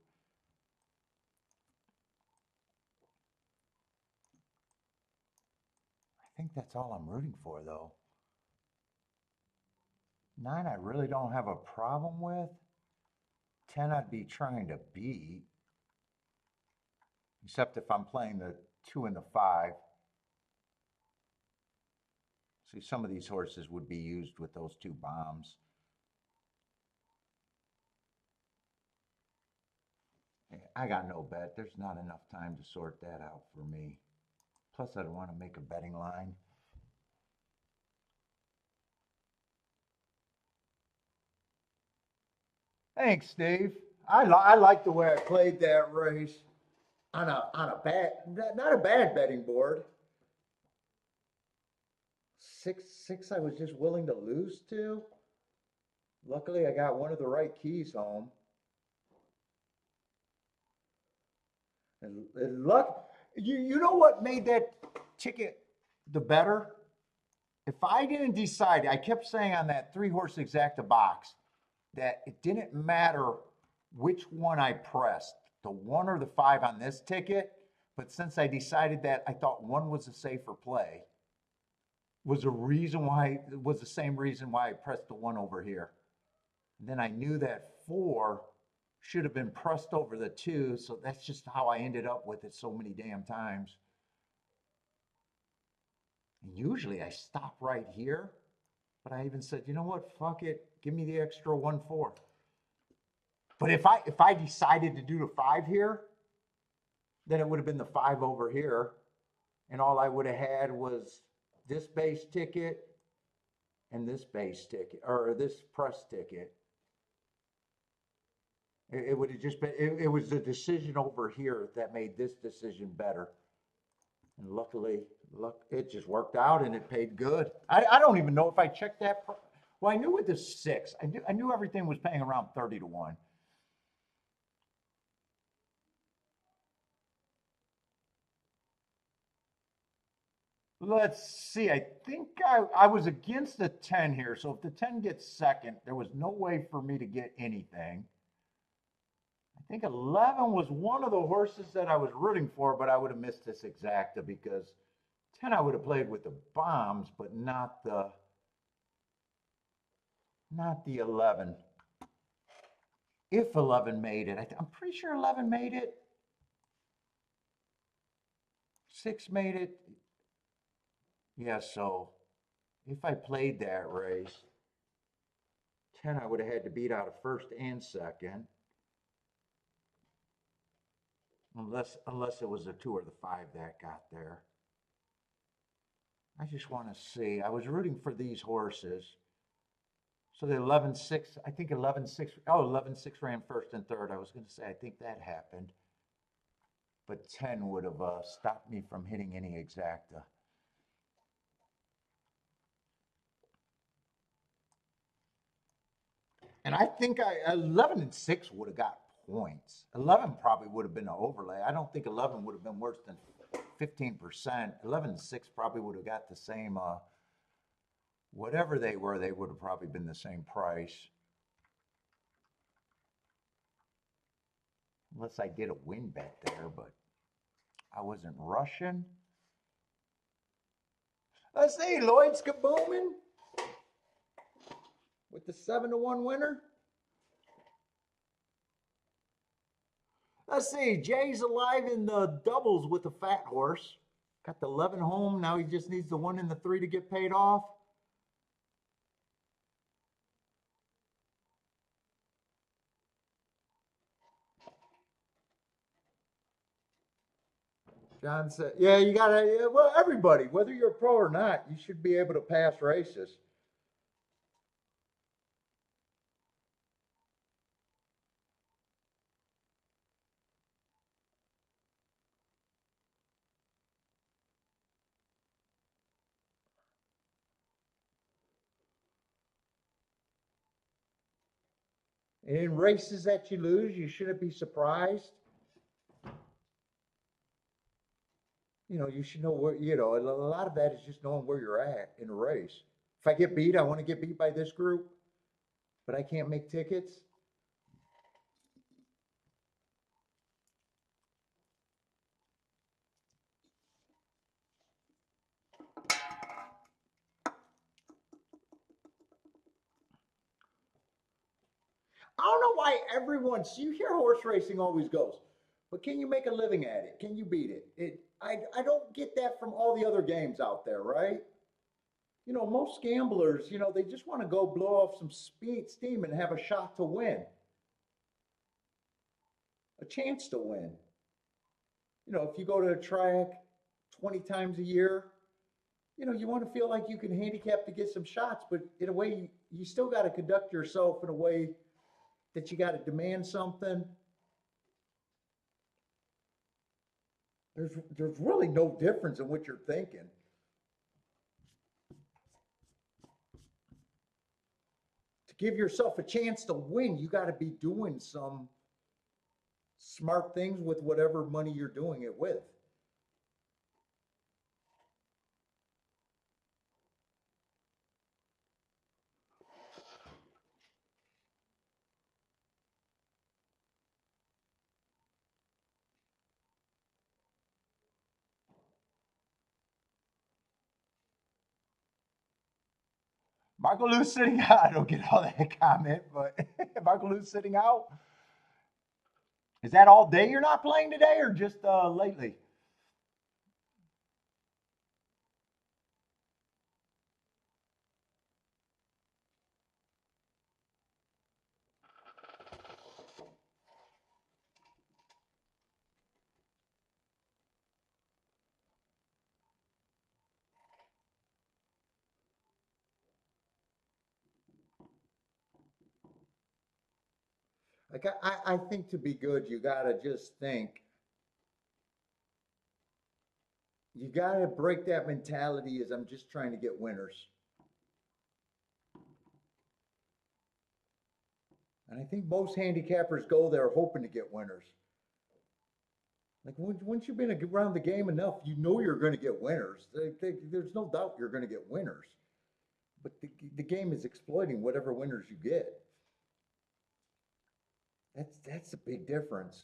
I think that's all I'm rooting for, though. 9 I really don't have a problem with. 10 I'd be trying to beat. Except if I'm playing the 2 and the 5. See, some of these horses would be used with those 2 bombs. I got no bet. There's not enough time to sort that out for me. Plus, I don't want to make a betting line. Thanks, Steve. I like the way I played that race on a bad, not a bad betting board. 6 I was just willing to lose to. Luckily, I got one of the right keys home. And luck, you know what made that ticket the better? If I didn't decide, I kept saying on that 3-horse exacta box that it didn't matter which one I pressed, the 1 or the 5 on this ticket. But since I decided that I thought 1 was a safer play, was the same reason why I pressed the 1 over here. And then I knew that 4 should have been pressed over the 2, so that's just how I ended up with it so many damn times. And usually I stop right here, but I even said, you know what, fuck it, give me the extra 1-4. But if I decided to do the 5 here, then it would have been the 5 over here, and all I would have had was this base ticket and this base ticket, or this press ticket. It would have just been, it was the decision over here that made this decision better. And luckily, it just worked out and it paid good. I don't even know if I checked that. Well, I knew with the 6, I knew everything was paying around 30-1. Let's see. I think I was against the 10 here. So if the 10 gets second, there was no way for me to get anything. I think 11 was one of the horses that I was rooting for, but I would have missed this exacta because 10 I would have played with the bombs, but not the 11. if 11 made it. I'm pretty sure 11 made it. 6 made it. Yeah, so if I played that race, 10 I would have had to beat out of first and second. Unless it was the 2 or the 5 that got there. I just want to see. I was rooting for these horses. So the 11-6, I think 11-6, oh, 11-6 ran first and third. I was going to say, I think that happened. But 10 would have stopped me from hitting any exacta. And I think 11-6 would have got points. 11 probably would have been an overlay. I don't think 11 would have been worse than 15%. 11-6 probably would have got the same, whatever they were, they would have probably been the same price. Unless I did a win bet there, but I wasn't rushing. Let's see, Lloyd's kabooming with the 7-1 winner. Let's see, Jay's alive in the doubles with the fat horse. Got the 11 home. Now he just needs the 1 and the 3 to get paid off. John said, yeah, you got to, well, everybody, whether you're a pro or not, you should be able to pass races. And in races that you lose, you shouldn't be surprised. You know, you should know where, you know, a lot of that is just knowing where you're at in a race. If I get beat, I want to get beat by this group, but I can't make tickets. I don't know why everyone, so you hear horse racing always goes, but can you make a living at it? Can you beat it? I don't get that from all the other games out there, right? You know, most gamblers, you know, they just want to go blow off some steam and have a shot to win, a chance to win. You know, if you go to a track 20 times a year, you know, you want to feel like you can handicap to get some shots, but in a way, you still got to conduct yourself in a way that you got to demand something. There's really no difference in what you're thinking. To give yourself a chance to win, you got to be doing some smart things with whatever money you're doing it with. Marco Lou's sitting out. I don't get all that comment, but Marco Lou's sitting out. Is that all day you're not playing today or just lately? Like I think to be good, you gotta just think. You gotta break that mentality as I'm just trying to get winners. And I think most handicappers go there hoping to get winners. Like once you've been around the game enough, you know you're going to get winners. There's no doubt you're going to get winners. But the game is exploiting whatever winners you get. That's a big difference.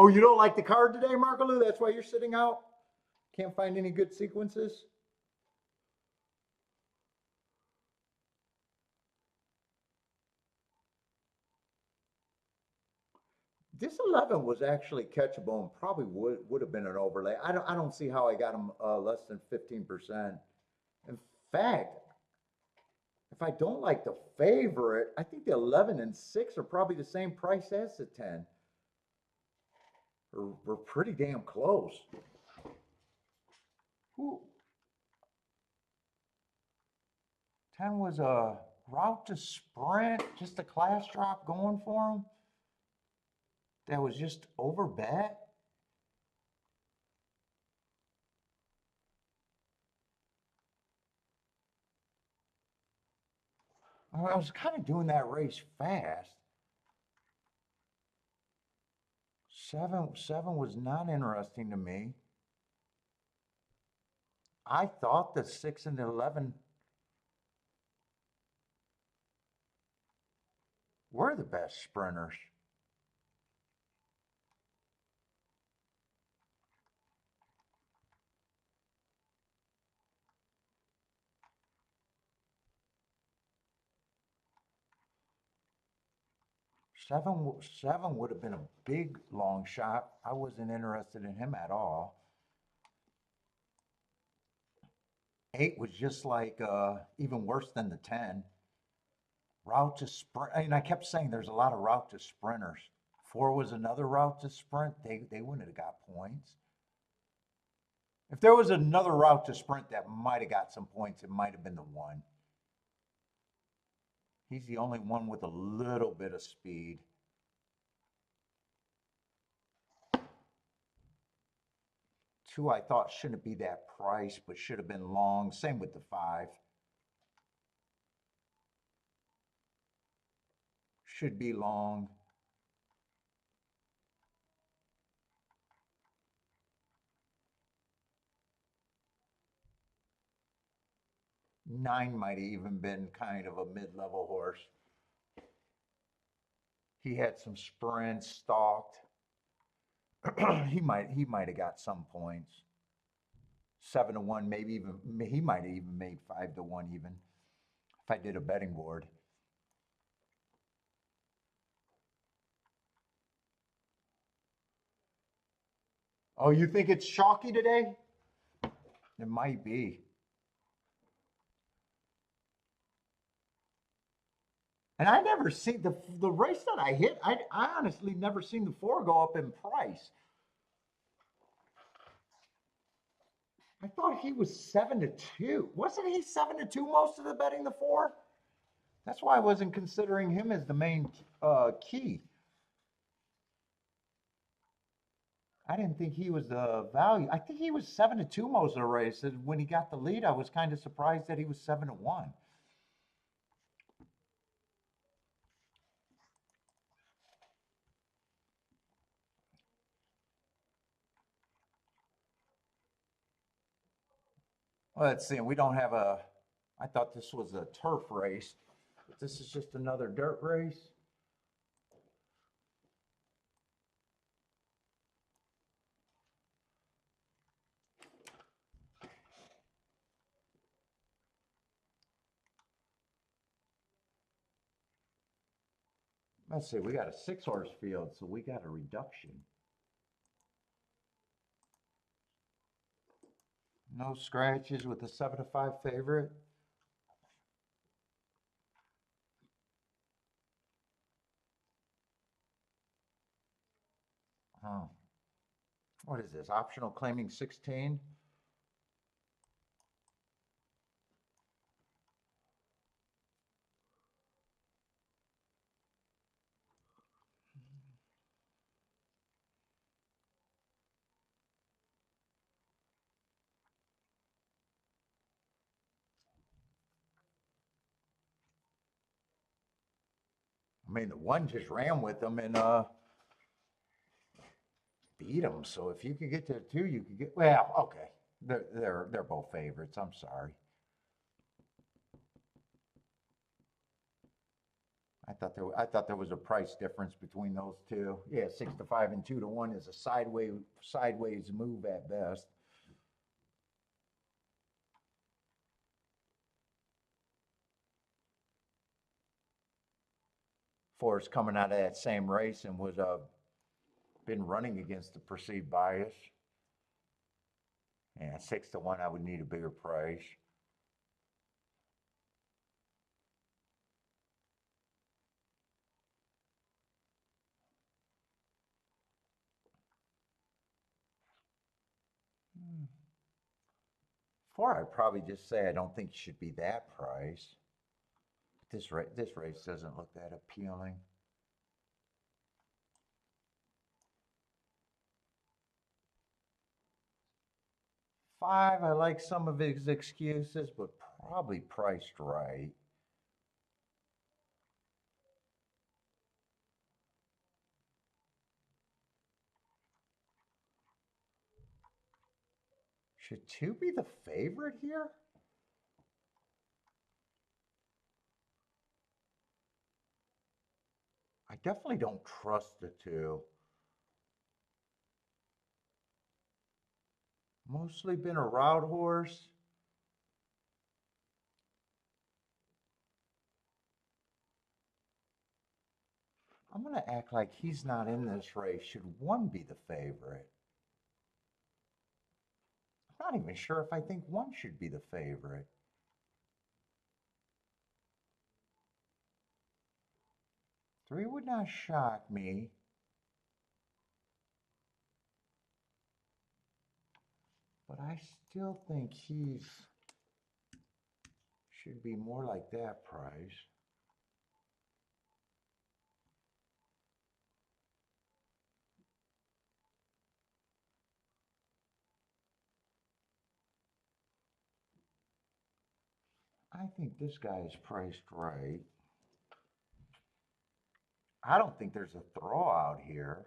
Oh, you don't like the card today, Markaloo? That's why you're sitting out? Can't find any good sequences? This 11 was actually catchable and probably would have been an overlay. I don't see how I got him less than 15%. In fact, if I don't like the favorite, I think the 11 and 6 are probably the same price as the 10. We're pretty damn close. Ooh. 10 was a route to sprint, just a class drop going for him. That was just over bet. I was kind of doing that race fast. Seven was not interesting to me. I thought the 6 and the 11 were the best sprinters. Seven would have been a big long shot. I wasn't interested in him at all. 8 was just like even worse than the 10. Route to sprint, and I kept saying there's a lot of route to sprinters. 4 was another route to sprint. They wouldn't have got points. If there was another route to sprint that might have got some points, it might have been the 1. He's the only one with a little bit of speed. 2 I thought shouldn't be that price, but should have been long. Same with the 5. Should be long. Nine might have even been kind of a mid-level horse. He had some sprints stalked. he might have got some points. 7-1, maybe even he might have even made 5-1 even if I did a betting board. Oh, you think it's chalky today? It might be. And I never seen the race that I hit. I honestly never seen the 4 go up in price. I thought he was 7-2. Wasn't he 7-2 most of the betting the 4? That's why I wasn't considering him as the main key. I didn't think he was the value. I think he was 7-2 most of the race. And when he got the lead, I was kind of surprised that he was 7-1. Well, let's see. We don't have a. I thought this was a turf race, but this is just another dirt race. Let's see. We got a 6-horse field, so we got a reduction. No scratches with the 7-5 favorite. Oh. What is this? Optional claiming 16? I mean, the 1 just ran with them and beat them. So if you could get to the 2, you could get. Well, okay, they're both favorites. I'm sorry. I thought there was a price difference between those two. Yeah, 6 to 5 and 2 to 1 is a sideways move at best. Forrest coming out of that same race and was been running against the perceived bias. Yeah, 6 to 1, I would need a bigger price. Four, I'd probably just say I don't think it should be that price. This race doesn't look that appealing. 5, I like some of his excuses, but probably priced right. Should 2 be the favorite here? I definitely don't trust the 2. Mostly been a route horse. I'm going to act like he's not in this race. Should 1 be the favorite? I'm not even sure if I think 1 should be the favorite. 3 would not shock me. But I still think he's should be more like that price. I think this guy is priced right. I don't think there's a throw out here.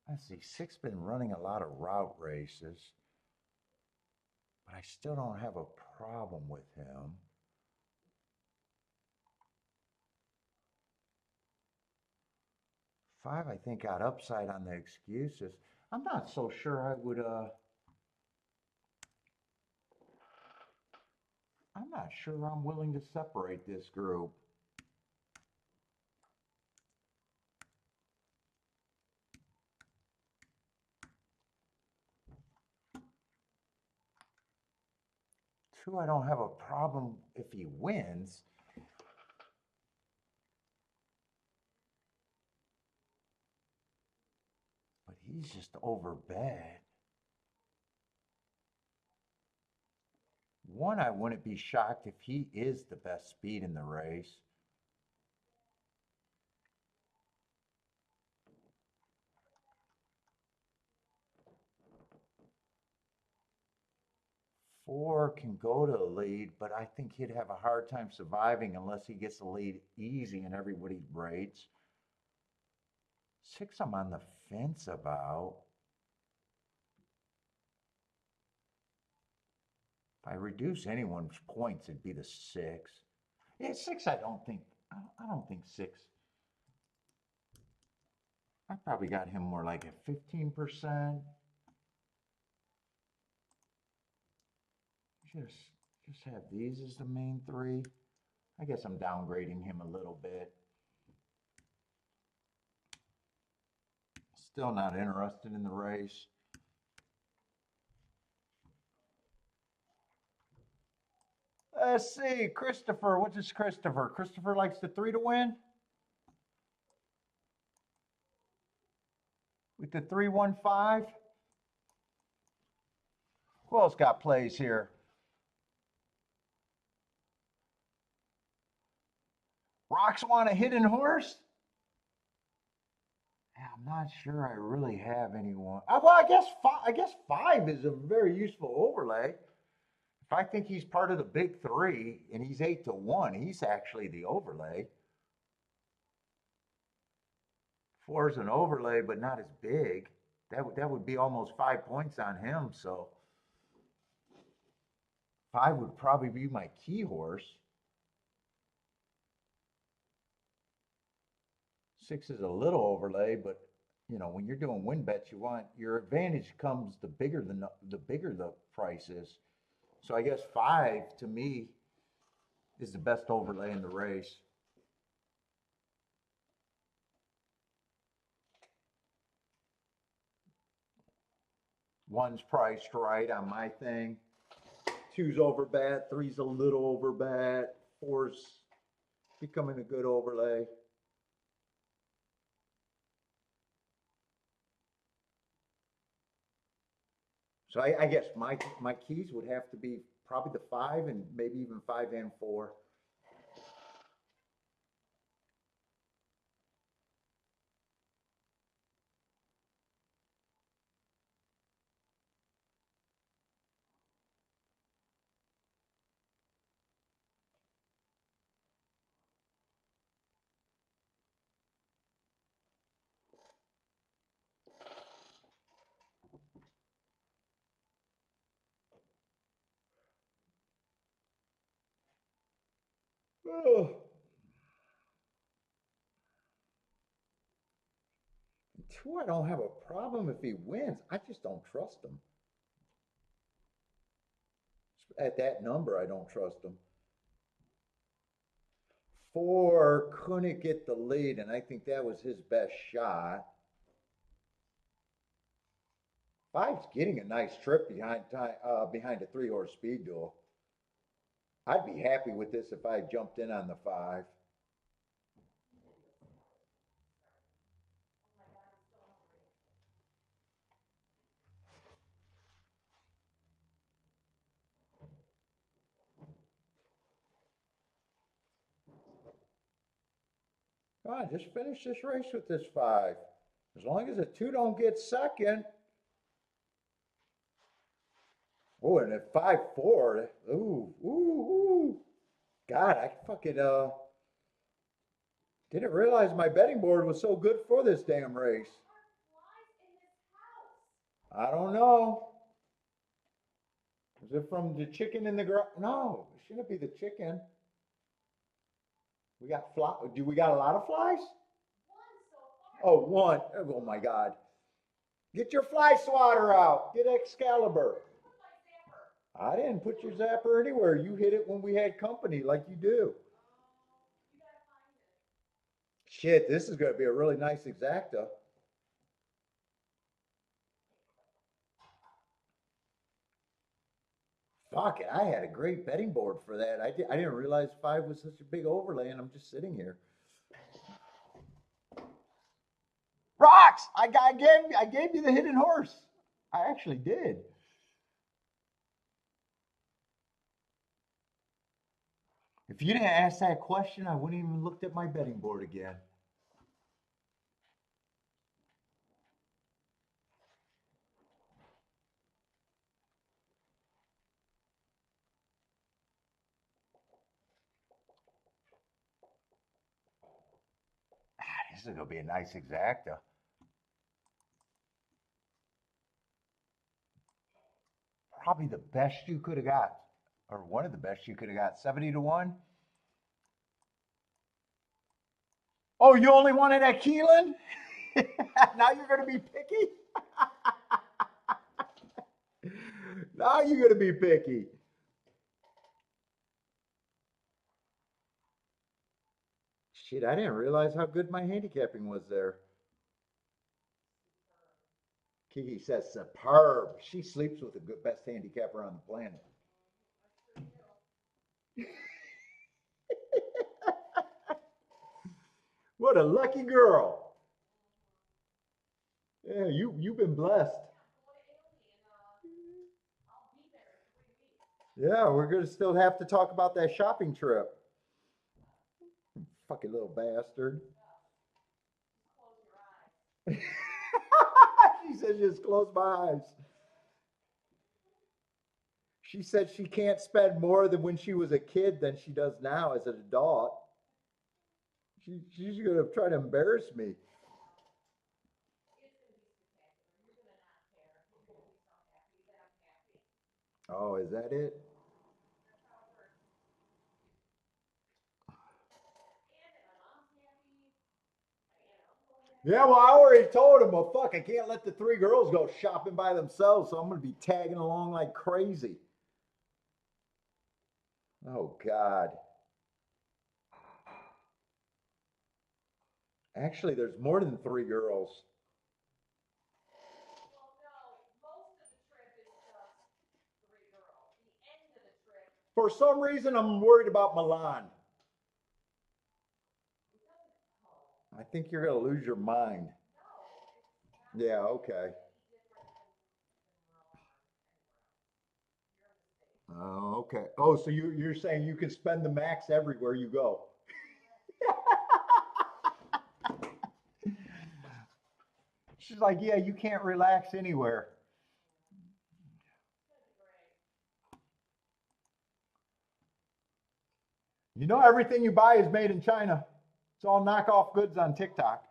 Let's see, 6 been running a lot of route races, but I still don't have a problem with him. 5, I think, got upside on the excuses. I'm not so sure I'm not sure I'm willing to separate this group. Two, I don't have a problem if he wins. But he's just overbet. 1, I wouldn't be shocked if he is the best speed in the race. 4 can go to the lead, but I think he'd have a hard time surviving unless he gets the lead easy and everybody rates. 6, I'm on the fence about. If I reduce anyone's points, it'd be the 6. Yeah, 6, I don't think 6. I probably got him more like at 15%. Just have these as the main 3. I guess I'm downgrading him a little bit. Still not interested in the race. Let's see, Christopher. What is Christopher? Christopher likes the 3 to win. With the 3-1-5. Who else got plays here? Rocks want a hidden horse? I'm not sure I really have anyone. Well, I guess 5 is a very useful overlay. If I think he's part of the big 3 and he's 8 to 1, he's actually the overlay. Four's an overlay, but not as big. That would be almost 5 points on him. So five would probably be my key horse. Six is a little overlay, but when you're doing win bets, you want your advantage comes the bigger the price is. So I guess five to me is the best overlay in the race. One's priced right on my thing. Two's over bat. Three's a little over bat. Four's becoming a good overlay. So I guess my keys would have to be probably the five and maybe even five and four. Oh. Two, I don't have a problem if he wins. I just don't trust him. At that number, I don't trust him. Four couldn't get the lead, and I think that was his best shot. Five's getting a nice trip behind a three-horse speed duel. I'd be happy with this if I jumped in on the five. Come on, just finish this race with this five. As long as the two don't get second. Oh, and at 5-4, ooh, ooh, ooh. God, I fucking didn't realize my betting board was so good for this damn race. I don't know. Is it from the chicken in the garage? No, it shouldn't be the chicken. We got fly. Do we got a lot of flies? Oh, one. Oh my God. Get your fly swatter out. Get Excalibur. I didn't put your zapper anywhere. You hit it when we had company, like you do. Shit, this is going to be a really nice exacta. Fuck it, I had a great betting board for that. I didn't realize five was such a big overlay, and I'm just sitting here. Rocks! I gave you the hidden horse. I actually did. If you didn't ask that question, I wouldn't even looked at my betting board again. This is gonna be a nice exacta. Probably the best you could have got, or one of the best you could have got. 70-1. Oh, you only wanted at Keeneland? Now you're gonna be picky? Now you're gonna be picky. Shit, I didn't realize how good my handicapping was there. Kiki says superb. She sleeps with the best handicapper on the planet. What a lucky girl. Yeah, you've been blessed. Yeah, we're gonna still have to talk about that shopping trip. Fucking little bastard. She said just close my eyes. She said she can't spend more than when she was a kid than she does now as an adult. She's gonna try to embarrass me. Oh, is that it? Yeah, well, I already told him, well, fuck, I can't let the three girls go shopping by themselves, so I'm going to be tagging along like crazy. Oh, God. Actually, there's more than three girls. For some reason, I'm worried about Milan. I think you're going to lose your mind. Yeah, okay. Oh, okay. Oh, so you're saying you can spend the max everywhere you go. She's like, yeah, you can't relax anywhere. You know, everything you buy is made in China. It's all knockoff goods on TikTok.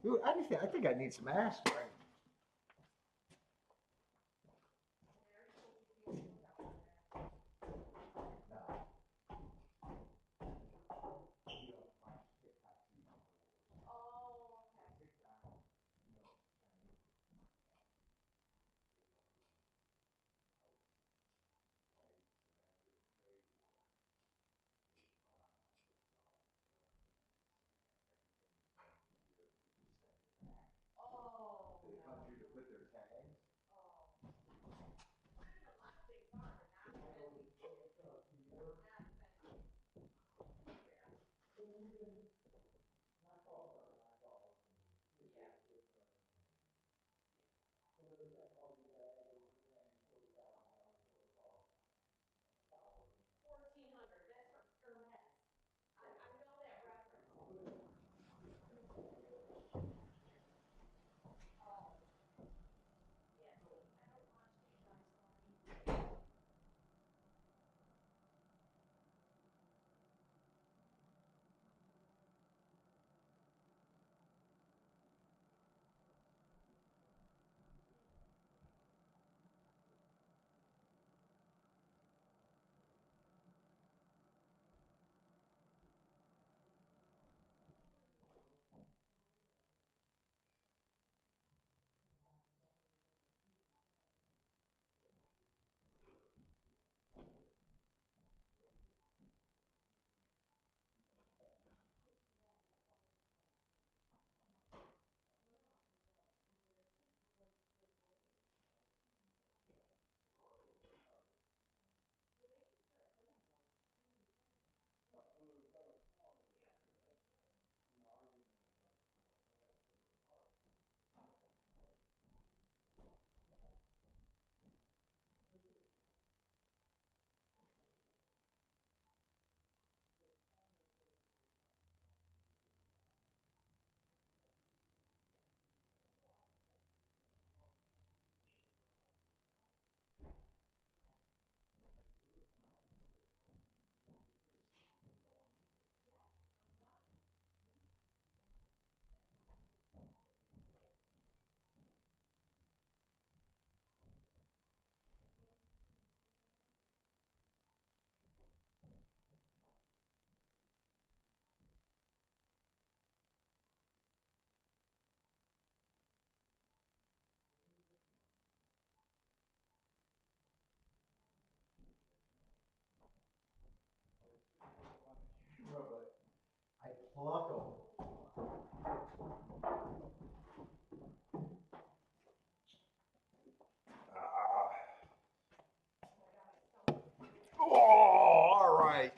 Dude, I think I need some aspirin. I pluck them. Ah. Oh, all right.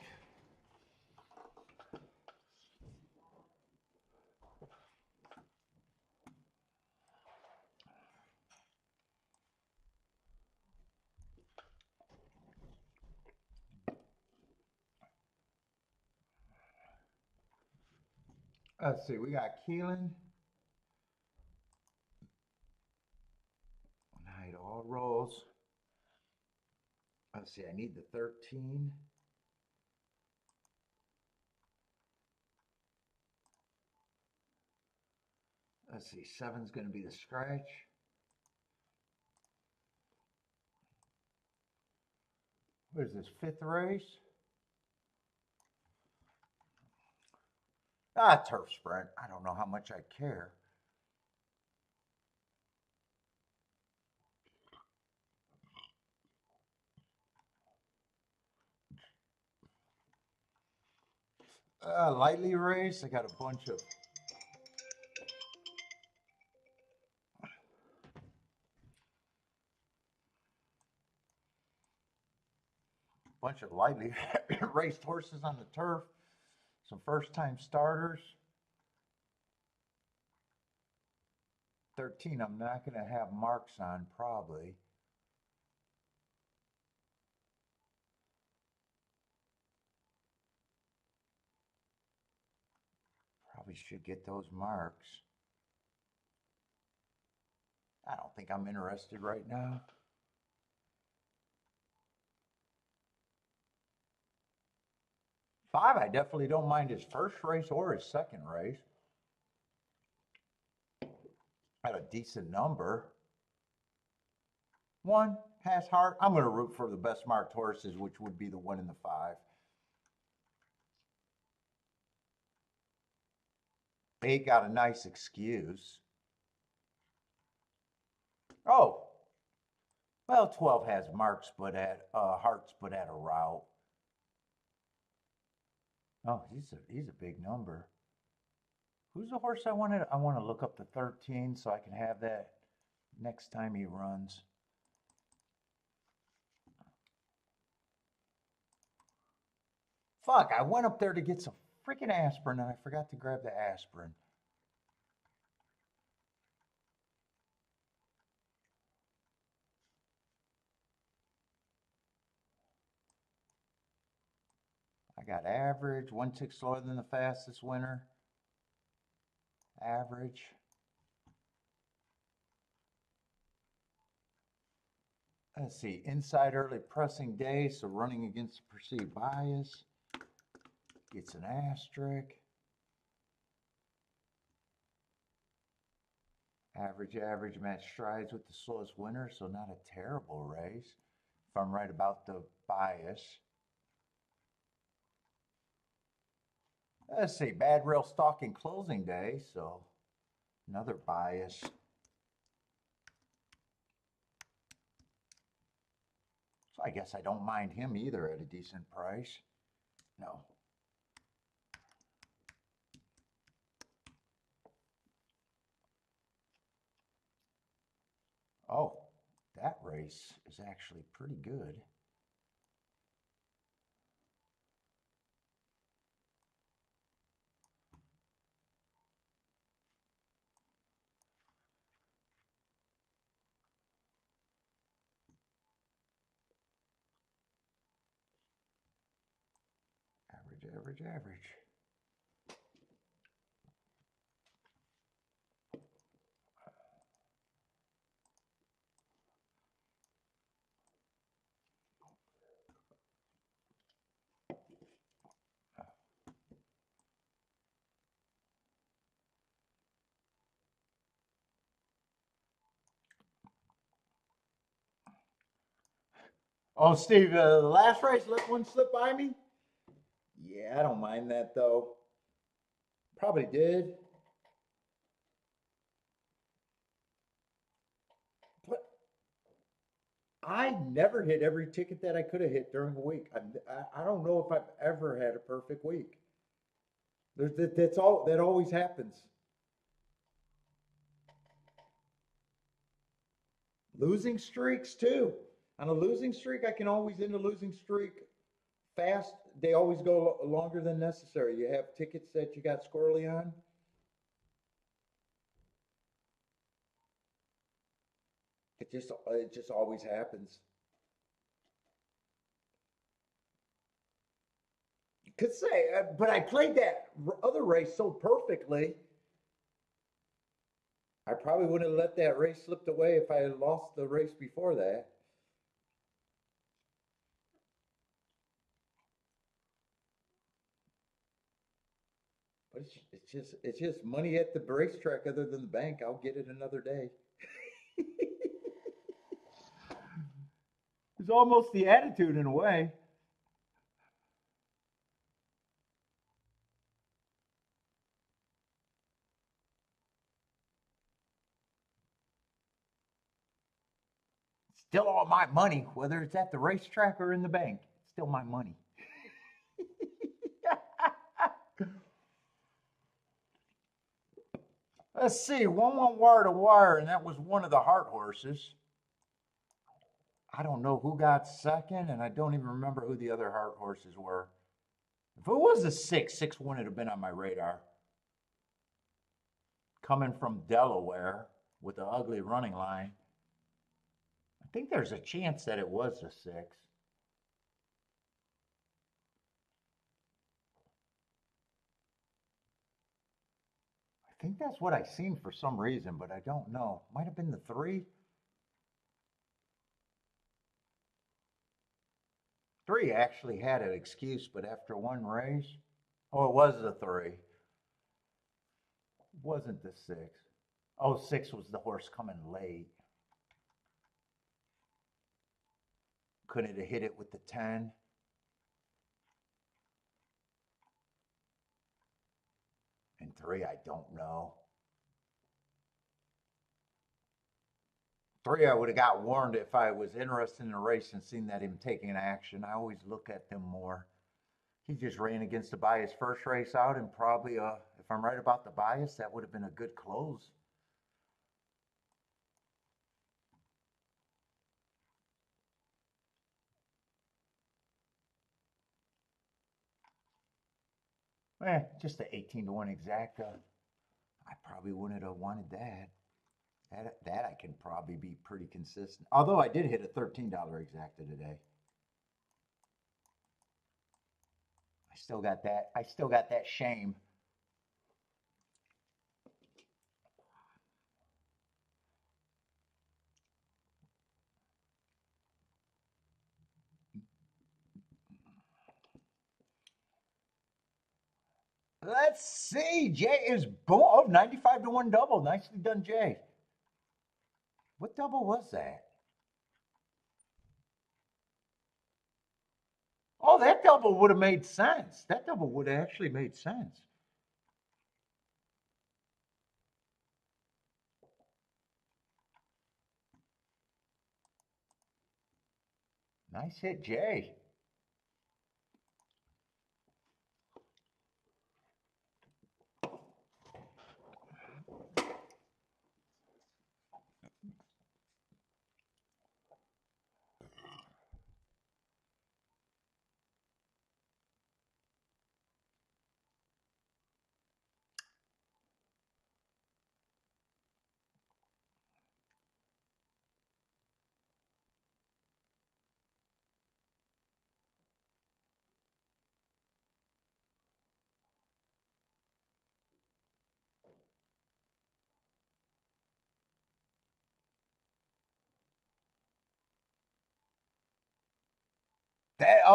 Let's see, we got Keeneland. Night all rolls. Let's see, I need the 13. Let's see, 7's going to be the scratch. What is this, 5th race? Ah, turf sprint. I don't know how much I care. Lightly race. I got a bunch of lightly raced horses on the turf. Some first-time starters. 13, I'm not going to have marks on, probably. Probably should get those marks. I don't think I'm interested right now. 5, I definitely don't mind his first race or his second race. At a decent number. 1 has heart. I'm going to root for the best marked horses, which would be the 1 and the 5. 8 got a nice excuse. Oh, well, 12 has marks, but at hearts, but at a route. Oh, he's a big number. Who's the horse I wanted? I want to look up the 13 so I can have that next time he runs. Fuck, I went up there to get some freaking aspirin and I forgot to grab the aspirin. I got average, 1 tick slower than the fastest winner. Average. Let's see, inside early pressing day, so running against perceived bias. Gets an asterisk. Average match strides with the slowest winner, so not a terrible race. If I'm right about the bias. Let's see, bad rail stalking closing day, so another bias. So I guess I don't mind him either at a decent price. No. Oh, that race is actually pretty good. Average. Oh, Steve, the last race, let one slip by me? Yeah, I don't mind that, though. Probably did. But I never hit every ticket that I could have hit during the week. I don't know if I've ever had a perfect week. That always happens. Losing streaks, too. On a losing streak, I can always end a losing streak fast. They always go longer than necessary. You have tickets that you got squirrely on. It just always happens. Could say, but I played that other race so perfectly. I probably wouldn't have let that race slipped away if I had lost the race before that. But it's just money at the racetrack. Other than the bank, I'll get it another day. It's almost the attitude in a way. Still all my money, whether it's at the racetrack or in the bank. It's still my money. Let's see, one went wire to wire, and that was one of the heart horses. I don't know who got second, and I don't even remember who the other heart horses were. If it was a six wouldn't have been on my radar. Coming from Delaware with the ugly running line, I think there's a chance that it was a six. I think that's what I seen for some reason, but I don't know. Might have been the three. Three actually had an excuse, but after one race, oh, it was the three. It wasn't the six. Oh, six was the horse coming late. Couldn't have hit it with the 10. And three, I don't know. Three, I would have got warned if I was interested in a race and seen that him taking action. I always look at them more. He just ran against the bias first race out, and probably, if I'm right about the bias, that would have been a good close. Just the 18-1 exacta. I probably wouldn't have wanted that. That I can probably be pretty consistent. Although I did hit a $13 exacta today. I still got that. I still got that shame. Let's see. Jay is boom. Oh, 95-1 double. Nicely done, Jay. What double was that? Oh, that double would have made sense. That double would have actually made sense. Nice hit, Jay.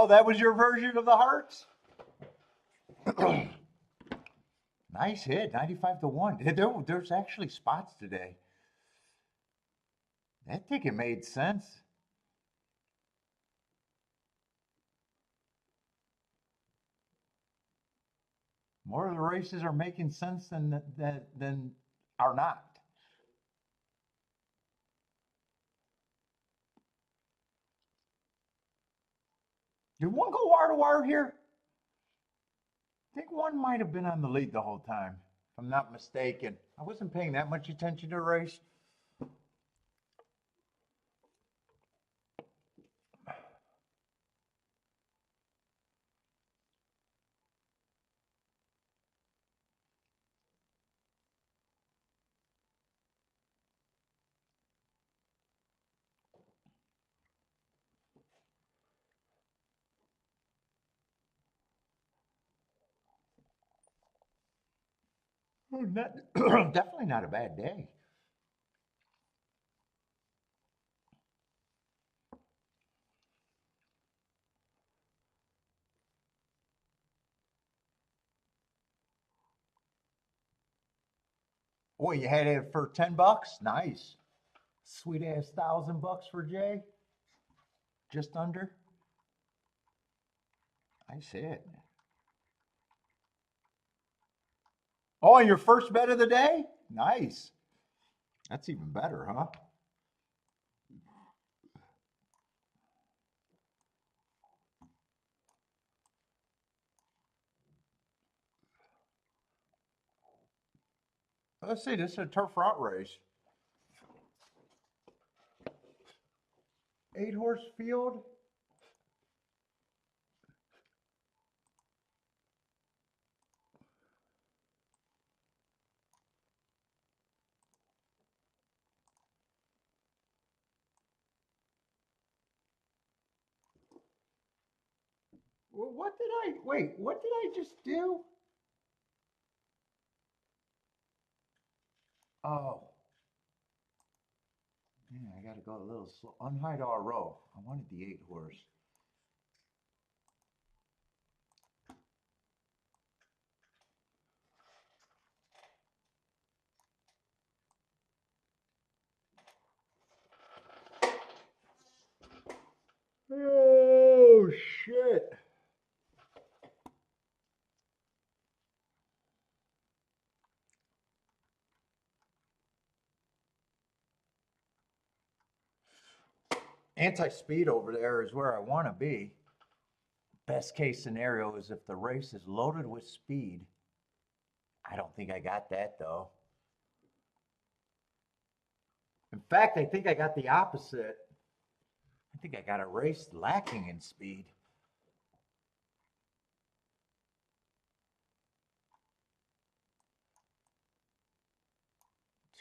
That was your version of the hearts? Nice hit, 95-1. There's actually spots today. That ticket made sense. More of the races are making sense than are not. Did one go wire to wire here? I think one might have been on the lead the whole time, if I'm not mistaken. I wasn't paying that much attention to the race. Definitely not a bad day. Boy, you had it for $10? Nice. Sweet ass $1,000 for Jay. Just under. I see it. Oh, and your first bet of the day? Nice. That's even better, huh? Let's see, this is a turf route race. 8 horse field. What did I, wait, what did I just do? Oh, yeah, I gotta go a little slow. Unhide our row. I wanted the 8 horse. Oh, shit. Anti-speed over there is where I want to be. Best case scenario is if the race is loaded with speed. I don't think I got that though. In fact, I think I got the opposite. I think I got a race lacking in speed.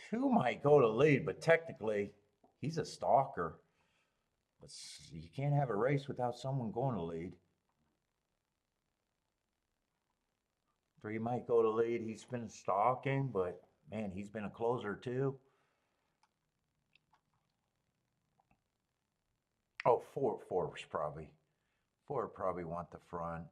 Two might go to lead, but technically he's a stalker. But you can't have a race without someone going to lead. Three might go to lead. He's been stalking, but man, he's been a closer too. Oh, four was probably. Four probably want the front.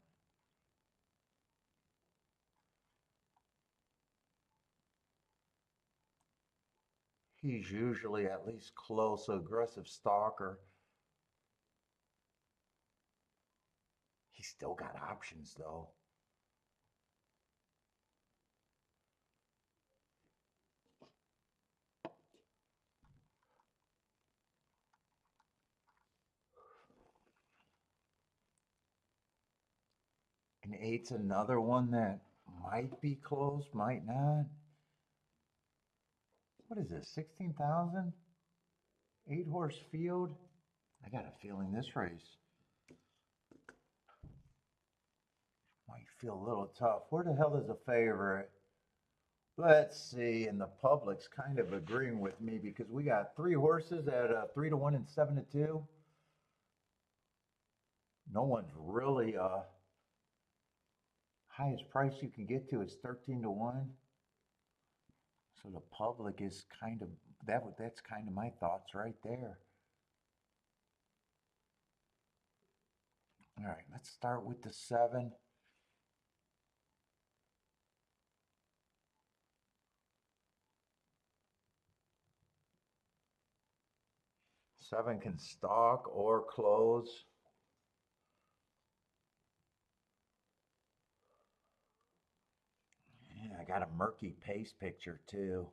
He's usually at least close, aggressive stalker. He's still got options though. And eight's another one that might be close, might not. What is this, 16,000? 8 horse field? I got a feeling this race might feel a little tough. Where the hell is the favorite? Let's see, and the public's kind of agreeing with me because we got 3 horses at 3-1 and 7-2. No one's really highest price you can get to is 13-1. So the public is kind of that's kind of my thoughts right there. All right, let's start with the 7. Seven can stalk or close. Yeah, I got a murky pace picture too.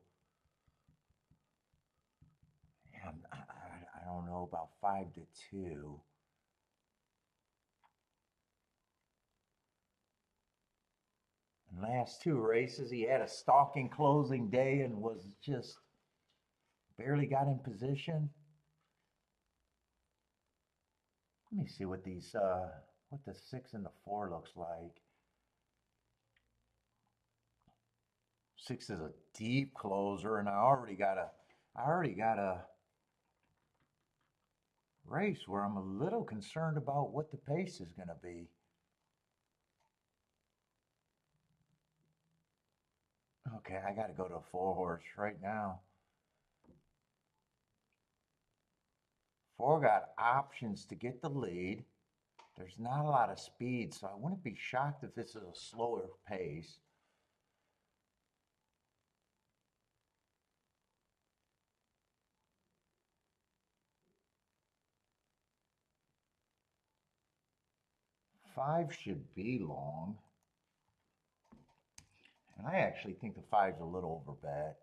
Yeah, I don't know about 5-2. In last 2 races, he had a stalking closing day and was just barely got in position. Let me see what these what the 6 and the 4 looks like. 6 is a deep closer, and I already got a race where I'm a little concerned about what the pace is going to be. Okay, I got to go to a 4 horse right now. 4 got options to get the lead. There's not a lot of speed, so I wouldn't be shocked if this is a slower pace. Five should be long. And I actually think the 5's a little overbet.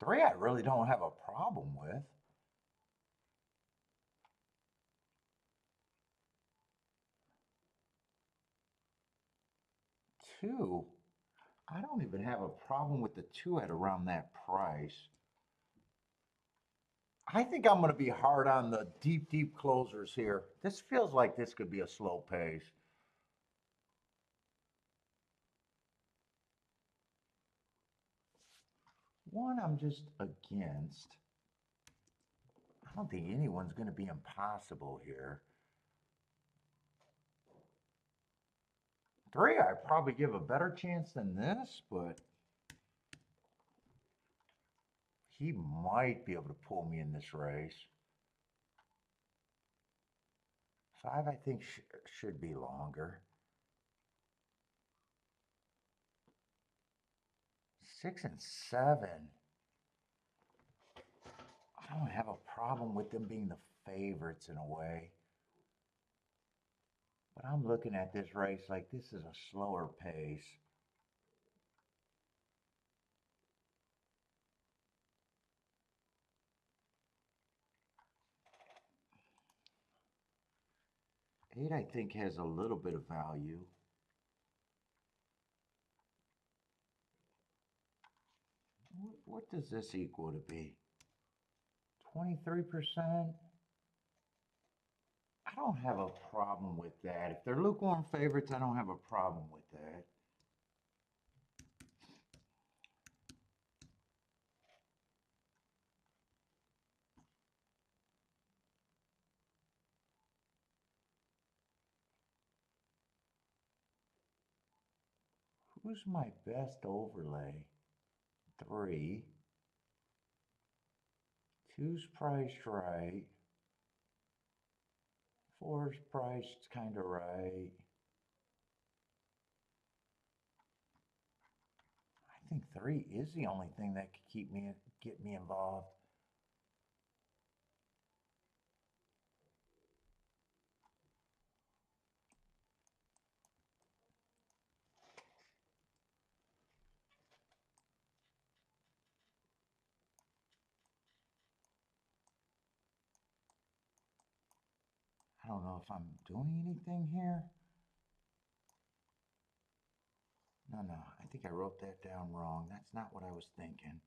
Three, I really don't have a problem with. Two, I don't even have a problem with the two at around that price. I think I'm going to be hard on the deep, deep closers here. This feels like this could be a slow pace. One, I'm just against. I don't think anyone's going to be impossible here. Three, I probably give a better chance than this, but he might be able to pull me in this race. Five, I think, should be longer. Six and seven. I don't have a problem with them being the favorites in a way. But I'm looking at this race like this is a slower pace. Eight, I think, has a little bit of value. What does this equal to be? 23%? I don't have a problem with that. If they're lukewarm favorites, I don't have a problem with that. Who's my best overlay? Three. Two's priced right. Four's priced kind of right. I think three is the only thing that could get me involved. I don't know if I'm doing anything here. No, I think I wrote that down wrong. That's not what I was thinking.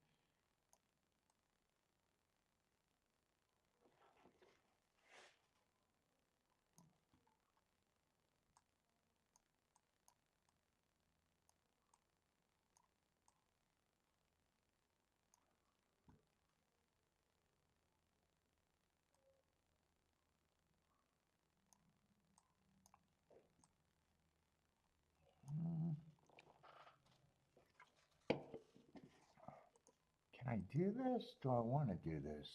Can I do this? Do I want to do this?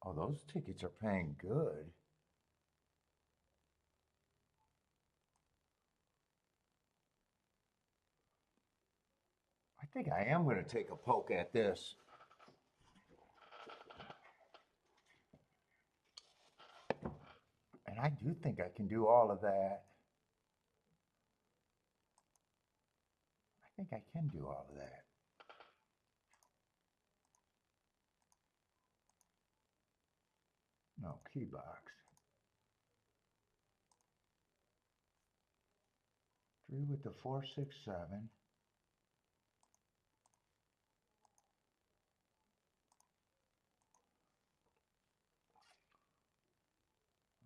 Oh, those tickets are paying good. I think I am going to take a poke at this. And I do think I can do all of that. I think I can do all of that. No, key box. Three with the 4, 6, 7.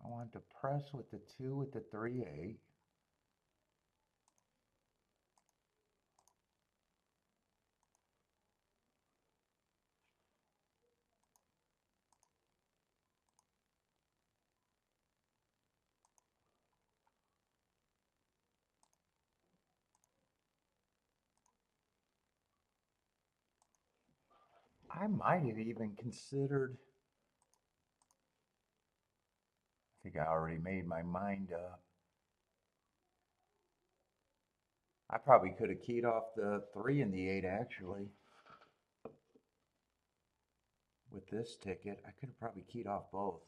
I want to press with the 2 with the 3, 8. I might have even considered, I think I already made my mind up. I probably could have keyed off the 3 and the 8 actually. With this ticket, I could have probably keyed off both.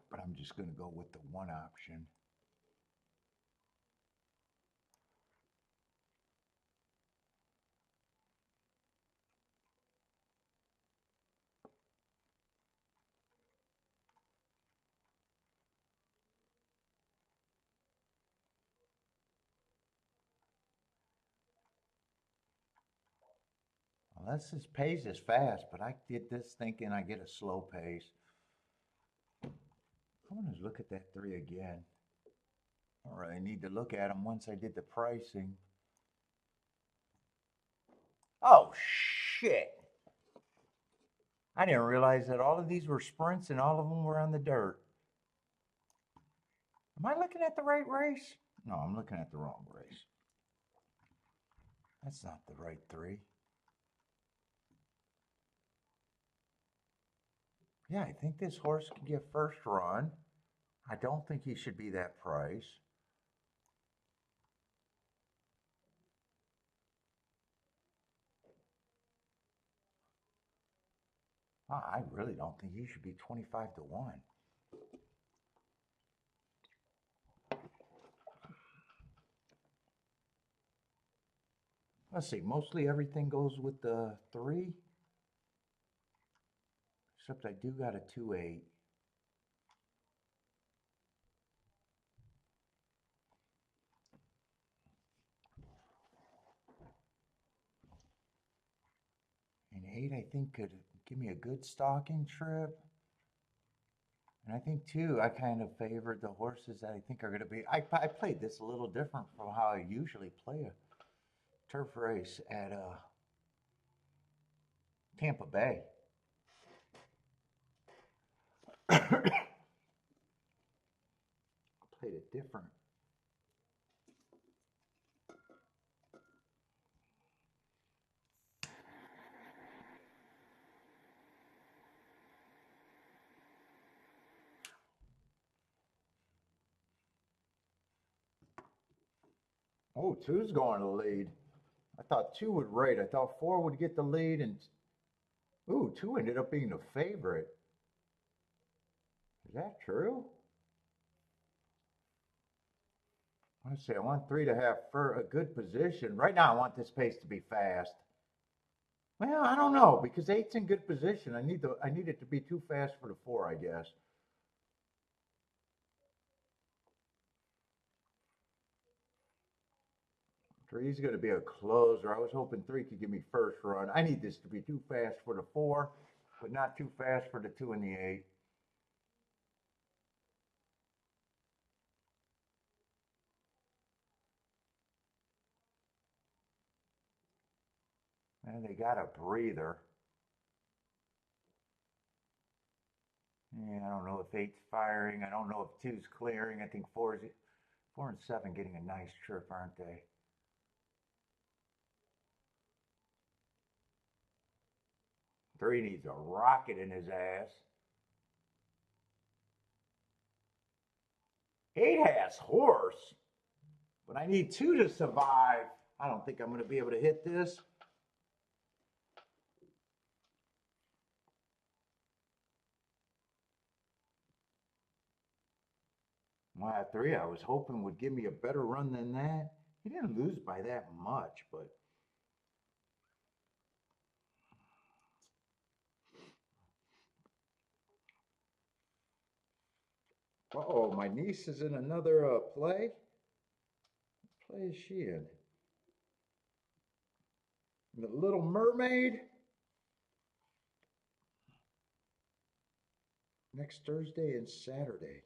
But I'm just going to go with the 1 option. Unless this pace is fast, but I did this thinking I get a slow pace. I want to look at that 3 again. I don't really need to look at them once I did the pricing. Oh, shit. I didn't realize that all of these were sprints and all of them were on the dirt. Am I looking at the right race? No, I'm looking at the wrong race. That's not the right 3. Yeah, I think this horse can get first run. I don't think he should be that price. I really don't think he should be 25 to 1. Let's see, mostly everything goes with the 3. Except I do got a 2-8. And 8, I think, could give me a good stalking trip. And I think, too, I kind of favored the horses that I think are going to be... I played this a little different from how I usually play a turf race at Tampa Bay. I played it different. Oh, 2's going to the lead. I thought 2 would rate. I thought 4 would get the lead, and ooh, 2 ended up being the favorite. Is that true? Let's see. I want 3 to have for a good position. Right now, I want this pace to be fast. Well, I don't know because 8's in good position. I need it to be too fast for the 4, I guess. 3's going to be a closer. I was hoping 3 could give me first run. I need this to be too fast for the 4, but not too fast for the 2 and the 8. And they got a breather. Yeah, I don't know if 8's firing. I don't know if 2's clearing. I think 4 and 7 getting a nice trip, aren't they? 3 needs a rocket in his ass. 8 has horse, but I need 2 to survive. I don't think I'm going to be able to hit this. My 3, I was hoping would give me a better run than that. He didn't lose by that much, but uh-oh, my niece is in another play. What play is she in? The Little Mermaid? Next Thursday and Saturday.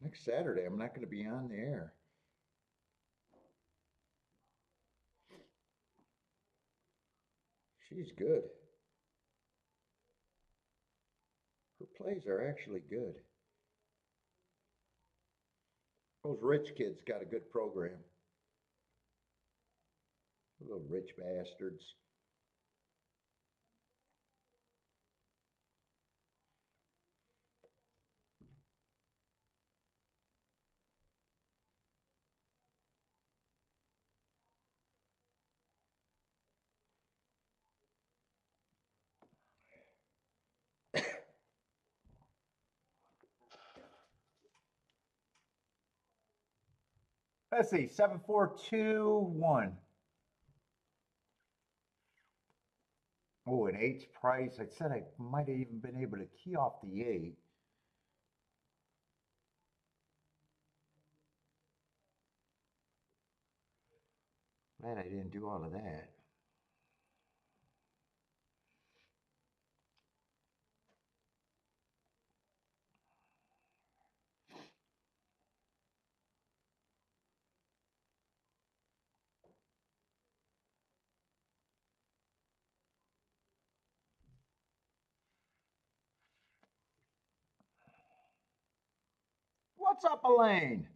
Next Saturday, I'm not going to be on the air. She's good. Her plays are actually good. Those rich kids got a good program. Little rich bastards. Let's see, 7421. Oh, an eight's price. I said I might have even been able to key off the eight. Glad I didn't do all of that. What's up, Elaine?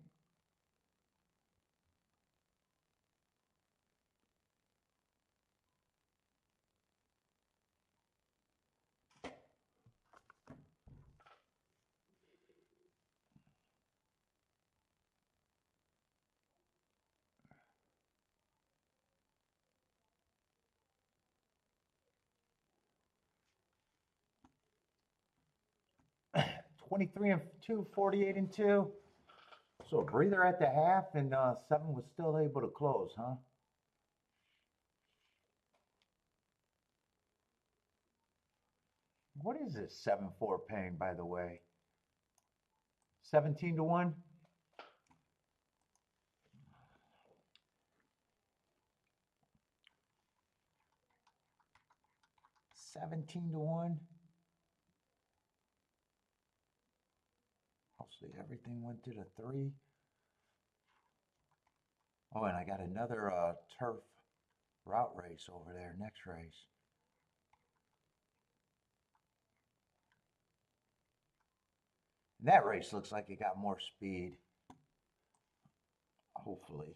Twenty-three and two, 48 and two. So a breather at the half, and seven was still able to close, huh? What is this 7-4 paying, by the way? 17-1. 17-1. Mostly everything went to the three. Oh, and I got another turf route race over there, next race. And that race looks like it got more speed. Hopefully.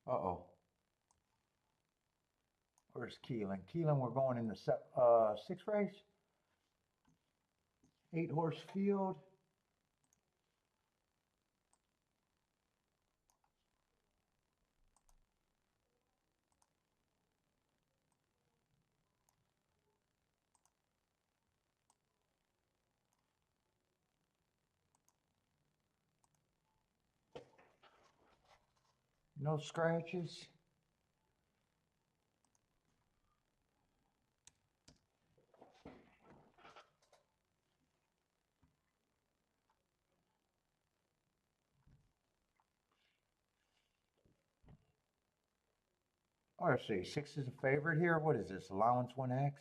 Uh-oh. Where's Keeneland? Keeneland, we're going in the sixth race. 8-horse field. No scratches. Oh, let's see. 6 is a favorite here. What is this? Allowance 1X?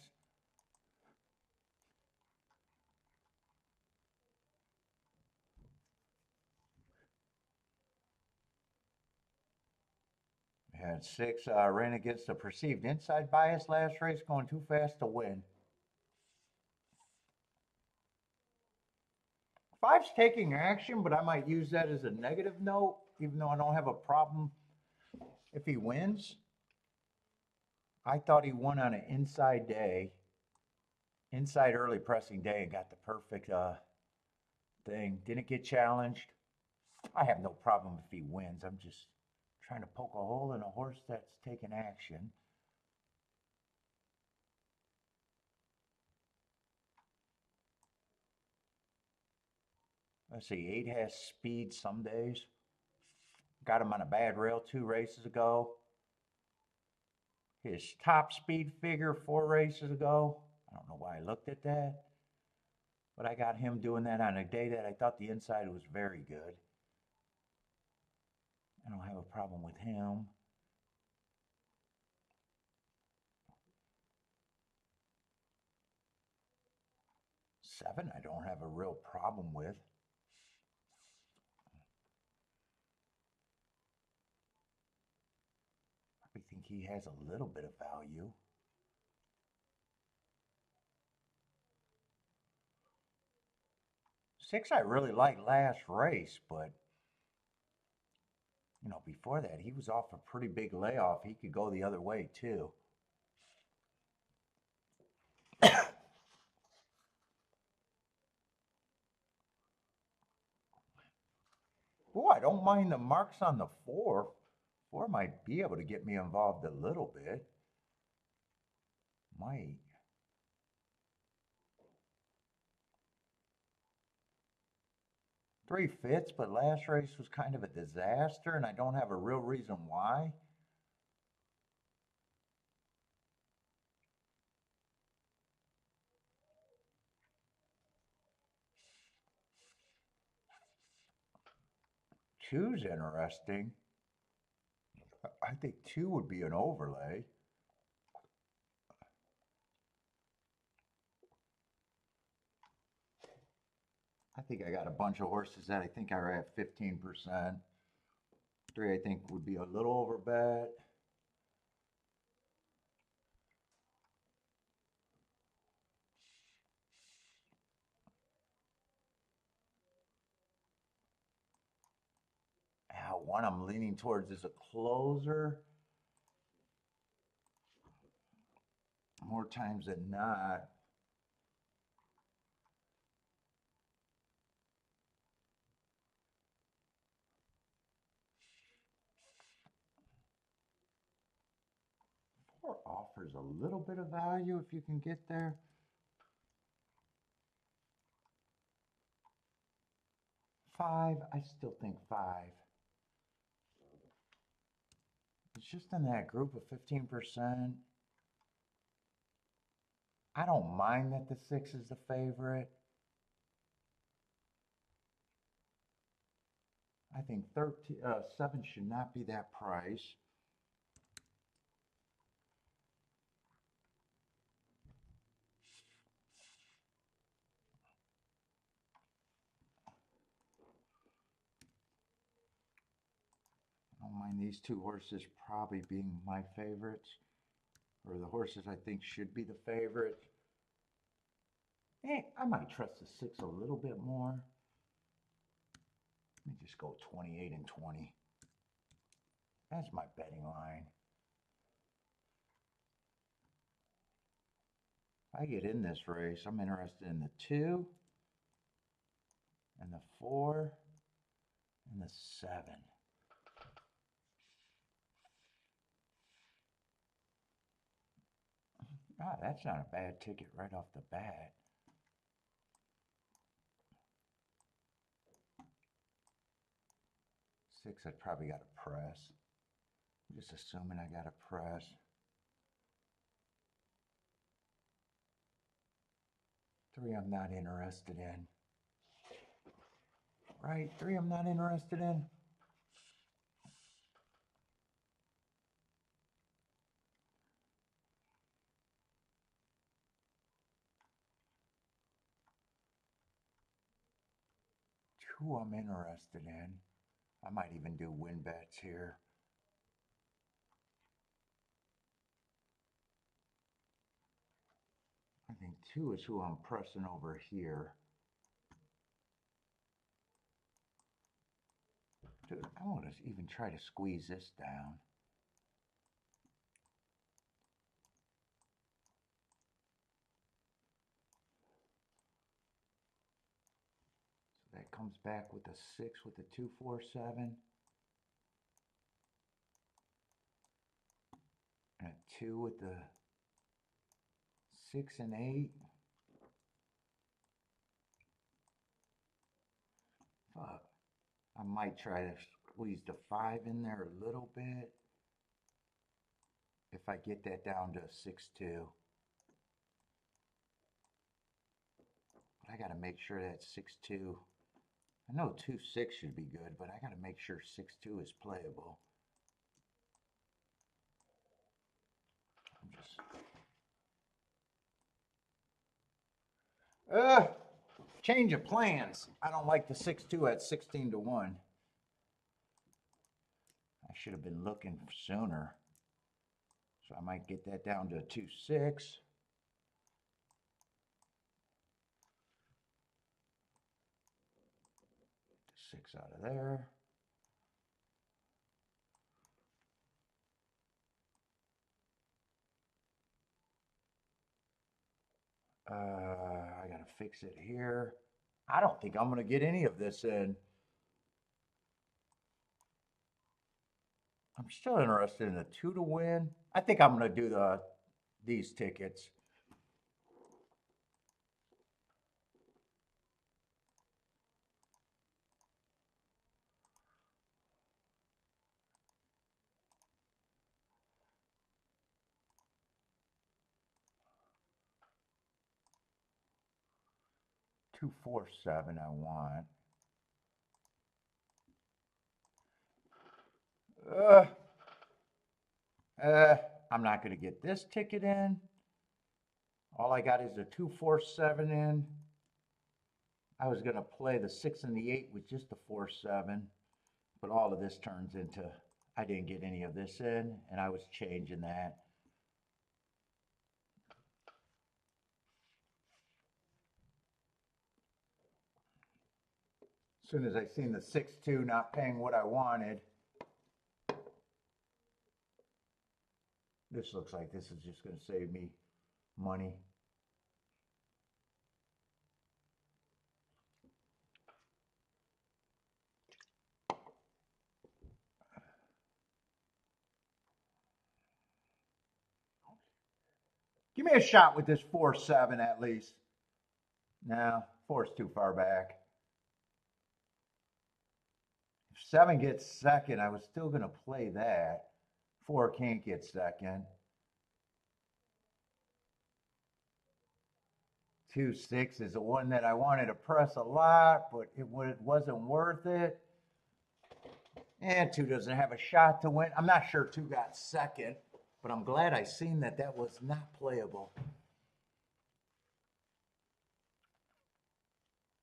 And 6 ran against the perceived inside bias last race, going too fast to win. 5's taking action, but I might use that as a negative note, even though I don't have a problem if he wins. I thought he won on an inside day, inside early pressing day, and got the perfect thing. Didn't get challenged. I have no problem if he wins. I'm just trying to poke a hole in a horse that's taking action. Let's see, 8 has speed some days. Got him on a bad rail 2 races ago. His top speed figure 4 races ago. I don't know why I looked at that. But I got him doing that on a day that I thought the inside was very good. I don't have a problem with him. 7, I don't have a real problem with. I think he has a little bit of value. 6, I really liked last race, but You know, before that, he was off a pretty big layoff. He could go the other way too. Oh, I don't mind the marks on the four. Four might be able to get me involved a little bit. Might. Three fits, but last race was kind of a disaster, and I don't have a real reason why. Two's interesting. I think two would be an overlay. I think I got a bunch of horses that I think are at 15%. Three, I think, would be a little over bet. One I'm leaning towards is a closer. More times than not. Four offers a little bit of value if you can get there. Five, I still think five. It's just in that group of 15%. I don't mind that the six is the favorite. I think 7 should not be that price. I don't mind these two horses probably being my favorites, or the horses I think should be the favorite. I might trust the six a little bit more. Let me just go 28 and 20. That's my betting line. If I get in this race, I'm interested in the 2 and the 4 and the 7. Ah, that's not a bad ticket right off the bat. Six, I probably got to press. I'm just assuming I got to press. Three, I'm not interested in. Right, three, I'm not interested in. Two, I'm interested in. I might even do win bets here. I think two is who I'm pressing over here. Dude, I want to even try to squeeze this down. So that comes back with a 6 with the 2, 4, 7. And a 2 with the 6 and 8. Fuck. I might try to squeeze the 5 in there a little bit. If I get that down to a 6-2. But I got to make sure that 6-2. I know 2-6 should be good, but I got to make sure 6-2 is playable. I'm just... change of plans. I don't like the 6-2 at 16 to 1. I should have been looking sooner. So I might get that down to a 2-6. 6 out of there. I gotta fix it here. I don't think I'm gonna get any of this in. I'm still interested in the 2 to win. I think I'm gonna do these tickets. Two, four, seven. I want. Uh, uh, I'm not gonna get this ticket in. All I got is the 2, 4, 7 in. I was gonna play the 6 and the 8 with just the 4, 7, but all of this turns into I didn't get any of this in, and I was changing that. As soon as I seen the 6-2 not paying what I wanted, this looks like this is just going to save me money. Give me a shot with this 4-7 at least. No, 4's too far back. If 7 gets second, I was still going to play that. 4 can't get second. 2-6 is the one that I wanted to press a lot, but it wasn't worth it. And 2 doesn't have a shot to win. I'm not sure 2 got second, but I'm glad I seen that that was not playable.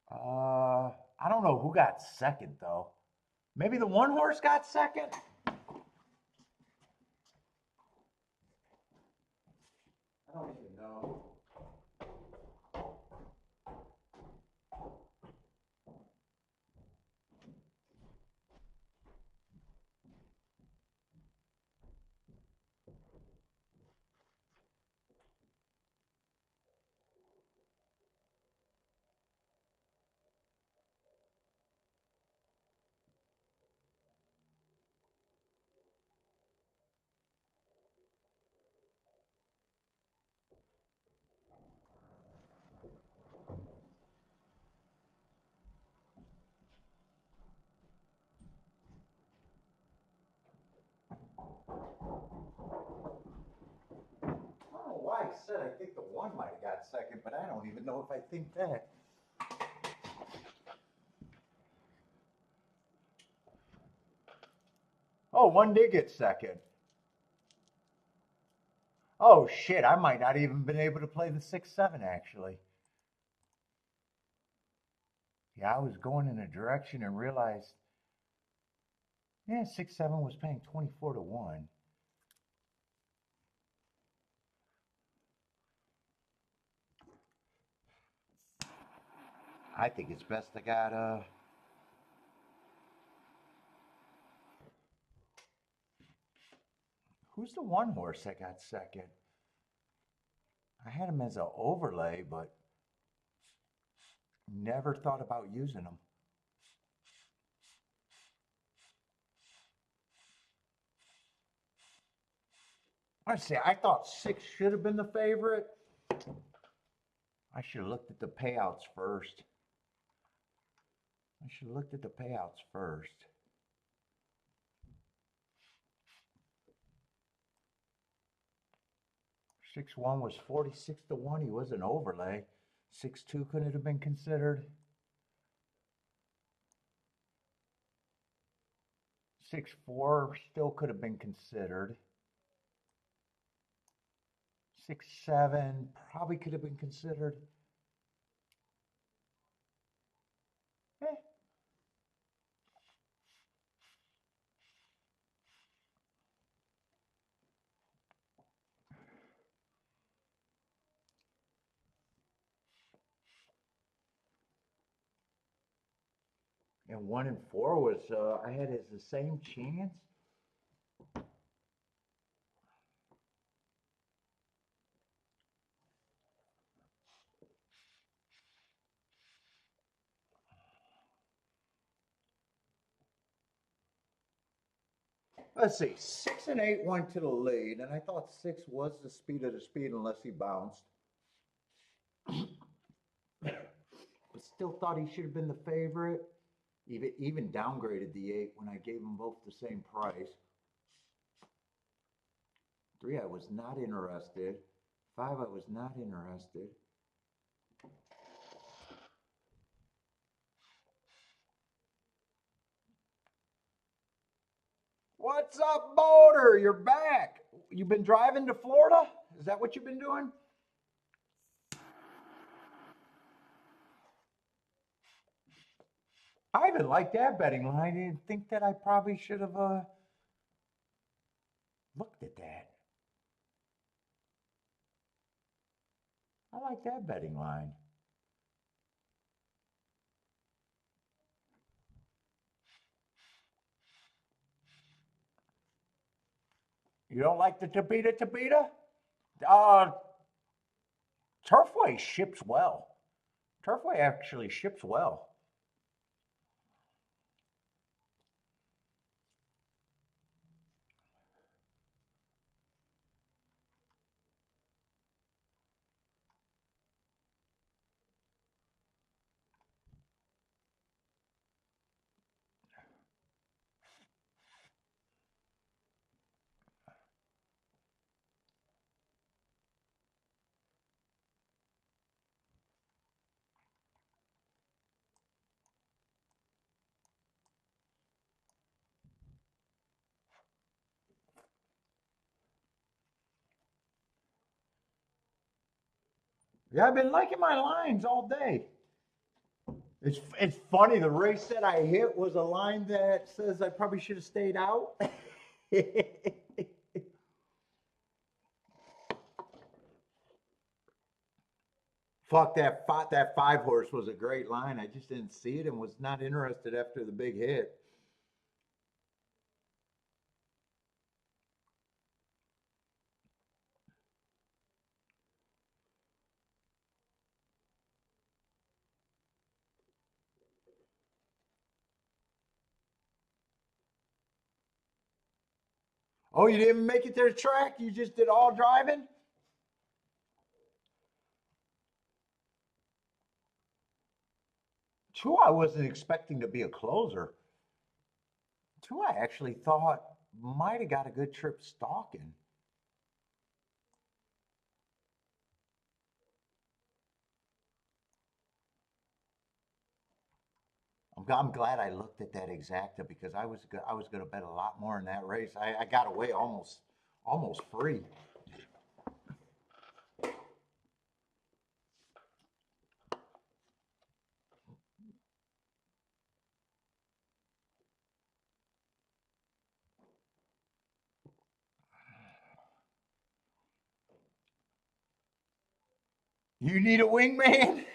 I don't know who got second though. Maybe the 1 horse got second. I don't even know. I don't know why I said I think the 1 might have got second, but I don't even know if I think that. Oh, 1 did get second. Oh shit, I might not even been able to play the 6-7 actually. Yeah, I was going in a direction and realized, yeah, 6-7 was paying 24 to 1. I think it's best I got who's the 1 horse that got second? I had him as an overlay, but never thought about using him. Honestly, I thought 6 should have been the favorite. I should have looked at the payouts first. 6-1 was 46 to 1. He was an overlay. 6-2 couldn't have been considered. 6-4 still could have been considered. 6-7 probably could have been considered. Eh. And 1 and 4 was I had as the same chance. Let's see, 6 and 8 went to the lead, and I thought 6 was the speed of the speed unless he bounced. But still thought he should have been the favorite. Even downgraded the 8 when I gave them both the same price. 3, I was not interested. 5, I was not interested. What's up, Boulder? You're back. You've been driving to Florida? Is that what you've been doing? I even like that betting line. I didn't think that I probably should have looked at that. I like that betting line. You don't like the Tabita? Uh, Turfway ships well. Turfway actually ships well. Yeah, I've been liking my lines all day. It's funny. The race that I hit was a line that says I probably should have stayed out. Fuck that 5 horse was a great line. I just didn't see it and was not interested after the big hit. Oh, you didn't make it to the track? You just did all driving? 2, I wasn't expecting to be a closer. 2, I actually thought might have got a good trip stalking. I'm glad I looked at that exacta because I was going to bet a lot more in that race. I got away almost free. You need a wingman?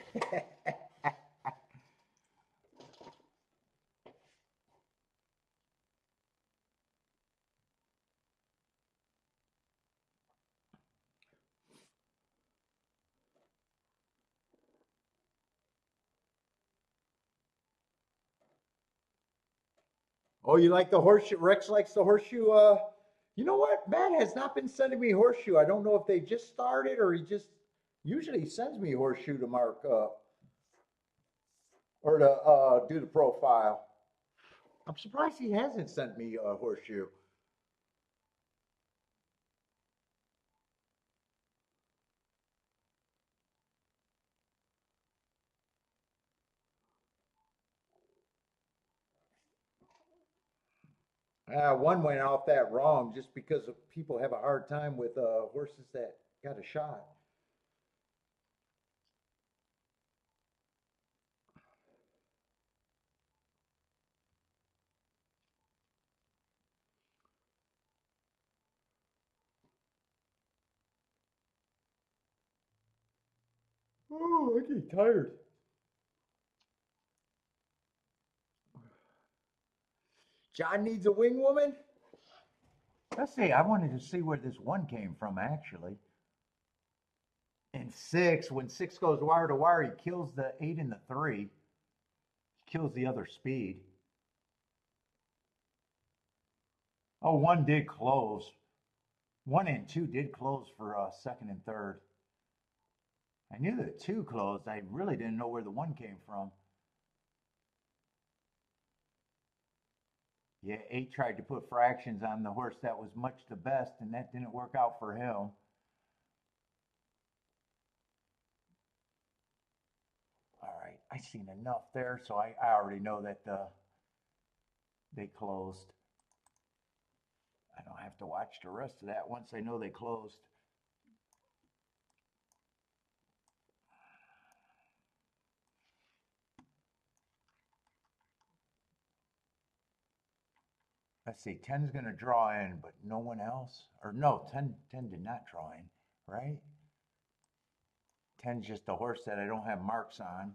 Oh, you like the horseshoe? Rex likes the horseshoe. You know what? Matt has not been sending me horseshoe. I don't know if they just started or he just usually sends me horseshoe to mark up or to do the profile. I'm surprised he hasn't sent me a horseshoe. One went off that wrong just because of people have a hard time with horses that got a shot. Oh, I get tired. John needs a wing woman? Let's see. I wanted to see where this one came from, actually. And 6, when 6 goes wire to wire, he kills the 8 and the 3. He kills the other speed. Oh, one did close. One and two did close for second and third. I knew that two closed. I really didn't know where the one came from. Yeah, 8 tried to put fractions on the horse that was much the best, and that didn't work out for him. All right, I seen enough there, so I already know that they closed. I don't have to watch the rest of that once I know they closed. Let's see, 10's going to draw in, but no one else? Or no, 10 did not draw in, right? 10's just a horse that I don't have marks on.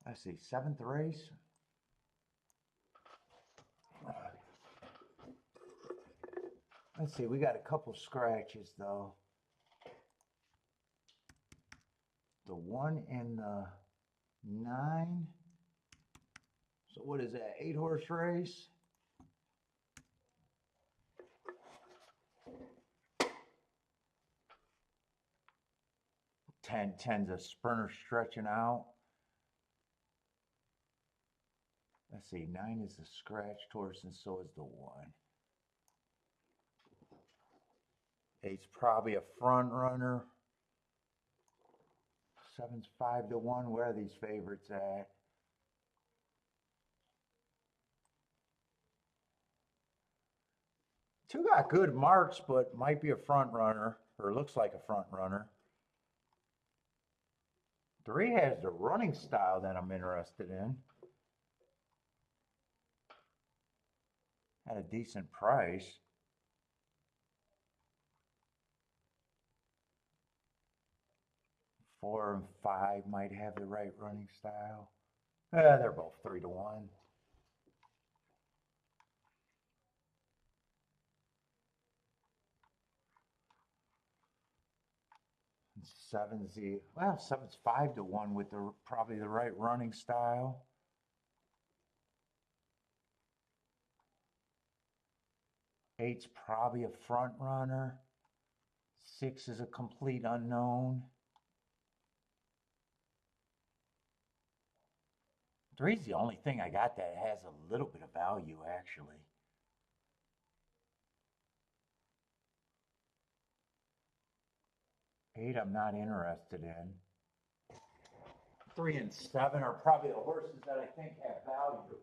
Let's see, 7th race. Let's see, we got a couple scratches though. The 1 and the 9. So what is that, 8-horse race? Ten's a sprinter stretching out. Let's see, 9 is the scratched horse, and so is the 1. 8's probably a front runner. 7's 5-1. Where are these favorites at? Two got good marks, but might be a front runner, or looks like a front runner. 3 has the running style that I'm interested in. At a decent price. 4 and 5 might have the right running style. They're both 3-1. 7's 5-1 with probably the right running style. 8's probably a front runner. 6 is a complete unknown. 3's the only thing I got that has a little bit of value, actually. 8 I'm not interested in. 3 and 7 are probably the horses that I think have value.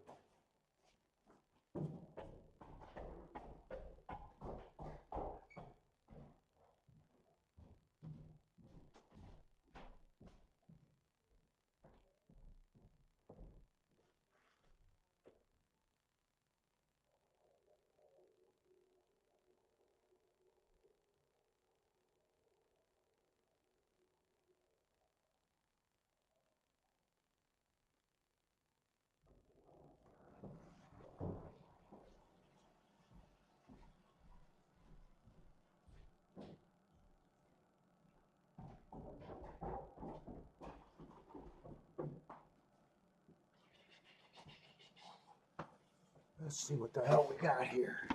Let's see what the hell we got here.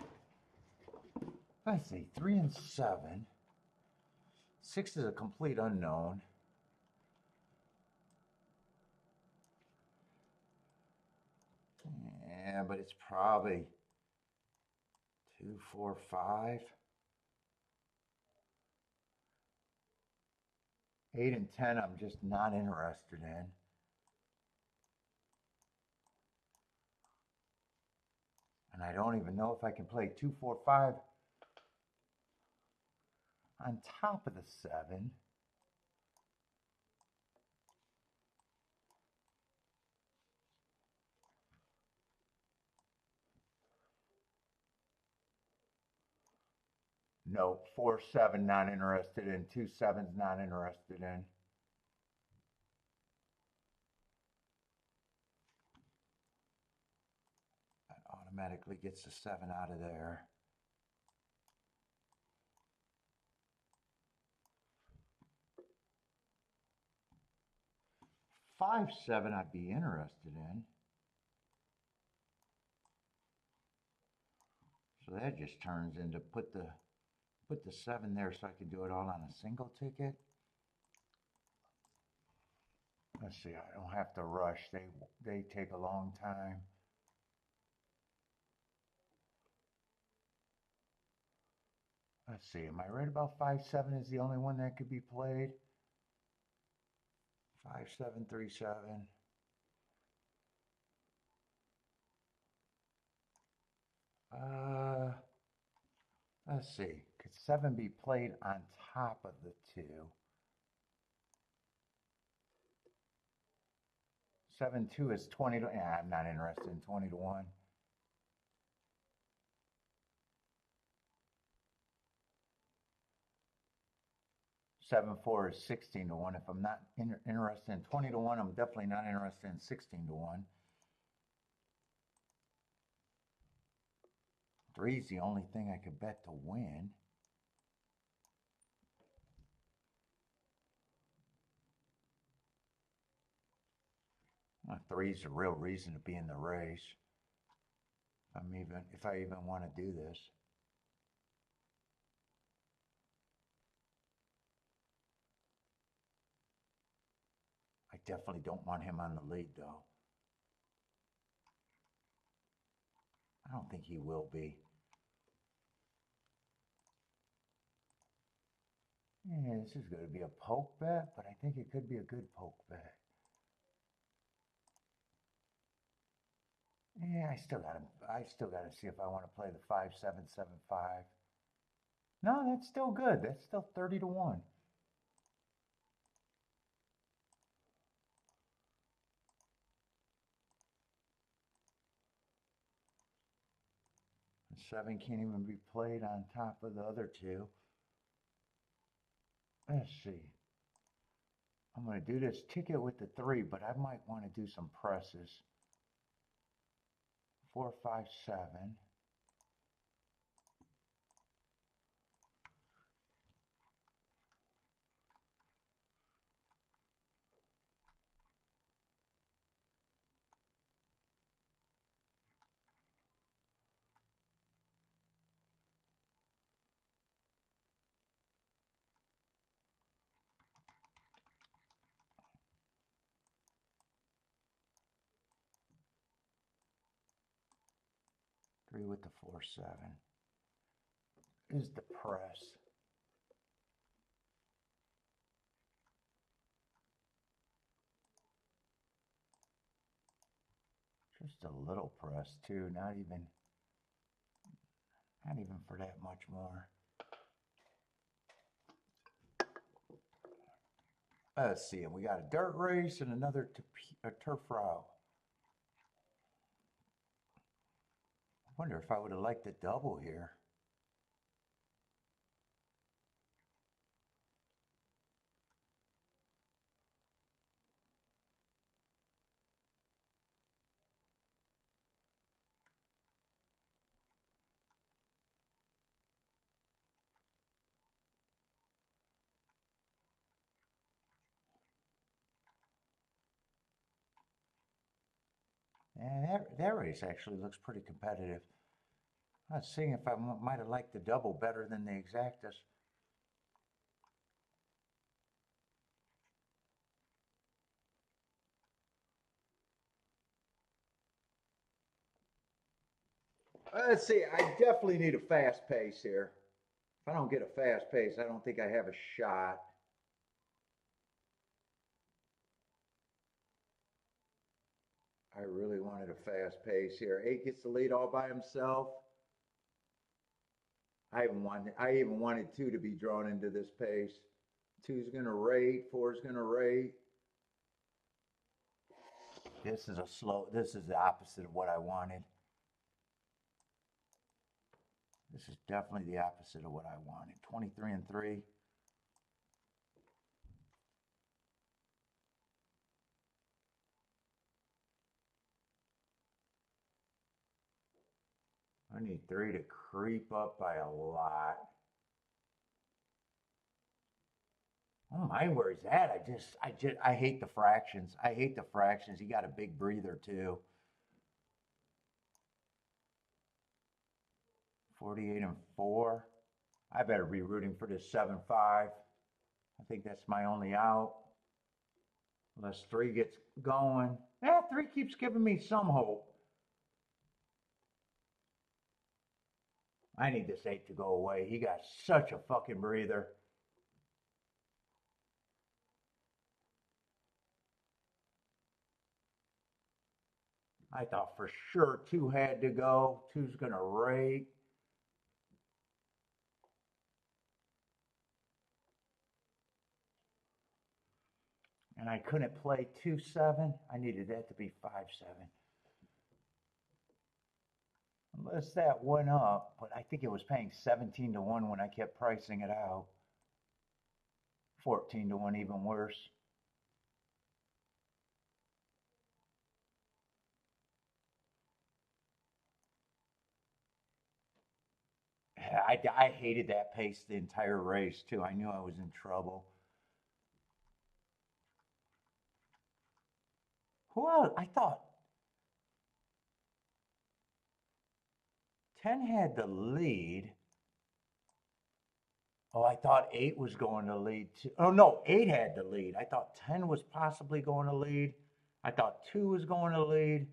Let's see, 3 and 7. 6 is a complete unknown. Yeah, but it's probably 2, 4, 5. 8 and 10 I'm just not interested in. And I don't even know if I can play 2, 4, 5 on top of the 7. No, 4, 7 not interested in. 2, 7's not interested in. Automatically gets the 7 out of there. Five, 7 I'd be interested in. So that just turns into put the 7 there so I can do it all on a single ticket. Let's see, I don't have to rush. They take a long time. Let's see, am I right about 5, 7 is the only one that could be played? 5, 7, 3, 7. Let's see, could 7 be played on top of the 2? 7, 2 is 20 to, yeah, I'm not interested in 20 to 1. Seven, 4 is 16 to 1. If I'm not interested in 20 to 1, I'm definitely not interested in 16 to 1. 3 is the only thing I could bet to win. Well, 3 is a real reason to be in the race. If I even want to do this. I definitely don't want him on the lead, though. I don't think he will be. Yeah, this is going to be a poke bet, but I think it could be a good poke bet. Yeah, I still gotta see if I want to play the 5, 7, 7, 5. No, that's still good. That's still 30 to 1. And 7 can't even be played on top of the other 2. Let's see. I'm going to do this ticket with the 3, but I might want to do some presses. 4, 5, 7. 3 with the 4, 7. Is the press. Just a little press too, not even for that much more. Let's see, we got a dirt race and another turf route. I wonder if I would have liked the double here. And that race actually looks pretty competitive. I was seeing if I might have liked the double better than the exactas. Let's see, I definitely need a fast pace here. If I don't get a fast pace, I don't think I have a shot. I really wanted a fast pace here. 8 gets the lead all by himself. I even wanted 2 to be drawn into this pace. 2's going to rate, 4's going to rate. This is the opposite of what I wanted. This is definitely the opposite of what I wanted. 23 and 3. I need 3 to creep up by a lot. Oh my, where's that? I hate the fractions. I hate the fractions. You got a big breather too. 48 and 4. I better be rooting for this 7-5. I think that's my only out. Unless 3 gets going. 3 keeps giving me some hope. I need this 8 to go away. He got such a fucking breather. I thought for sure 2 had to go. 2's going to rake. And I couldn't play 2-7. I needed that to be 5-7. Unless that went up, but I think it was paying 17 to 1 when I kept pricing it out. 14 to 1, even worse. I hated that pace the entire race, too. I knew I was in trouble. Who else? I thought 10 had the lead. Oh, I thought 8 was going to lead too. Oh, no, 8 had the lead. I thought 10 was possibly going to lead. I thought 2 was going to lead.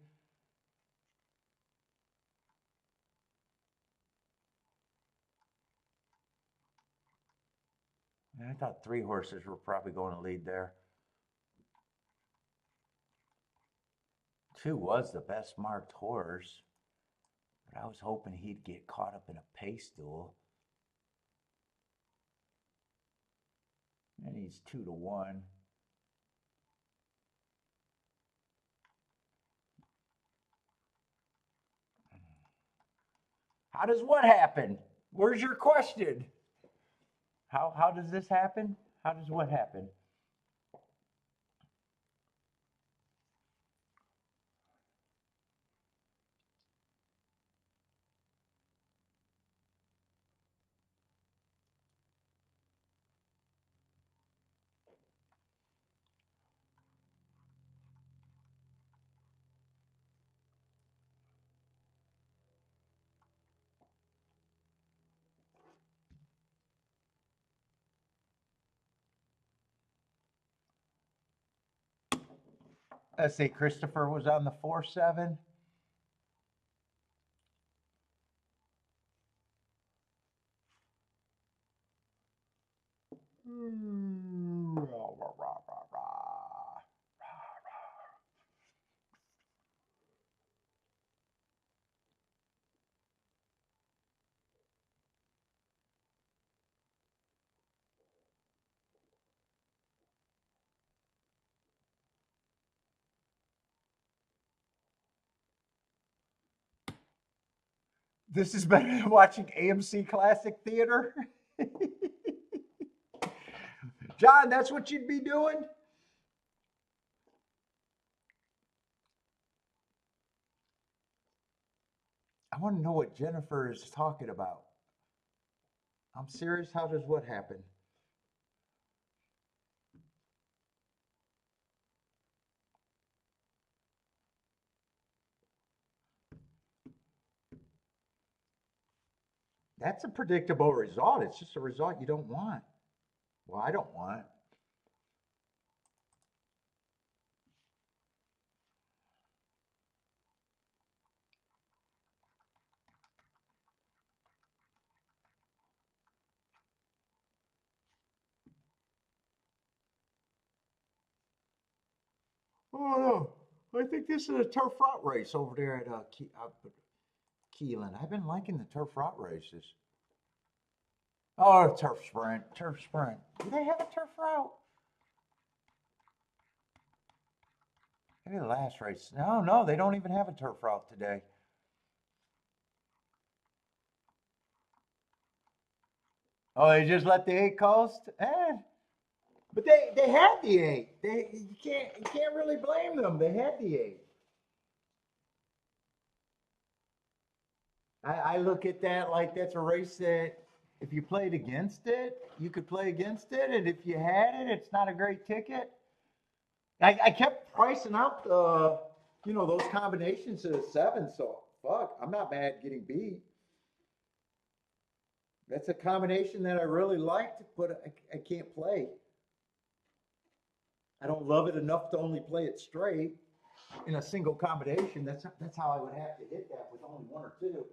And I thought 3 horses were probably going to lead there. 2 was the best marked horse, but I was hoping he'd get caught up in a pace duel. And he's 2 to 1. How does what happen? Where's your question? How does this happen? How does what happen? Let's see, Christopher was on the 4-7. This is better than watching AMC Classic Theater. John, that's what you'd be doing? I want to know what Jennifer is talking about. I'm serious. How does what happen? That's a predictable result. It's just a result you don't want. Well, I don't want. Oh no, I think this is a turf route race over there at Keeneland. I've been liking the turf route races. Oh, turf sprint, turf sprint. Do they have a turf route? Maybe the last race. No, they don't even have a turf route today. Oh, they just let the 8 coast? But they had the 8. You can't really blame them. They had the 8. I look at that like that's a race that if you played against it, you could play against it, and if you had it, it's not a great ticket. I kept pricing out the, those combinations to the seven. So fuck, I'm not mad getting beat. That's a combination that I really liked, but I can't play. I don't love it enough to only play it straight in a single combination. That's how I would have to hit that with only one or two.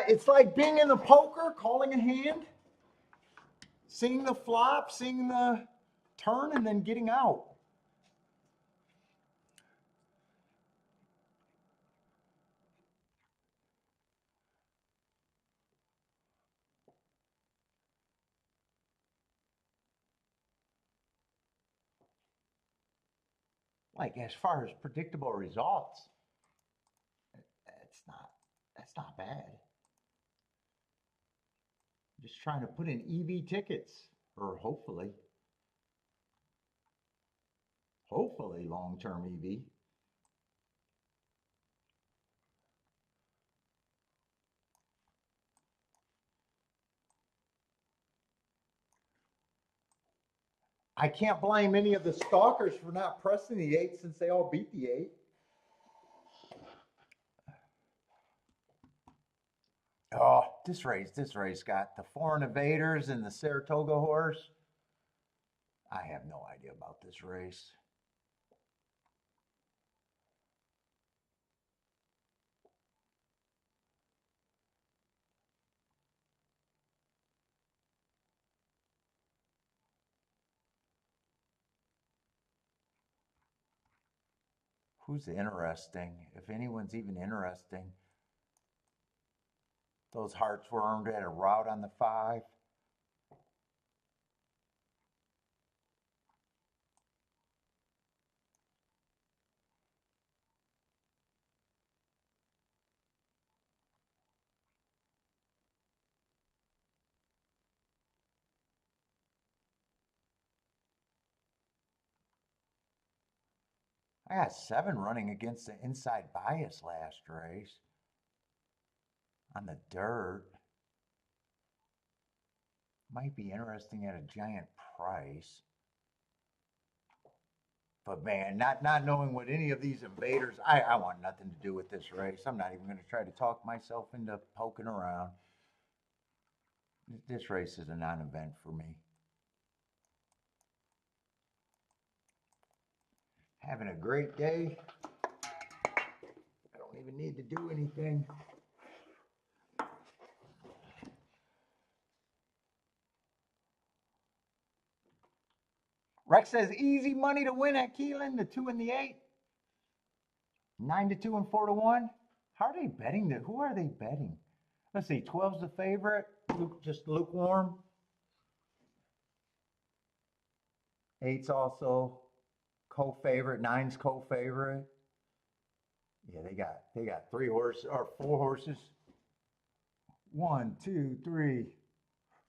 It's like being in the poker, calling a hand, seeing the flop, seeing the turn, and then getting out. Like as far as predictable results, it's not that's not bad. Just trying to put in EV tickets, or hopefully long-term EV. I can't blame any of the stalkers for not pressing the eight since they all beat the eight. Oh, this race got the foreign invaders and the Saratoga horse. I have no idea about this race. Who's interesting? If anyone's even interesting. Those hearts were earned at a rout on the five. I got seven running against the inside bias last race on the dirt. Might be interesting at a giant price. But man, not knowing what any of these invaders, I want nothing to do with this race. I'm not even going to try to talk myself into poking around. This race is a non-event for me. Having a great day. I don't even need to do anything. Rex says easy money to win at Keeneland, the 2 and the 8. 9 to 2 and 4 to 1. How are they betting that? Who are they betting? Let's see, 12's the favorite. Just lukewarm. 8's also co-favorite. 9's co-favorite. Yeah, they got 3 horses or 4 horses. 1, 2, 3,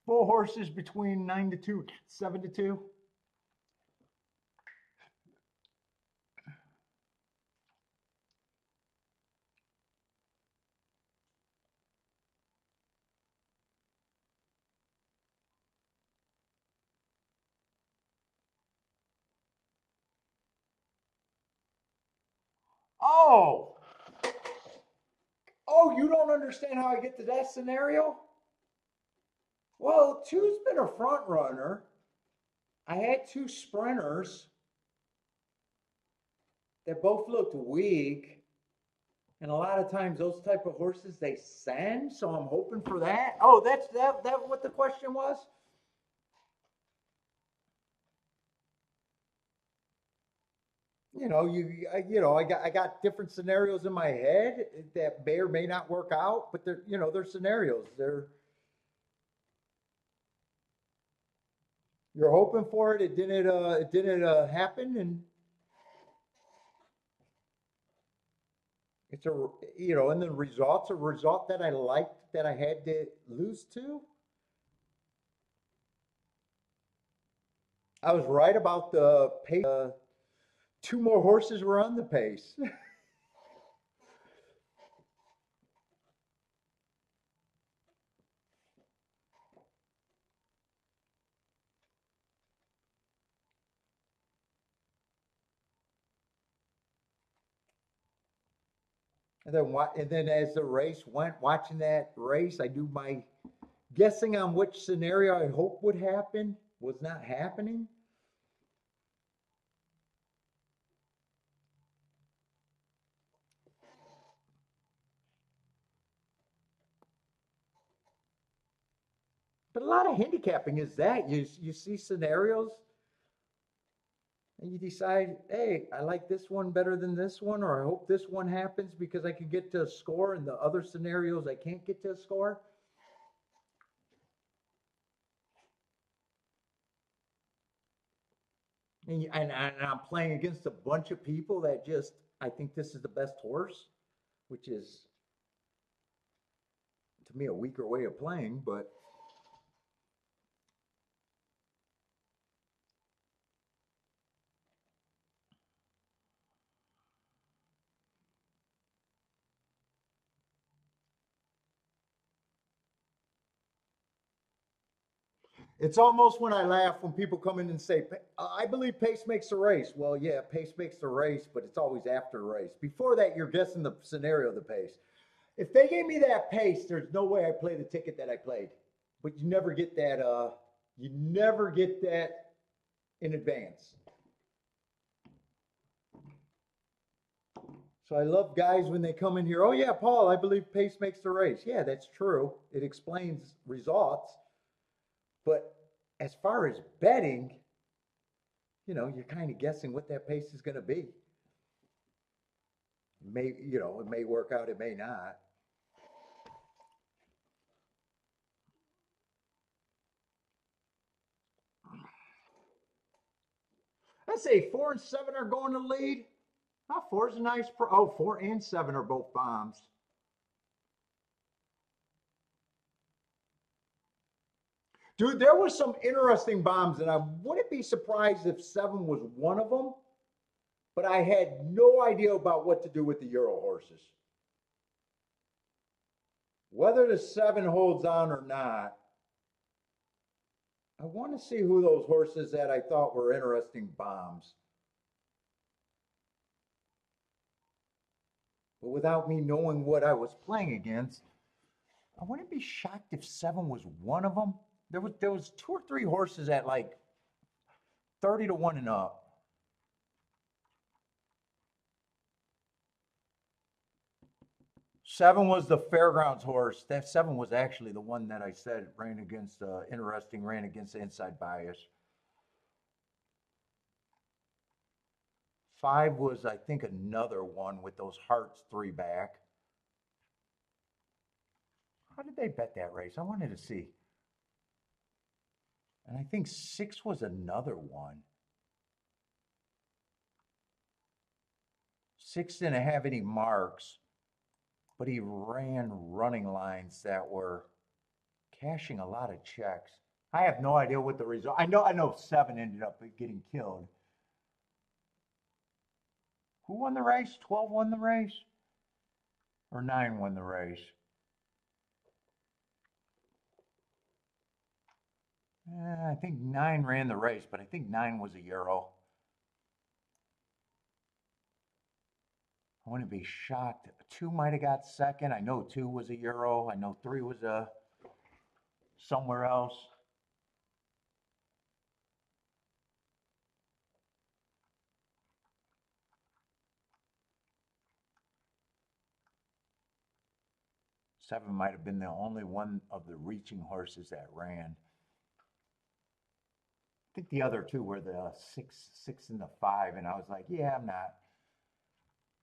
4 horses between 9 to 2, 7 to 2. Oh, you don't understand how I get to that scenario? Well, two's been a front runner. I had 2 sprinters. that both looked weak. And a lot of times those type of horses they send, so I'm hoping for that. Oh, that's that what the question was? I got different scenarios in my head that may or may not work out, but they're scenarios. You're hoping for it. It didn't happen, and it's and the result's a result that I liked that I had to lose to. I was right about the pace. Two more horses were on the pace. And then as the race went, watching that race, I do my guessing on which scenario I hope would happen was not happening. But a lot of handicapping is that you see scenarios and you decide, hey, I like this one better than this one, or I hope this one happens because I can get to a score, and the other scenarios I can't get to a score. And I'm playing against a bunch of people that just I think this is the best horse, which is to me a weaker way of playing, but it's almost when I laugh when people come in and say, I believe pace makes the race. Well, yeah, pace makes the race, but it's always after the race. Before that, you're guessing the scenario of the pace. If they gave me that pace, there's no way I play the ticket that I played. But you never get that in advance. So I love guys when they come in here, oh yeah, Paul, I believe pace makes the race. Yeah, that's true. It explains results. But as far as betting, you're kind of guessing what that pace is going to be. It may work out, it may not. I say 4 and 7 are going to lead. Oh, four's a nice. 4 and 7 are both bombs. Dude, there were some interesting bombs, and I wouldn't be surprised if 7 was one of them. But I had no idea about what to do with the Euro horses. Whether the 7 holds on or not, I want to see who those horses that I thought were interesting bombs. But without me knowing what I was playing against, I wouldn't be shocked if 7 was one of them. There was 2 or 3 horses at like 30 to 1 and up. 7 was the fairgrounds horse. That 7 was actually the one that I said ran against the inside bias. 5 was, I think, another one with those hearts 3 back. How did they bet that race? I wanted to see. And I think 6 was another one. 6 didn't have any marks, but he ran running lines that were cashing a lot of checks. I have no idea what the result. I know 7 ended up getting killed. Who won the race? 12 won the race? Or 9 won the race? I think 9 ran the race, but I think 9 was a Euro. I wouldn't be shocked. 2 might have got second. I know 2 was a Euro. I know 3 was a somewhere else. 7 might have been the only one of the reaching horses that ran. I think the other two were the 6 and the 5, and I was like, yeah, I'm not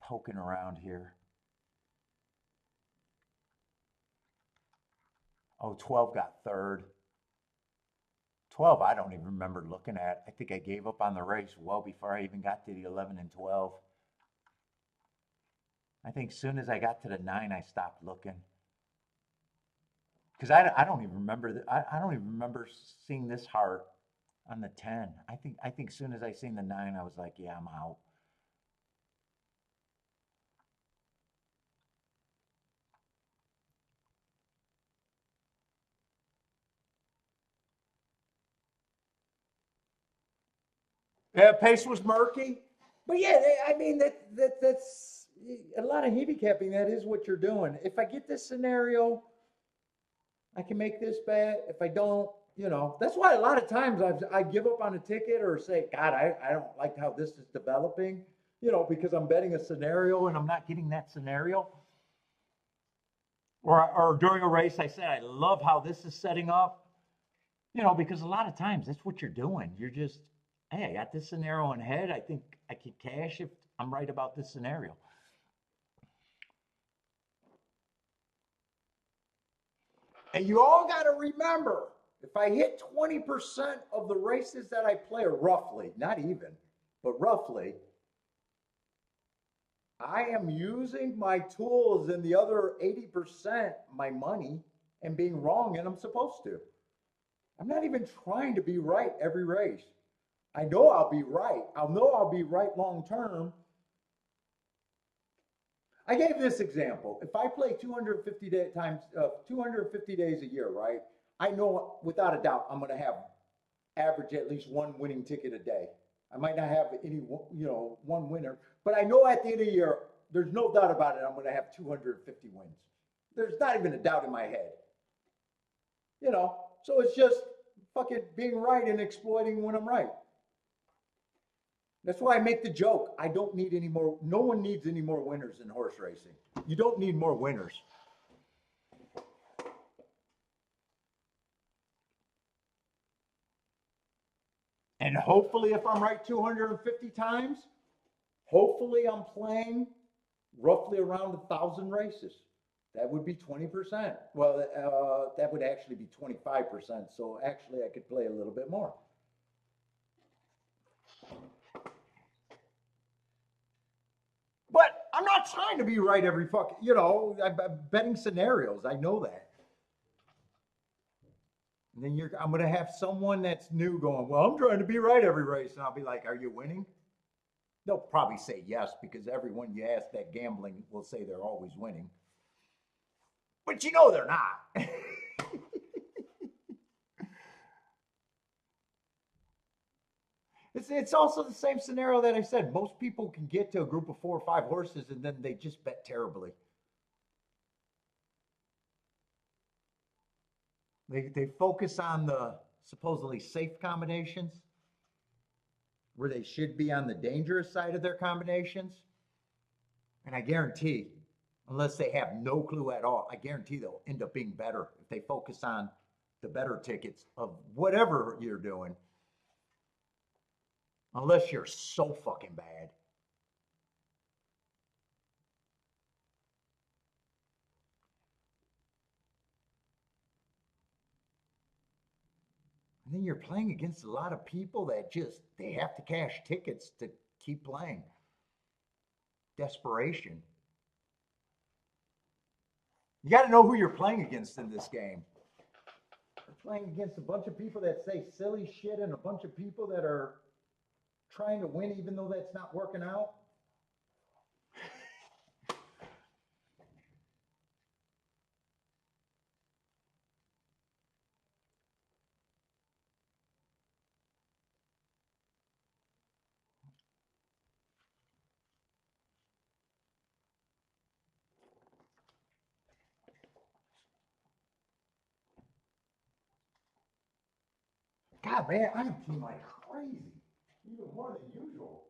poking around here. Oh, 12 got third. 12, I don't even remember looking at. I think I gave up on the race well before I even got to the 11 and 12. I think as soon as I got to the 9, I stopped looking. Because I don't even remember I don't even remember seeing this heart on the 10. I think as soon as I seen the 9, I was like, yeah, I'm out. Yeah, pace was murky. But yeah, I mean that's a lot of handicapping. That is what you're doing. If I get this scenario, I can make this bet. If I don't, that's why a lot of times I give up on a ticket or say, God, I don't like how this is developing, because I'm betting a scenario and I'm not getting that scenario. Or during a race, I said, I love how this is setting up, because a lot of times that's what you're doing. You're just, hey, I got this scenario in head. I think I can cash if I'm right about this scenario. And you all got to remember, if I hit 20% of the races that I play, or roughly, not even, but roughly, I am using my tools and the other 80%, my money, and being wrong, and I'm supposed to. I'm not even trying to be right every race. I know I'll be right. I'll know I'll be right long term. I gave this example. If I play 250 days a year, right? I know without a doubt I'm going to have average at least one winning ticket a day. I might not have any, one winner, but I know at the end of the year, there's no doubt about it. I'm going to have 250 wins. There's not even a doubt in my head. So it's just fucking being right and exploiting when I'm right. That's why I make the joke. I don't need any more. No one needs any more winners in horse racing. You don't need more winners. And hopefully, if I'm right 250 times, hopefully I'm playing roughly around 1,000 races. That would be 20%. Well, that would actually be 25%. So actually, I could play a little bit more. But I'm not trying to be right every fucking, I'm betting scenarios. I know that. And then I'm going to have someone that's new going, well, I'm trying to be right every race. And I'll be like, are you winning? They'll probably say yes, because everyone you ask that gambling will say they're always winning. But they're not. It's also the same scenario that I said. Most people can get to a group of 4 or 5 horses and then they just bet terribly. They focus on the supposedly safe combinations where they should be on the dangerous side of their combinations. And I guarantee, unless they have no clue at all, I guarantee they'll end up being better if they focus on the better tickets of whatever you're doing. Unless you're so fucking bad. And then you're playing against a lot of people that they have to cash tickets to keep playing. Desperation. You got to know who you're playing against in this game. You're playing against a bunch of people that say silly shit and a bunch of people that are trying to win even though that's not working out. God, man, I'm feeling like crazy. Even more than usual.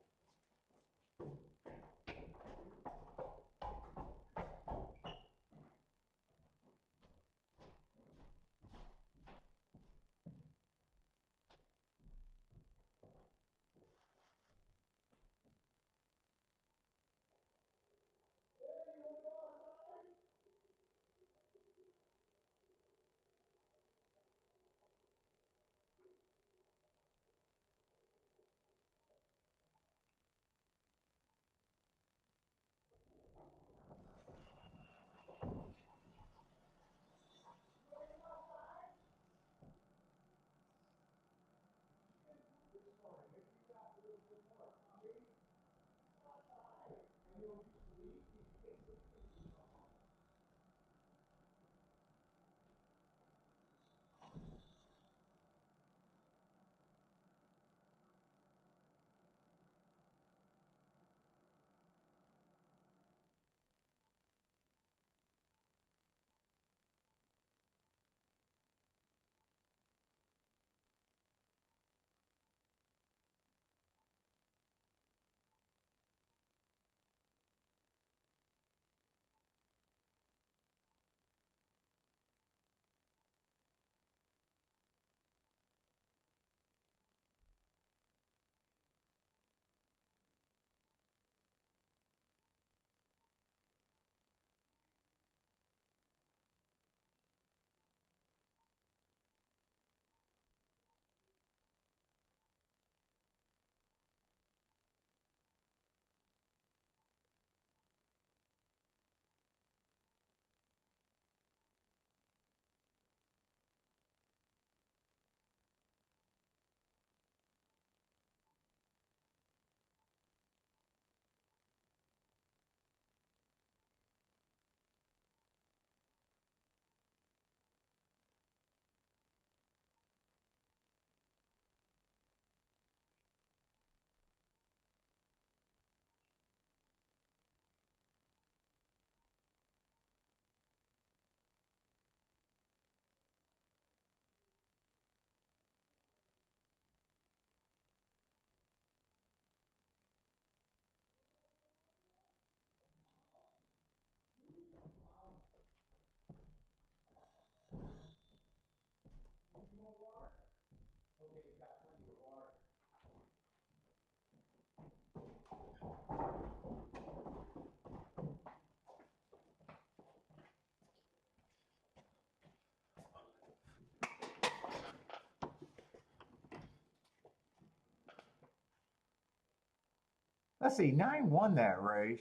Let's see, 9 won that race.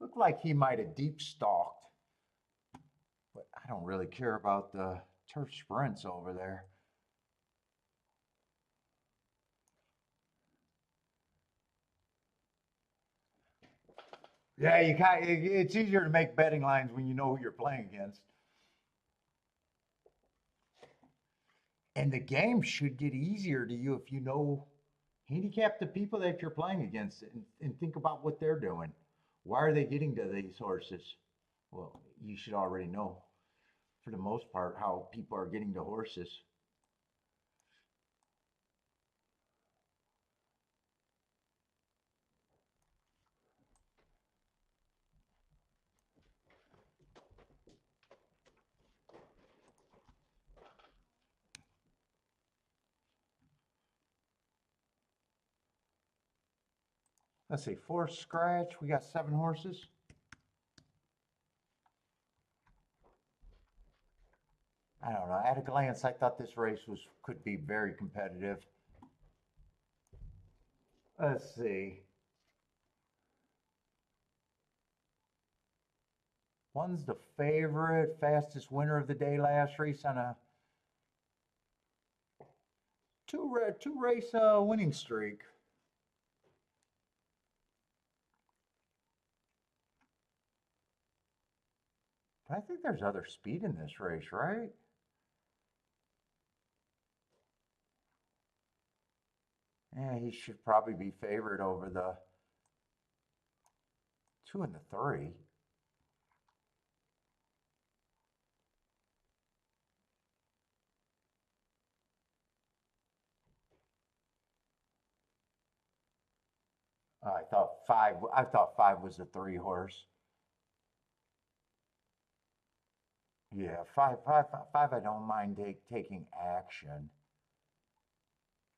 Looked like he might have deep stalked, but I don't really care about the turf sprints over there. Yeah, it's easier to make betting lines when you know who you're playing against. And the game should get easier to you if you know handicap the people that you're playing against and think about what they're doing. Why are they getting to these horses? Well, you should already know, for the most part, how people are getting to horses. Let's see, 4 scratch. We got 7 horses. I don't know. At a glance, I thought this race could be very competitive. Let's see. One's the favorite, fastest winner of the day last race on a two race winning streak. But I think there's other speed in this race, right? Yeah, he should probably be favored over the 2 and the 3. I thought 5. I thought 5 was the 3 horse. Yeah, five. I don't mind taking action,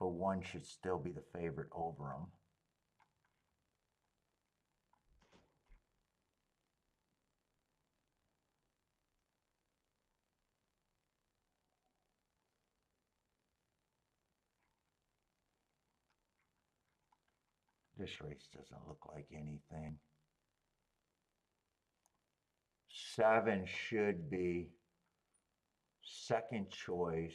but 1 should still be the favorite over him. This race doesn't look like anything. 7 should be second choice.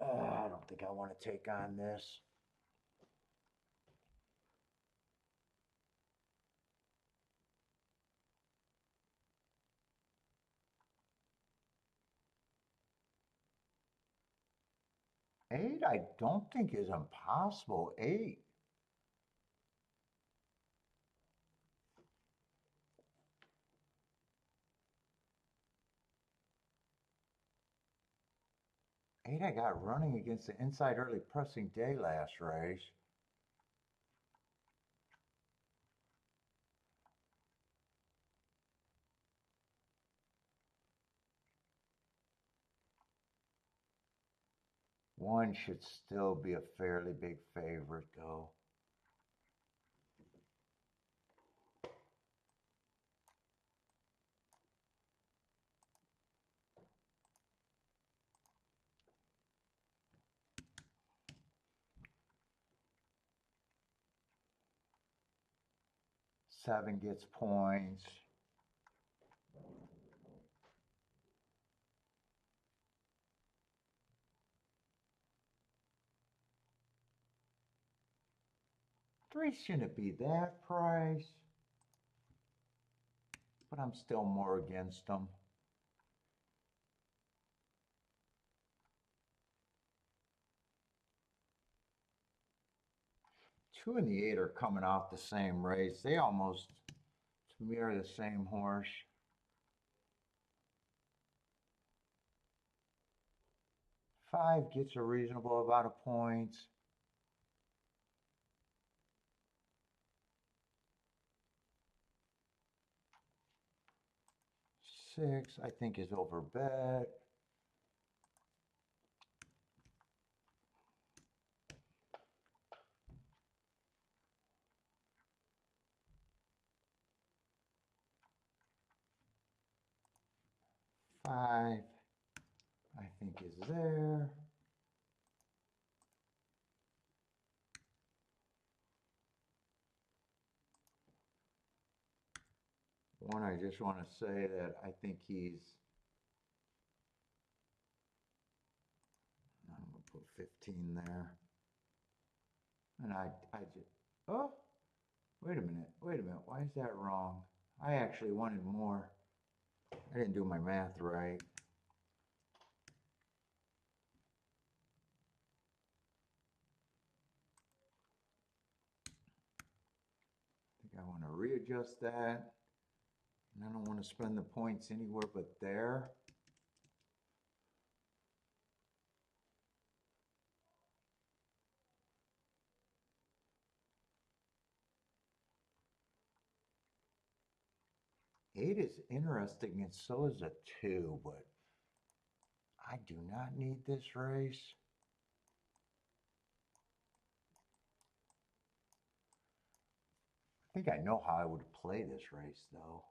I don't think I want to take on this. Eight, I don't think is impossible. 8. Eight, I got running against the inside early pressing day last race. One should still be a fairly big favorite, though. Seven gets points. Three shouldn't be that price, but I'm still more against them. 2 and the 8 are coming off the same race. They almost, to me, are the same horse. 5 gets a reasonable amount of points. 6, I think, is over bet. 5, I think, is there. One, I just want to say that I think he's, I'm going to put 15 there. And I just, oh, wait a minute, why is that wrong? I actually wanted more. I didn't do my math right. I think I want to readjust that. And I don't want to spend the points anywhere but there. Eight is interesting, and so is a 2, but I do not need this race. I think I know how I would play this race, though.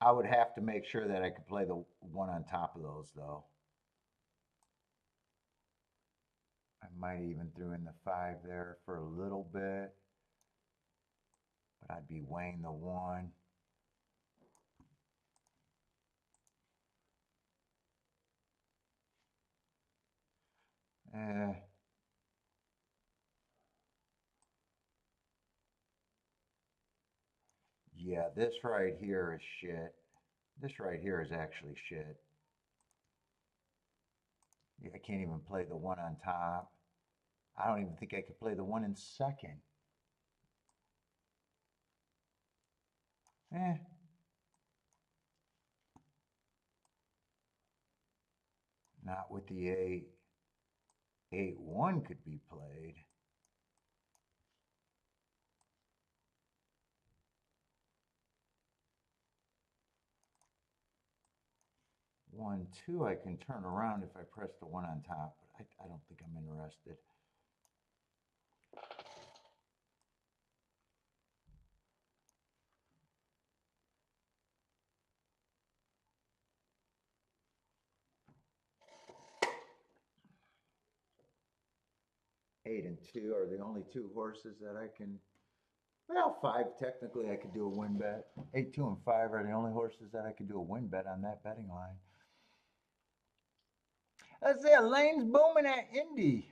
I would have to make sure that I could play the one on top of those, though. I might even throw in the 5 there for a little bit, but I'd be weighing the 1. Yeah, this right here is shit. This right here is actually shit. Yeah, I can't even play the 1 on top. I don't even think I could play the 1 in second. Not with the 8. 8-1 could be played. One, 2, I can turn around if I press the 1 on top, but I don't think I'm interested. Eight and 2 are the only 2 horses that I can. Well, 5 technically I could do a win bet. 8, 2, and 5 are the only horses that I could do a win bet on that betting line. Let's see, Lane's booming at Indy.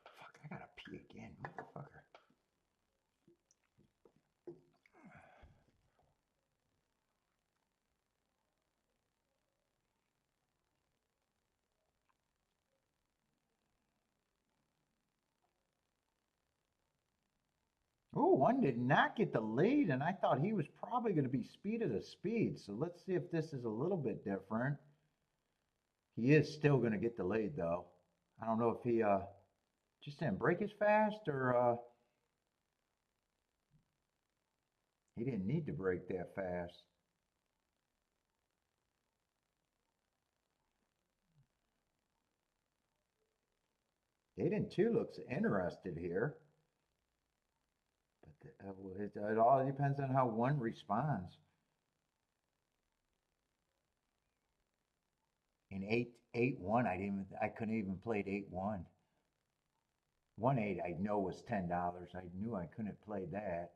Fuck, I gotta pee again, motherfucker. Oh, one did not get the lead, and I thought he was probably going to be speed of the speed. So let's see if this is a little bit different. He is still going to get the lead, though. I don't know if he just didn't break as fast or he didn't need to break that fast. Aiden too looks interested here. But it all depends on how one responds. In 8-1, I couldn't even play it 8-1. 1-8 I know was $10. I knew I couldn't play that.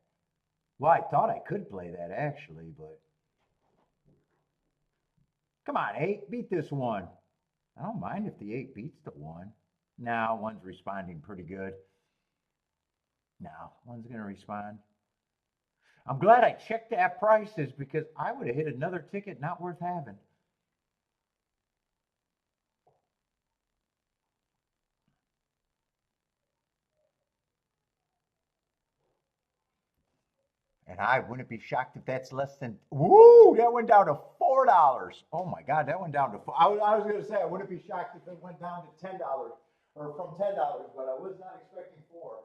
Well, I thought I could play that actually, but come on, 8, beat this one. I don't mind if the 8 beats the 1. Now one's responding pretty good. Now one's going to respond. I'm glad I checked that prices because I would have hit another ticket not worth having. And I wouldn't be shocked if that's less than, woo, that went down to $4. Oh my God, that went down to, I was going to say, I wouldn't be shocked if it went down to $10 or from $10, but I was not expecting 4.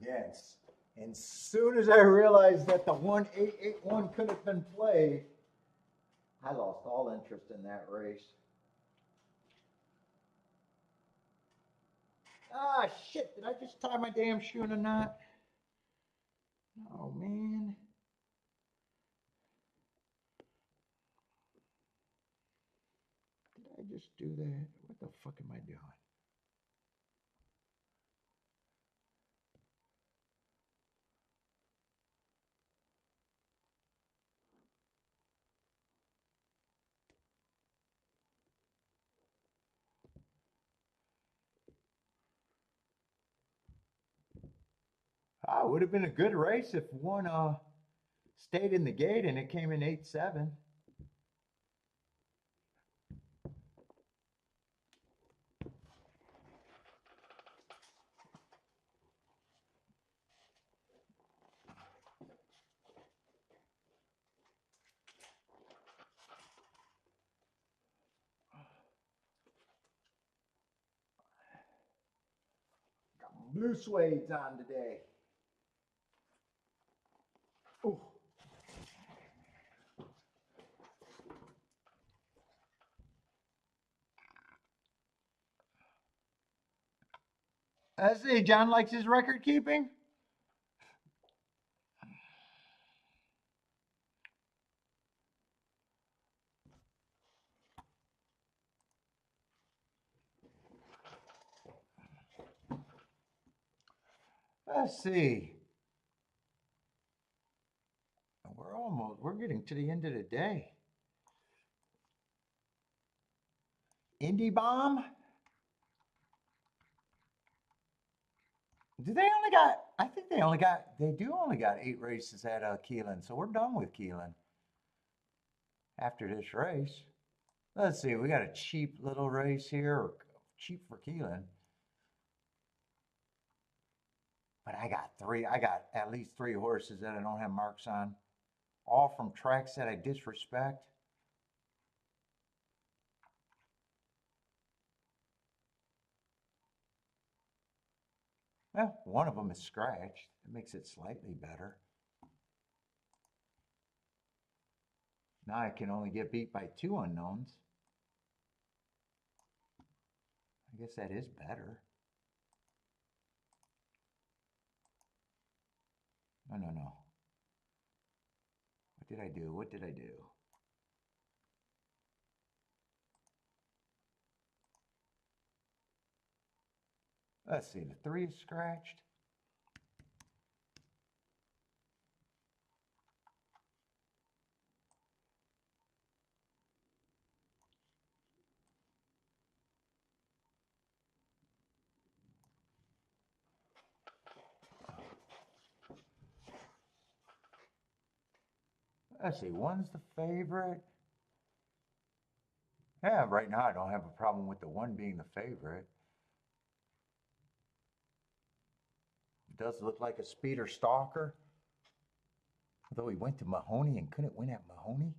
Yes. And soon as I realized that the 1881 could have been played, I lost all interest in that race. Ah, shit. Did I just tie my damn shoe in a knot? Oh, man. Did I just do that? What the fuck am I doing? Ah, it would have been a good race if one stayed in the gate and it came in 8-7. Got blue suedes on today. Ooh. I see, John likes his record keeping. Let's see. We're getting to the end of the day. Indie Bomb? Do they only got, I think they do only got 8 races at Keeneland, so we're done with Keeneland after this race. Let's see, we got a cheap little race here, or cheap for Keeneland. But I got at least 3 horses that I don't have marks on, all from tracks that I disrespect. Well, one of them is scratched. It makes it slightly better. Now I can only get beat by 2 unknowns. I guess that is better. No, no, no. What did I do? What did I do? Let's see, the 3 is scratched. Let's see, 1's the favorite. Yeah, right now I don't have a problem with the 1 being the favorite. It does look like a speeder stalker. Although he went to Mahoney and couldn't win at Mahoney.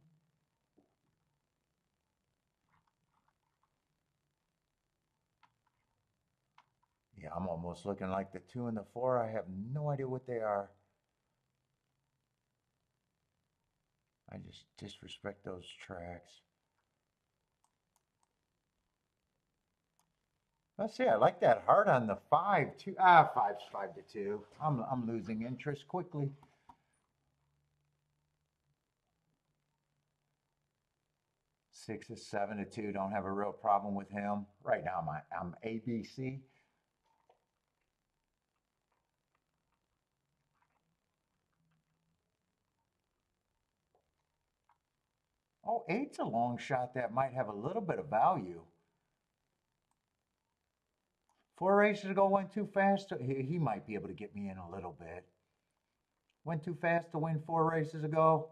Yeah, I'm almost looking like the 2 and the 4. I have no idea what they are. I just disrespect those tracks. Let's see. I like that heart on the 5-2. Ah, five's 5-2. I'm losing interest quickly. Six is 7-2. Don't have a real problem with him right now. I'm ABC. Oh, eight's a long shot that might have a little bit of value. 4 races ago went too fast. He might be able to get me in a little bit. Went too fast to win 4 races ago.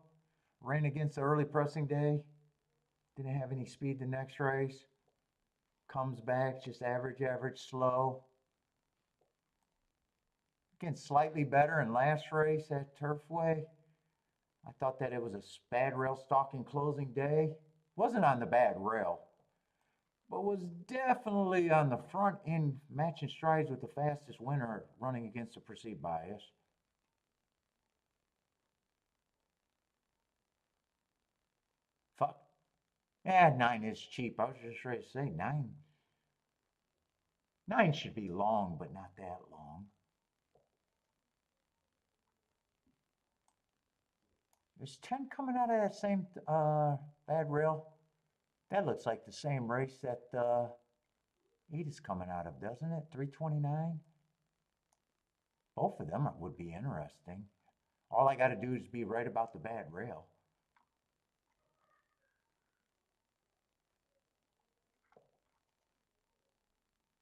Ran against the early pressing day. Didn't have any speed the next race. Comes back just average, slow. Again, slightly better in last race at Turfway. I thought that it was a bad rail stalking closing day. Wasn't on the bad rail, but was definitely on the front end matching strides with the fastest winner running against the perceived bias. Fuck. Yeah, 9 is cheap. I was just ready to say 9. 9 should be long, but not that long. Is 10 coming out of that same bad rail? That looks like the same race that 8 is coming out of, doesn't it? 329? Both of them would be interesting. All I got to do is be right about the bad rail.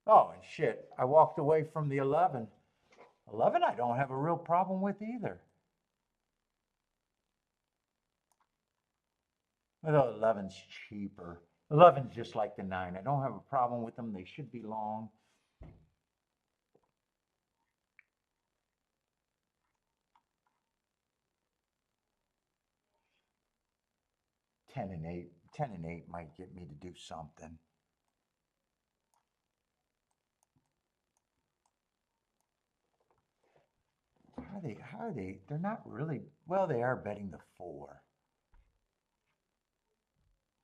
Oh, and shit, I walked away from the 11. 11 I don't have a real problem with either. Although 11's cheaper. 11's just like the 9. I don't have a problem with them. They should be long. Ten and 8. 10 and 8 might get me to do something. How are they? They're not really, well, they are betting the 4.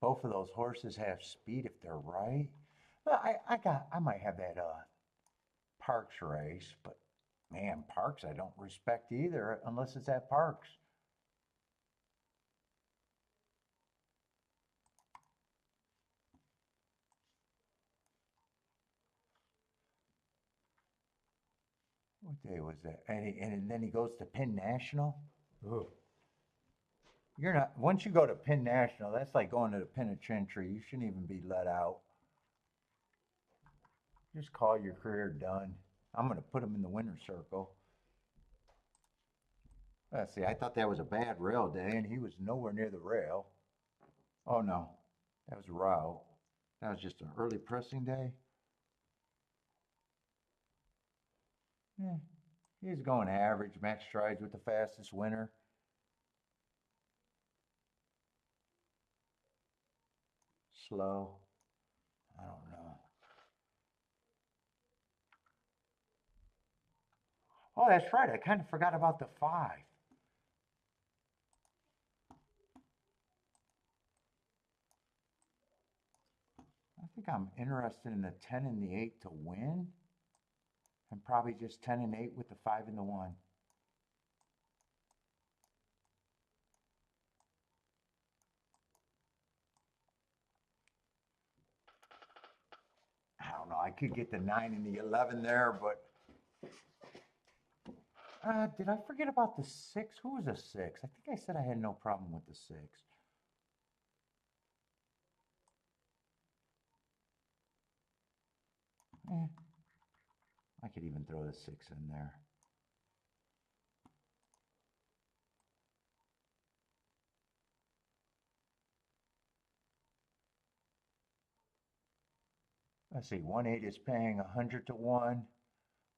Both of those horses have speed if they're right. Well, I might have that Parks race, but man, Parks I don't respect either unless it's at Parks. What day was that? And then he goes to Penn National. Ugh. You're not, once you go to Penn National, that's like going to the penitentiary. You shouldn't even be let out. Just call your career done. I'm going to put him in the winner's circle. Let's see, I thought that was a bad rail day, and he was nowhere near the rail. Oh no, that was a route. That was just an early pressing day. Yeah, he's going average, match strides with the fastest winner. Slow. I don't know. Oh, that's right. I kind of forgot about the 5. I think I'm interested in the 10 and the 8 to win, and probably just 10 and 8 with the 5 and the 1. I don't know. I could get the 9 and the 11 there, but did I forget about the 6? Who was a 6? I think I said I had no problem with the 6. Eh, I could even throw the 6 in there. Let's see. 1-8 is paying 100 to 1.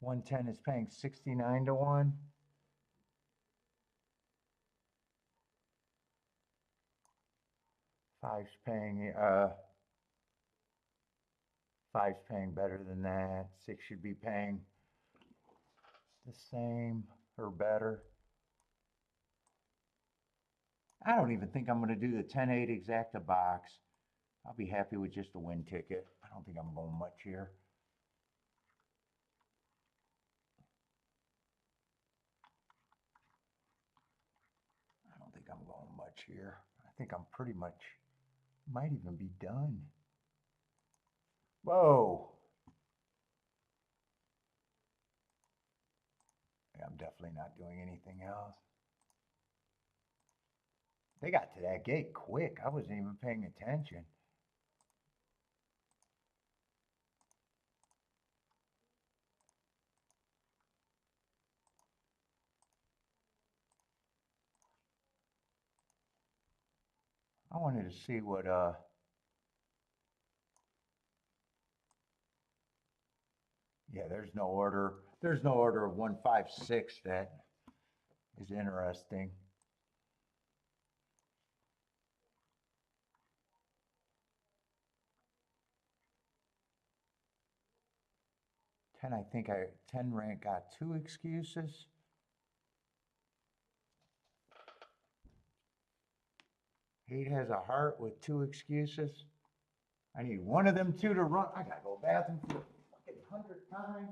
110 is paying 69 to 1. Five's paying Five's paying better than that. 6 should be paying the same or better. I don't even think I'm going to do the 10-8 exacta box. I'll be happy with just a win ticket. I don't think I'm going much here. stretch here. I think I'm pretty much, might even be done. Whoa. Yeah, I'm definitely not doing anything else. They got to that gate quick. I wasn't even paying attention. I wanted to see what yeah, there's no order. There's no order of 156 that is interesting. 10, I think 10 rank got 2 excuses. 8 has a heart with 2 excuses. I need one of them 2 to run. I gotta go bathroom for the fucking 100th time.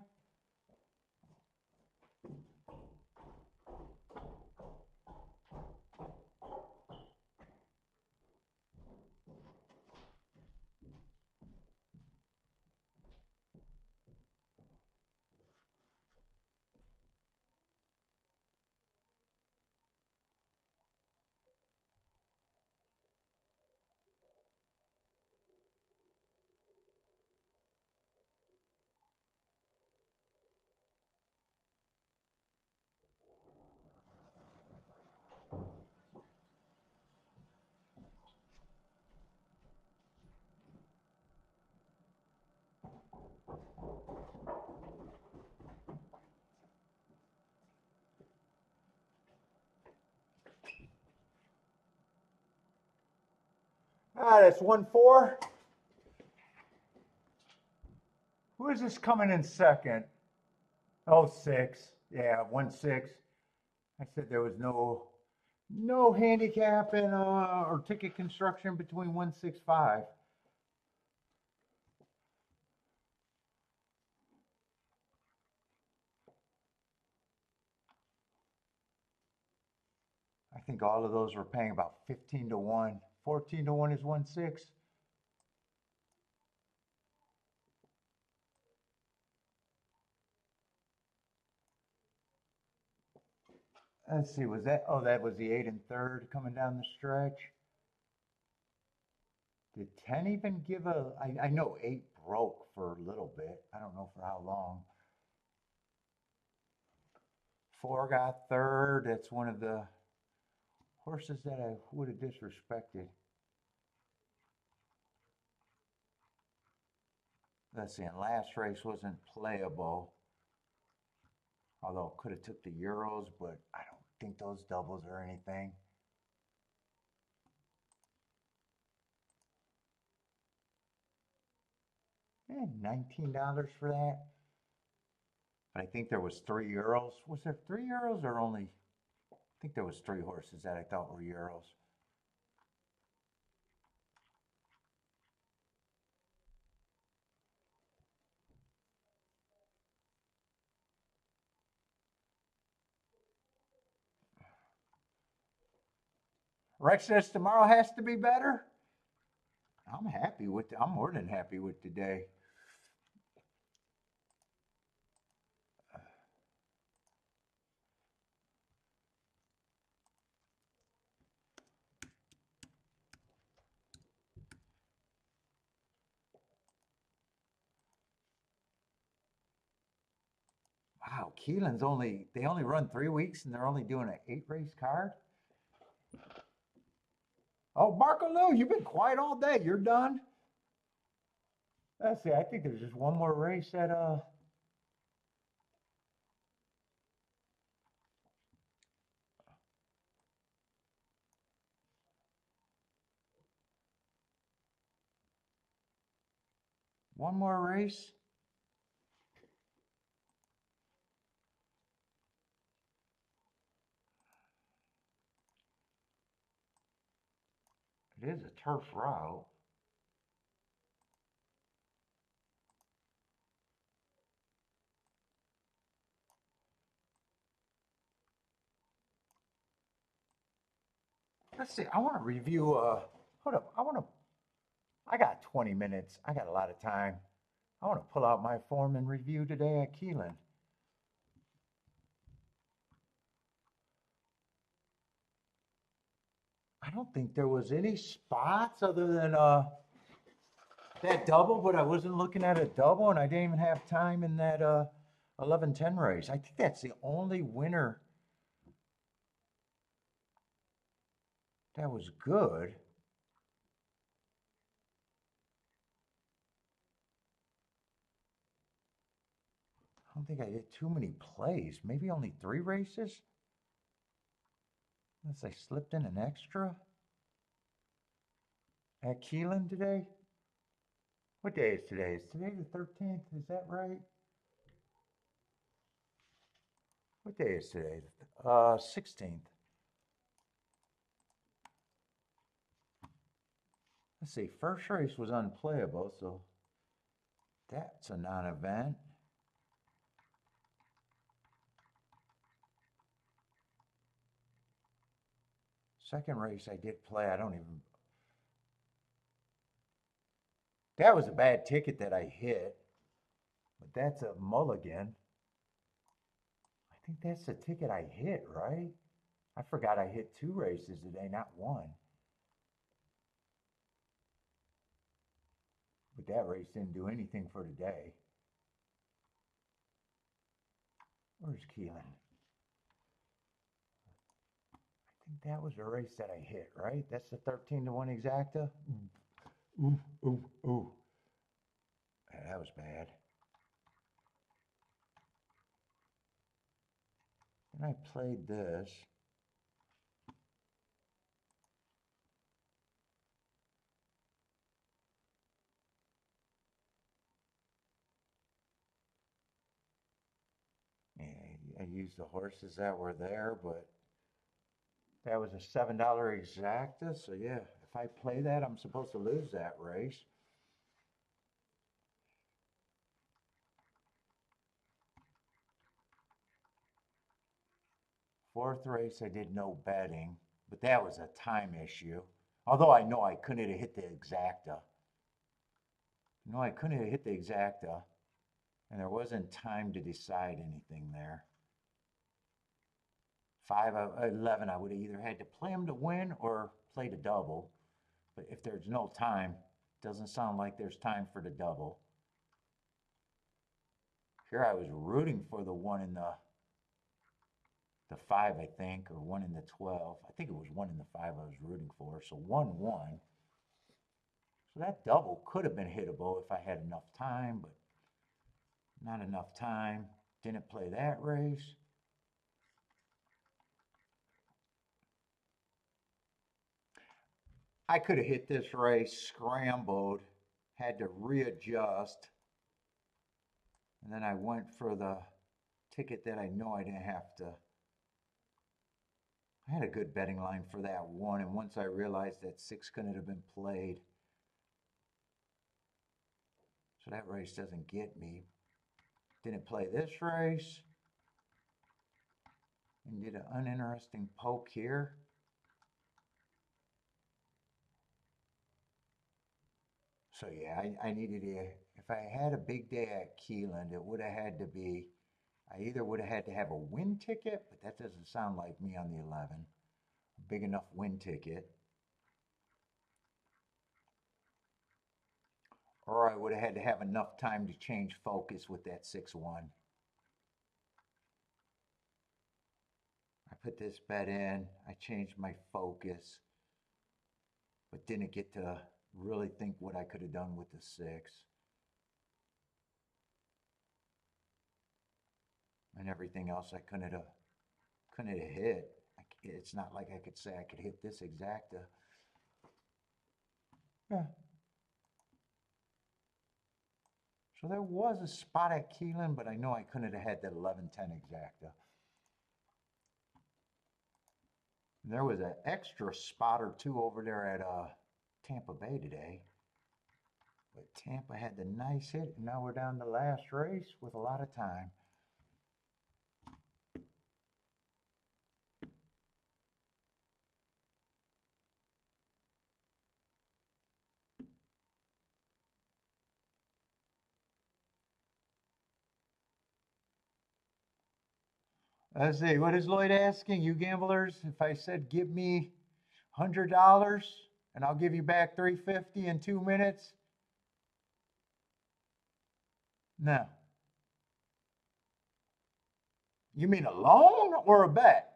Ah, that's 1-4. Who is this coming in second? Oh, 6. Yeah, 1-6. I said there was no handicapping or ticket construction between 165. I think all of those were paying about 15 to 1. 14 to 1 is 1-6. Let's see, was that, oh, that was the 8 and third coming down the stretch. Did 10 even give I know 8 broke for a little bit. I don't know for how long. 4 got third. That's one of the horses that I would have disrespected. Let's see, and last race wasn't playable. Although could have took the Euros, but I don't think those doubles or anything. $19 for that. But I think there was 3 Euros. Was there 3 Euros or only? I think there was 3 horses that I thought were Euros. Rex says tomorrow has to be better. I'm more than happy with today. Wow, Keeneland's they only run 3 weeks and they're only doing an 8 race card. Oh, Marco Lou, you've been quiet all day. You're done. Let's see. I think there's just one more race at one more race. It is a turf route. let's see. I want to review. Hold up. I got 20 minutes. I got a lot of time. I want to pull out my form and review today at Keeneland. I don't think there was any spots other than that double, but I wasn't looking at a double, and I didn't even have time in that 11-10 race. I think that's the only winner that was good. I don't think I did too many plays. Maybe only 3 races. Unless I slipped in an extra at Keeneland today. What day is today? Is today the 13th? Is that right? What day is today? 16th. Let's see. First race was unplayable, so that's a non-event. Second race I did play. I don't even. That was a bad ticket that I hit, but that's a mulligan. I think that's the ticket I hit, right? I forgot I hit 2 races today, not 1. But that race didn't do anything for today. Where's Keeneland? I think that was the race that I hit, right? That's the 13-1 exacta. Ooh, ooh, ooh. Yeah, that was bad. And I played this. Yeah, I used the horses that were there, but that was a $7 exacta. So yeah, if I play that, I'm supposed to lose that race. Fourth race, I did no betting, but that was a time issue. Although I know I couldn't have hit the exacta. No, I couldn't have hit the exacta, and there wasn't time to decide anything there. 5 of 11, I would have either had to play them to win or play to double. But if there's no time, doesn't sound like there's time for the double. Here I was rooting for the 1 in the 5, I think, or 1 in the 12. I think it was 1 in the 5 I was rooting for. So 1-1. So that double could have been hittable if I had enough time, but not enough time. Didn't play that race. I could have hit this race, scrambled, had to readjust, and then I went for the ticket that I know I didn't have to. I had a good betting line for that 1, and once I realized that 6 couldn't have been played, so that race doesn't get me. Didn't play this race, and did an uninteresting poke here. So yeah, I needed a, if I had a big day at Keeneland, it would have had to be, I either would have had to have a win ticket, but that doesn't sound like me on the 11. A big enough win ticket. Or I would have had to have enough time to change focus with that 6-1. I put this bet in, I changed my focus, but didn't get to really think what I could have done with the 6. And everything else I couldn't have hit. It's not like I could say I could hit this exacta. Yeah. So there was a spot at Keeneland, but I know I couldn't have had that 11-10 exacta. And there was an extra spot or 2 over there at Tampa Bay today. But Tampa had the nice hit, and now we're down to the last race with a lot of time. Let's see. What is Lloyd asking? You gamblers, if I said give me $100 and I'll give you back 350 in 2 minutes? No. You mean a loan or a bet?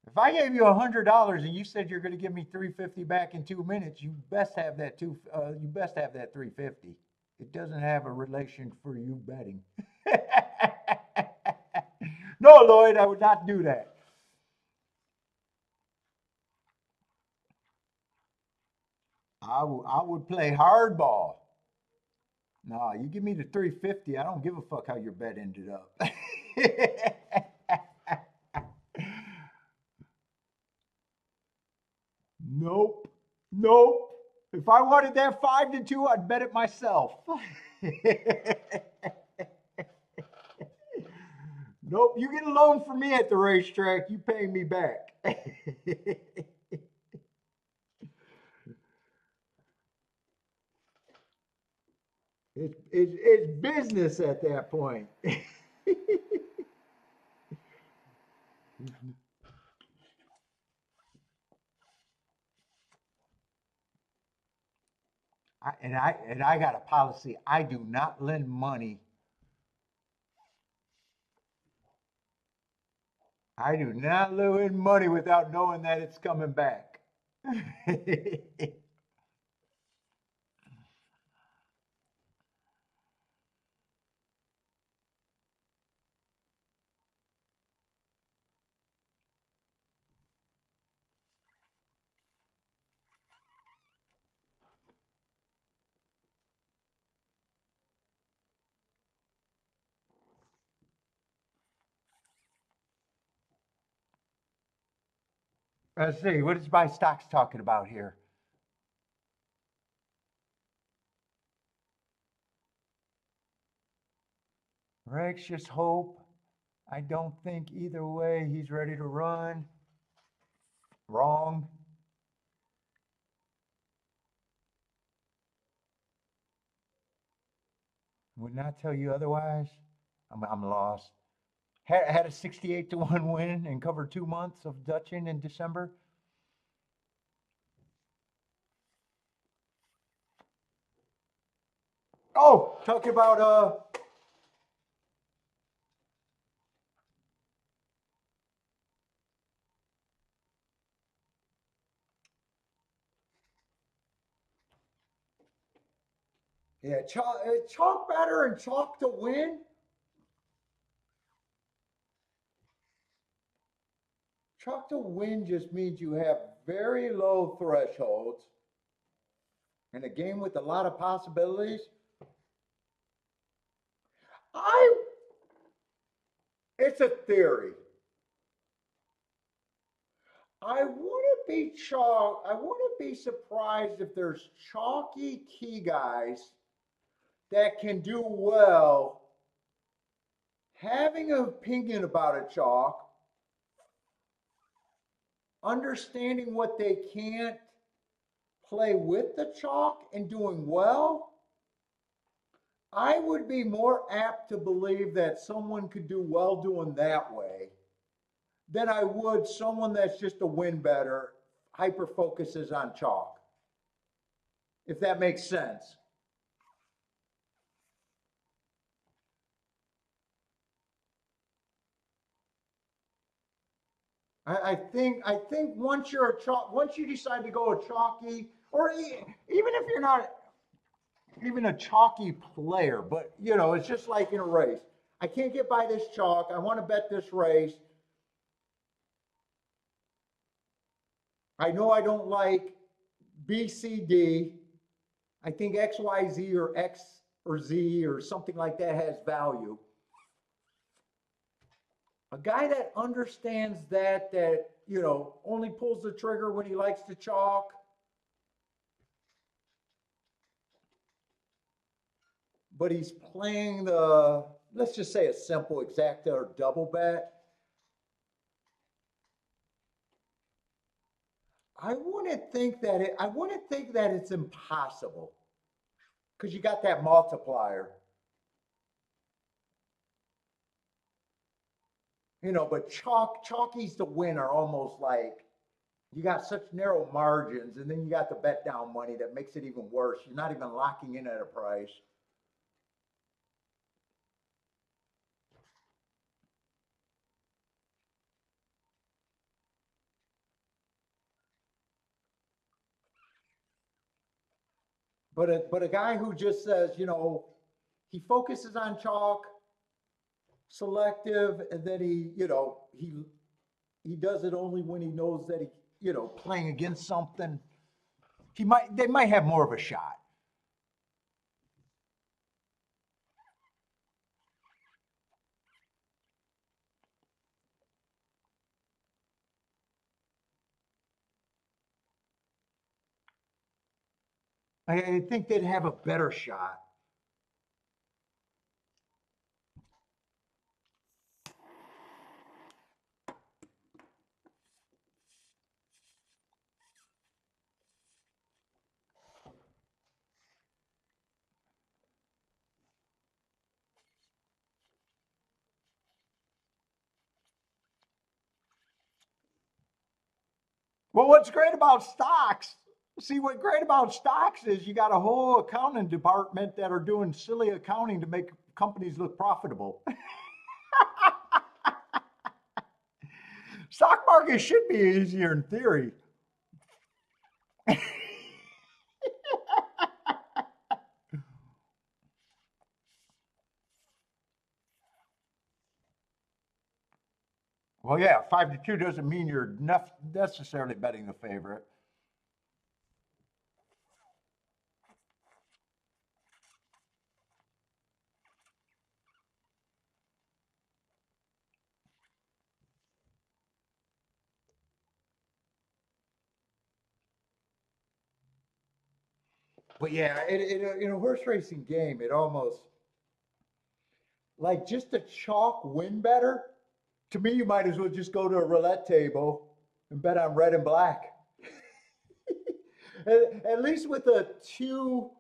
If I gave you $100 and you said you're going to give me 350 back in 2 minutes, you best have that you best have that 350. It doesn't have a relation for you betting. No, Lloyd, I would not do that. I would play hardball. No, you give me the 350. I don't give a fuck how your bet ended up. Nope. Nope. If I wanted that 5-2, I'd bet it myself. Nope. You get a loan from me at the racetrack. You pay me back. It's business at that point. I got a policy. I do not lend money. I do not lend money without knowing that it's coming back. Let's see. What is my stocks talking about here? Rex, just hope. I don't think either way he's ready to run. Wrong. Would not tell you otherwise. I'm lost. Had a 68-1 win and covered 2 months of Dutching in December. Oh, talking about yeah, chalk better and chalk to win. Chalk to win just means you have very low thresholds in a game with a lot of possibilities. I It's a theory. I wouldn't be surprised if there's chalky key guys that can do well having an opinion about a chalk, understanding what they can't play with the chalk and doing well. I would be more apt to believe that someone could do well doing that way than I would someone that's just a win better, hyper focuses on chalk, if that makes sense. I think once you decide to go a chalky, or even if you're not even a chalky player, but it's just like in a race. I can't get by this chalk. I want to bet this race. I know I don't like BCD. I think XYZ or X or Z or something like that has value. A guy that understands that only pulls the trigger when he likes to chalk, but he's playing let's just say a simple exacta or double bet. I wouldn't think that it's impossible because you got that multiplier. But chalkies to win are almost like you got such narrow margins, and then you got the bet down money that makes it even worse. You're not even locking in at a price. But a guy who just says, he focuses on chalk, selective, and then he does it only when he knows that playing against something, they might have more of a shot. I think they'd have a better shot. Well, what's great about stocks? See, what great about stocks is you got a whole accounting department that are doing silly accounting to make companies look profitable. Stock market should be easier in theory. Well, yeah, 5-2 doesn't mean you're necessarily betting the favorite. But yeah, in a horse racing game, it almost like just a chalk win better. To me, you might as well just go to a roulette table and bet on red and black. At least with a two,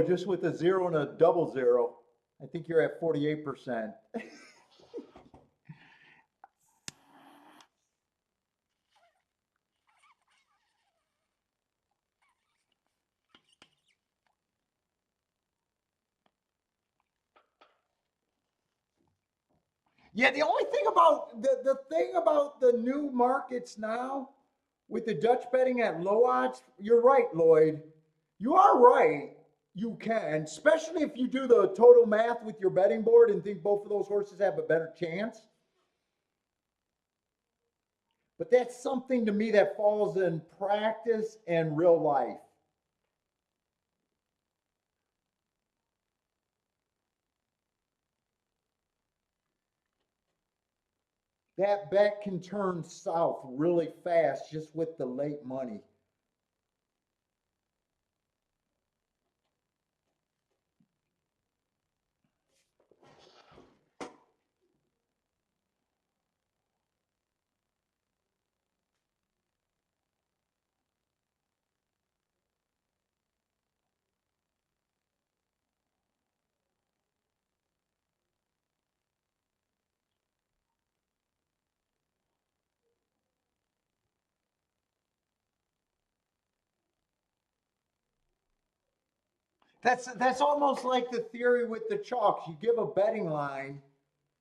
just with a zero and a double zero, I think you're at 48%. Yeah, the only thing about the thing about the new markets now with the Dutch betting at low odds, you're right, Lloyd. You are right. You can, especially if you do the total math with your betting board and think both of those horses have a better chance. But that's something to me that falls in practice and real life. That bet can turn south really fast just with the late money. That's almost like the theory with the chalks. You give a betting line,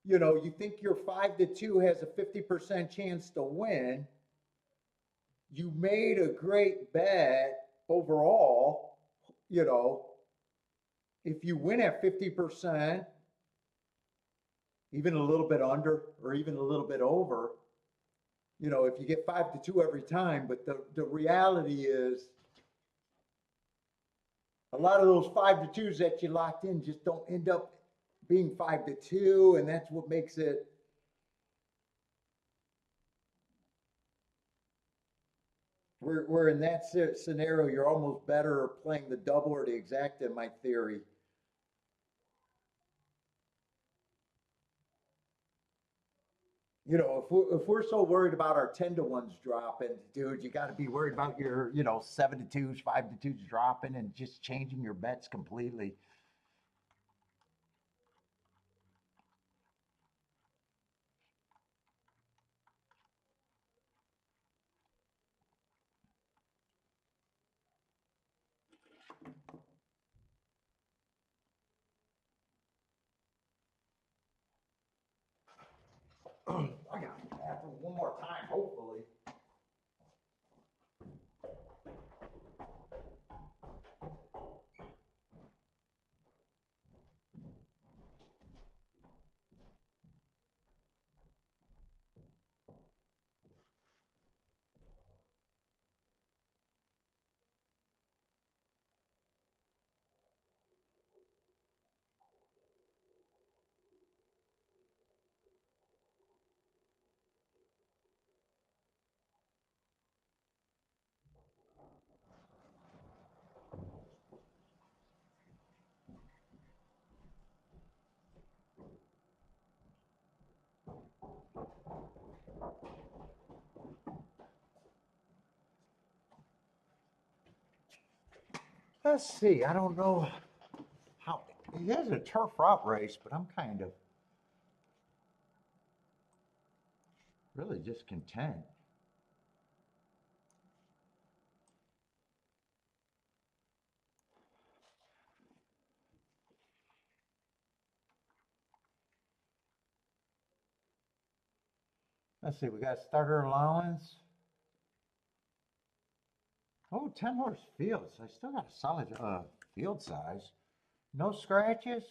you think your 5-2 has a 50% chance to win. You made a great bet overall, you know, if you win at 50%, even a little bit under or even a little bit over, if you get 5-2 every time, but the reality is a lot of those 5-2s that you locked in just don't end up being 5-2, and that's what makes it. We're in that scenario. You're almost better playing the double or the exact, in my theory. If we're so worried about our 10-to-1s dropping, dude, you got to be worried about your 7-2s, 5-2s dropping, and just changing your bets completely. I got the bathroom one more time, hopefully. Let's see. I don't know how. It is a turf route race, but I'm kind of really just content. Let's see. We got starter allowance. Oh, 10 horse fields. I still got a solid field size. No scratches.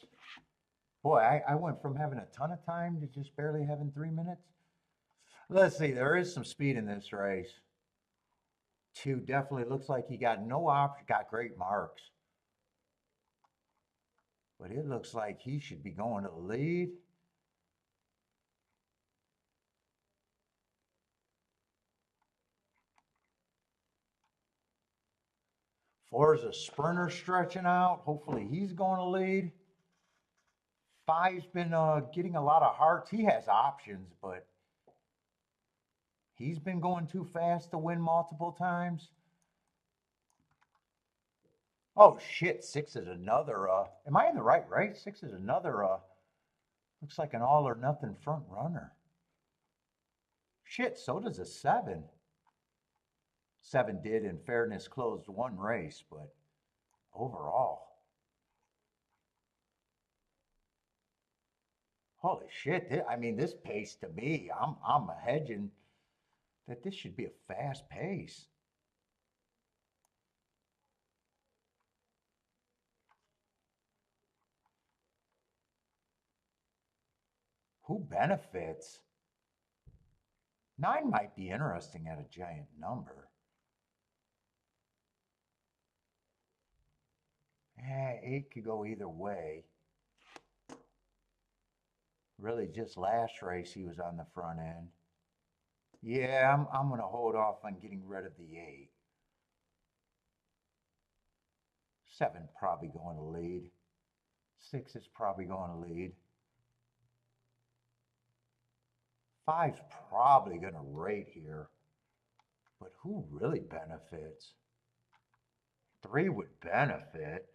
Boy, I went from having a ton of time to just barely having 3 minutes. Let's see, there is some speed in this race. Two definitely looks like he got no option, got great marks. But it looks like he should be going to the lead. Four is a sprinter stretching out. Hopefully he's going to lead. Five's been getting a lot of hearts. He has options, but he's been going too fast to win multiple times. Oh shit, six is another, am I in the right race? Six is another, looks like an all or nothing front runner. Shit, so does a seven. Seven did, in fairness, closed one race, but overall. Holy shit, I mean, this pace to me, I'm hedging that this should be a fast pace. Who benefits? Nine might be interesting at a giant number. Eight could go either way. Really, just last race he was on the front end. Yeah, I'm going to hold off on getting rid of the eight. Seven probably going to lead. Six is probably going to lead. Five's probably going to rate here. But who really benefits? Three would benefit.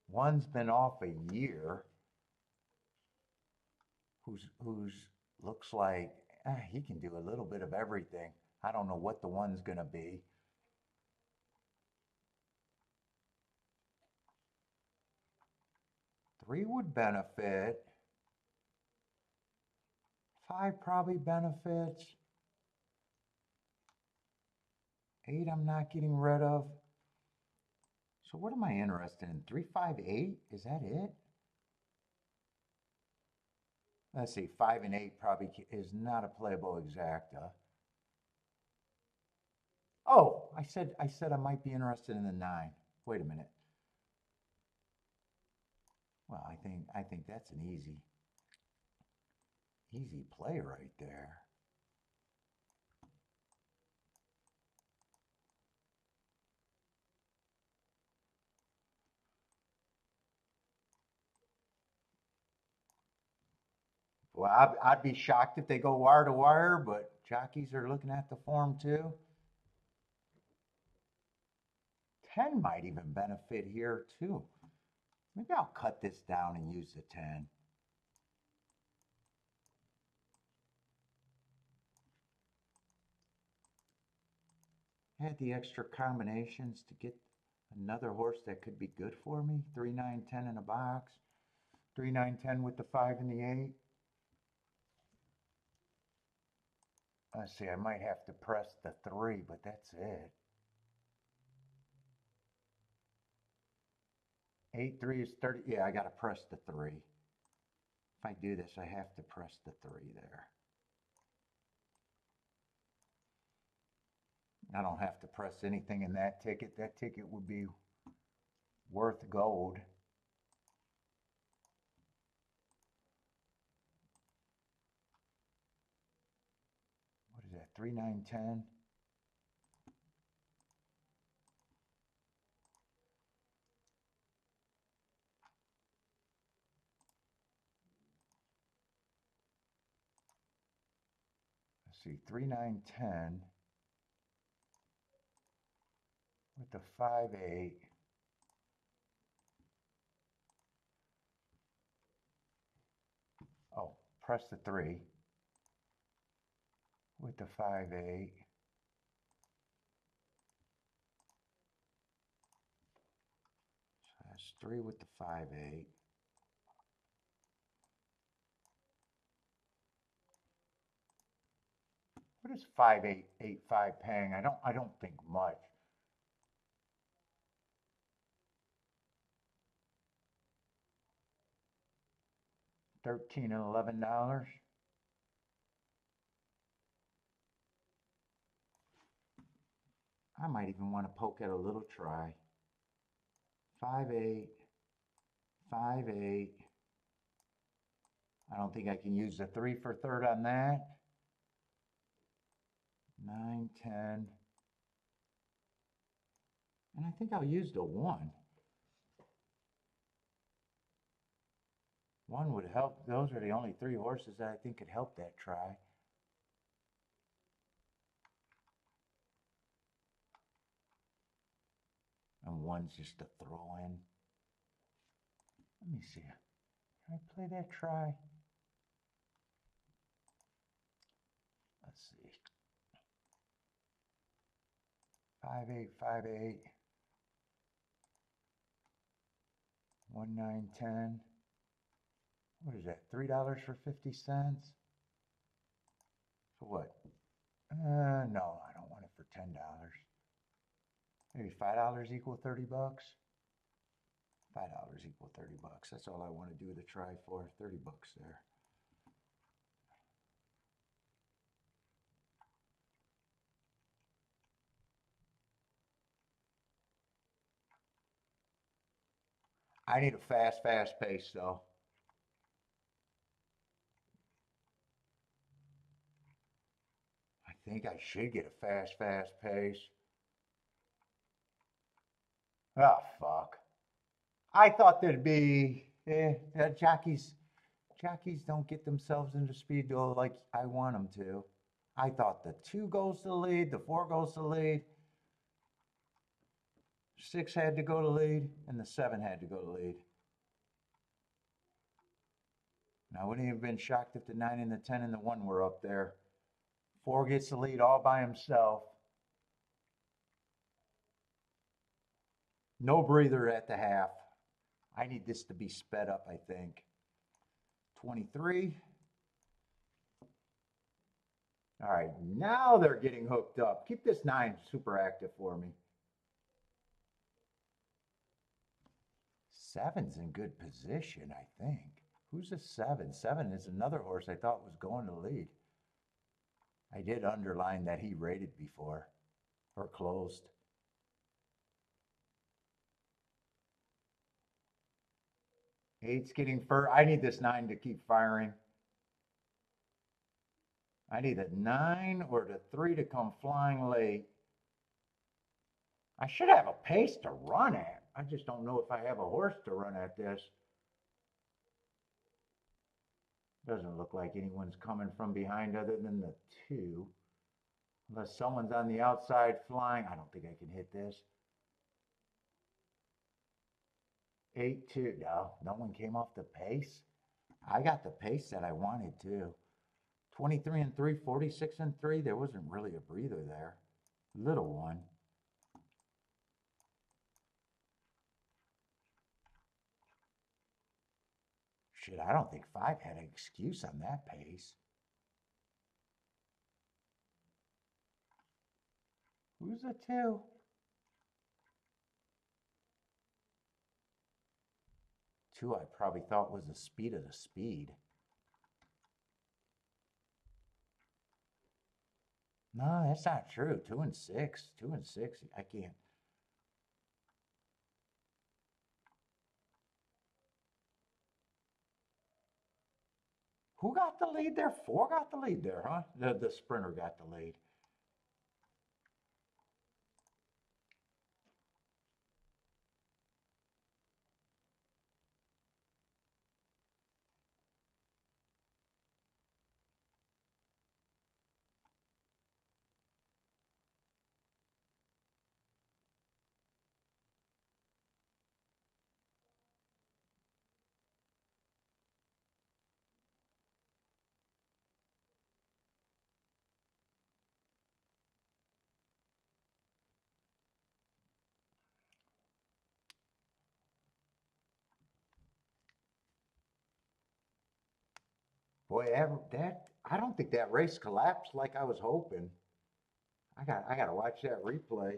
One's been off a year. Who's looks like he can do a little bit of everything. I don't know what the one's going to be. Three would benefit. Five probably benefits. Eight I'm not getting rid of. So what am I interested in? 358? Is that it? Let's see. Five and eight probably is not a playable exacta. Oh, I said I might be interested in the nine. Wait a minute. Well, I think that's an easy play right there. Well, I'd be shocked if they go wire to wire, but jockeys are looking at the form too. 10 might even benefit here too. Maybe I'll cut this down and use the 10. Add the extra combinations to get Another horse that could be good for me. 3, 9, 10 in a box. 3, 9, 10 with the 5 and the 8. Let's see, I might have to press the 3, but that's it. 8, 3 is 30. Yeah, I got to press the 3. If I do this, I have to press the 3 there. I don't have to press anything in that ticket. That ticket would be worth gold. What is that? 3, 9, 10. Let's see, 3, 9, 10 with the 5, 8. Oh, press the 3 with the 5, 8. So that's 3 with the 5, 8. What is 5, 8, 8, 5 paying? I don't think much. $13 and $11. I might even want to poke at a little try. 5, 8, 5, 8. I don't think I can use the 3 for third on that. 9, 10. And I think I'll use the 1. 1 would help. Those are the only 3 horses that I think could help that try. And 1's just a throw in. Let me see. Can I play that try? Let's see. 5, 8, 5, 8. 1, 9, 10. What is that? $3 for 50 cents? For what? No, I don't want it for $10. Maybe $5 equal 30 bucks? $5 equal 30 bucks. That's all I want to do the try for. 30 bucks there. I need a fast pace though. I think I should get a fast pace. Oh, fuck. I thought there'd be, jockeys don't get themselves into speed duel like I want them to. I thought the 2 goes to lead, the 4 goes to lead, 6 had to go to lead, and the 7 had to go to lead. And I wouldn't have been shocked if the 9 and the 10 and the 1 were up there. 4 gets the lead all by himself. No breather at the half. I need this to be sped up, I think. 23. All right, now they're getting hooked up. Keep this 9 super active for me. 7's in good position, I think. Who's a 7? 7 is another horse I thought was going to lead. I did underline that he rated before or closed. 8's getting fur. I need this 9 to keep firing. I need a 9 or the 3 to come flying late. I should have a pace to run at. I just don't know if I have a horse to run at this. Doesn't look like anyone's coming from behind other than the 2. Unless someone's on the outside flying. I don't think I can hit this. 8, 2. No one came off the pace. I got the pace that I wanted to. 23 and 3, 46 and 3. There wasn't really a breather there. Little one. Shit, I don't think 5 had an excuse on that pace. Who's the 2? 2 I probably thought was the speed of the speed. No, that's not true. 2 and 6. 2 and 6. I can't. Who got the lead there? 4 got the lead there, huh? The sprinter got the lead. Boy, that I don't think that race collapsed like I was hoping. I got to watch that replay.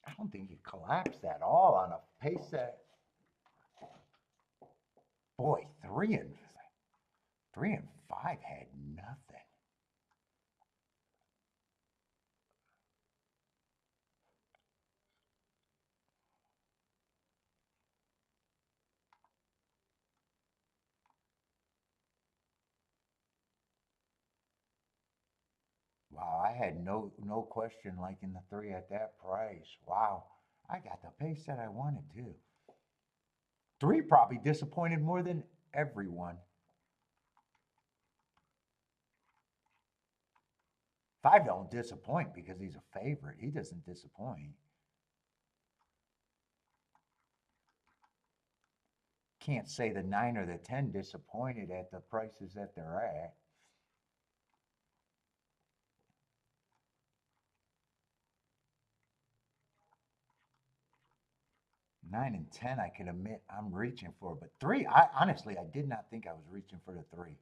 I don't think it collapsed at all on a pace that. Boy, 3 and 5 had nothing. Wow, I had no question liking the 3 at that price. Wow, I got the pace that I wanted to. 3 probably disappointed more than everyone. 5 don't disappoint because he's a favorite. He doesn't disappoint. Can't say the 9 or the 10 disappointed at the prices that they're at. Nine and 10, I can admit I'm reaching for, but 3, I honestly I did not think I was reaching for the 3.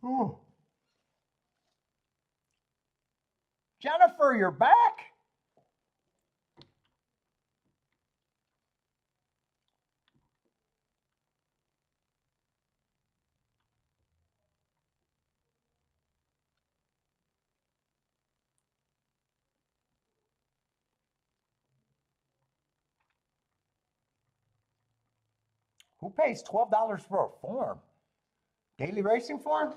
Oh. Jennifer, you're back. Who pays $12 for a form? Daily racing form?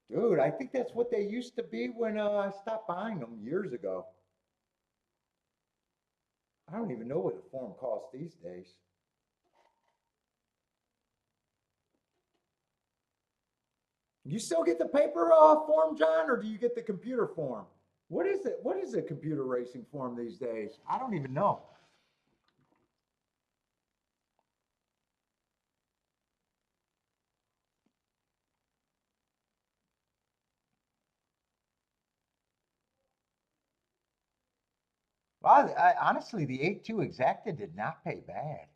Dude, I think that's what they used to be when I stopped buying them years ago. I don't even know what a form costs these days. You still get the paper form, John, or do you get the computer form? What is it? What is a computer racing form these days? I don't even know. Well, honestly, the 8-2 exacta did not pay bad.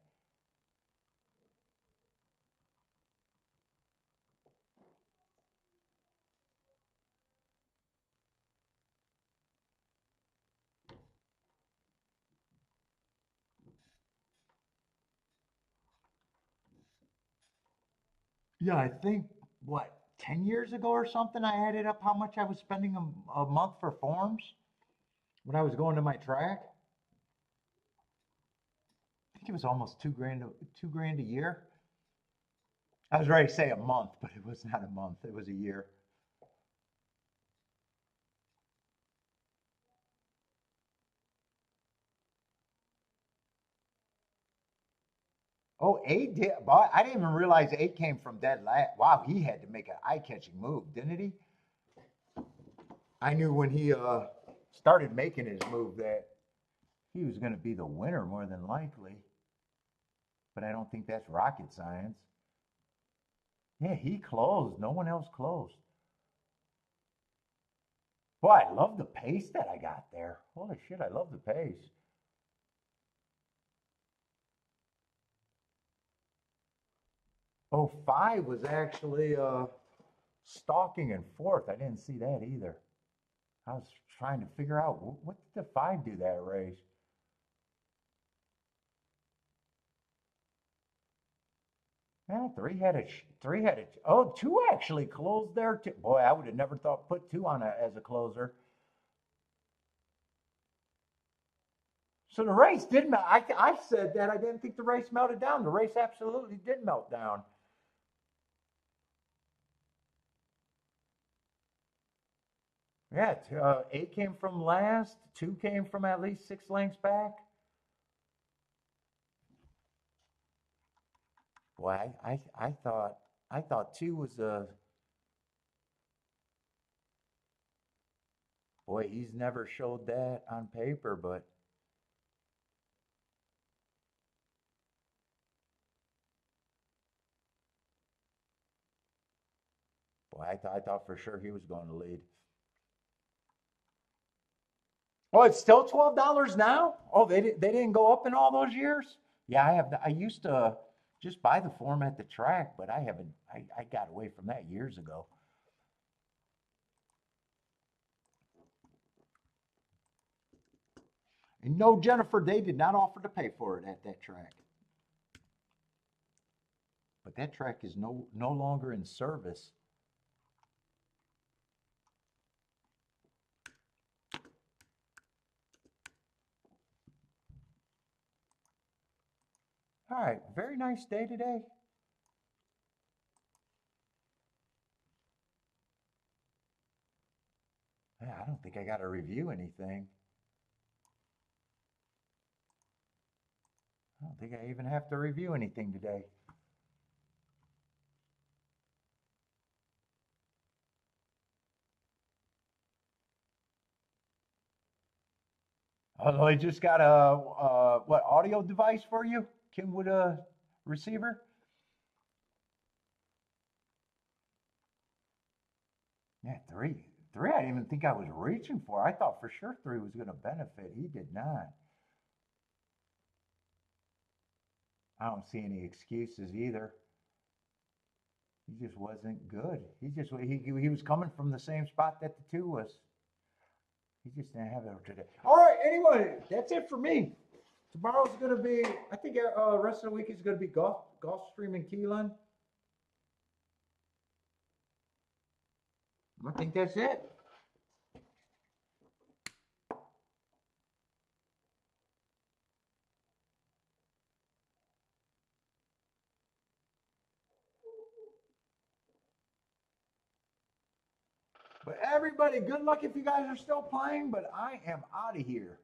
Yeah, I think, what, 10 years ago or something, I added up how much I was spending a month for forms when I was going to my track. I think it was almost 2 grand, 2 grand a year. I was ready to say a month, but it was not a month. It was a year. Oh, A did. But I didn't even realize A came from dead last. Wow, he had to make an eye-catching move, didn't he? I knew when he started making his move that he was going to be the winner more than likely. But I don't think that's rocket science. Yeah, he closed. No one else closed. Boy, I love the pace that I got there. Holy shit, I love the pace. Oh, 5 was actually stalking in 4th. I didn't see that either. I was trying to figure out what did the 5 do that race? Yeah, 3 had a, oh, 2 actually closed there too. Boy, I would have never thought put 2 on as a closer. So the race did melt. I said that I didn't think the race melted down. The race absolutely did melt down. Yeah, 8 came from last. 2 came from at least 6 lengths back. Boy, I thought 2 was a boy. He's never showed that on paper, but boy, I thought for sure he was going to lead. Oh, it's still $12 now. Oh, they didn't go up in all those years. Yeah, I have. I used to just buy the form at the track, but I haven't. I got away from that years ago. And no, Jennifer, they did not offer to pay for it at that track. But that track is no longer in service. All right, very nice day today. Yeah, I don't think I got to review anything. I don't think I even have to review anything today. Although I just got a what audio device for you, Kenwood receiver. Yeah, 3. I didn't even think I was reaching for. I thought for sure 3 was going to benefit. He did not. I don't see any excuses either. He just wasn't good. He was coming from the same spot that the 2 was. He just didn't have it today. All right. Anyway, that's it for me. Tomorrow's going to be. I think rest of the week is going to be Gulfstream and Keeneland. I think that's it. But everybody, good luck if you guys are still playing. But I am out of here.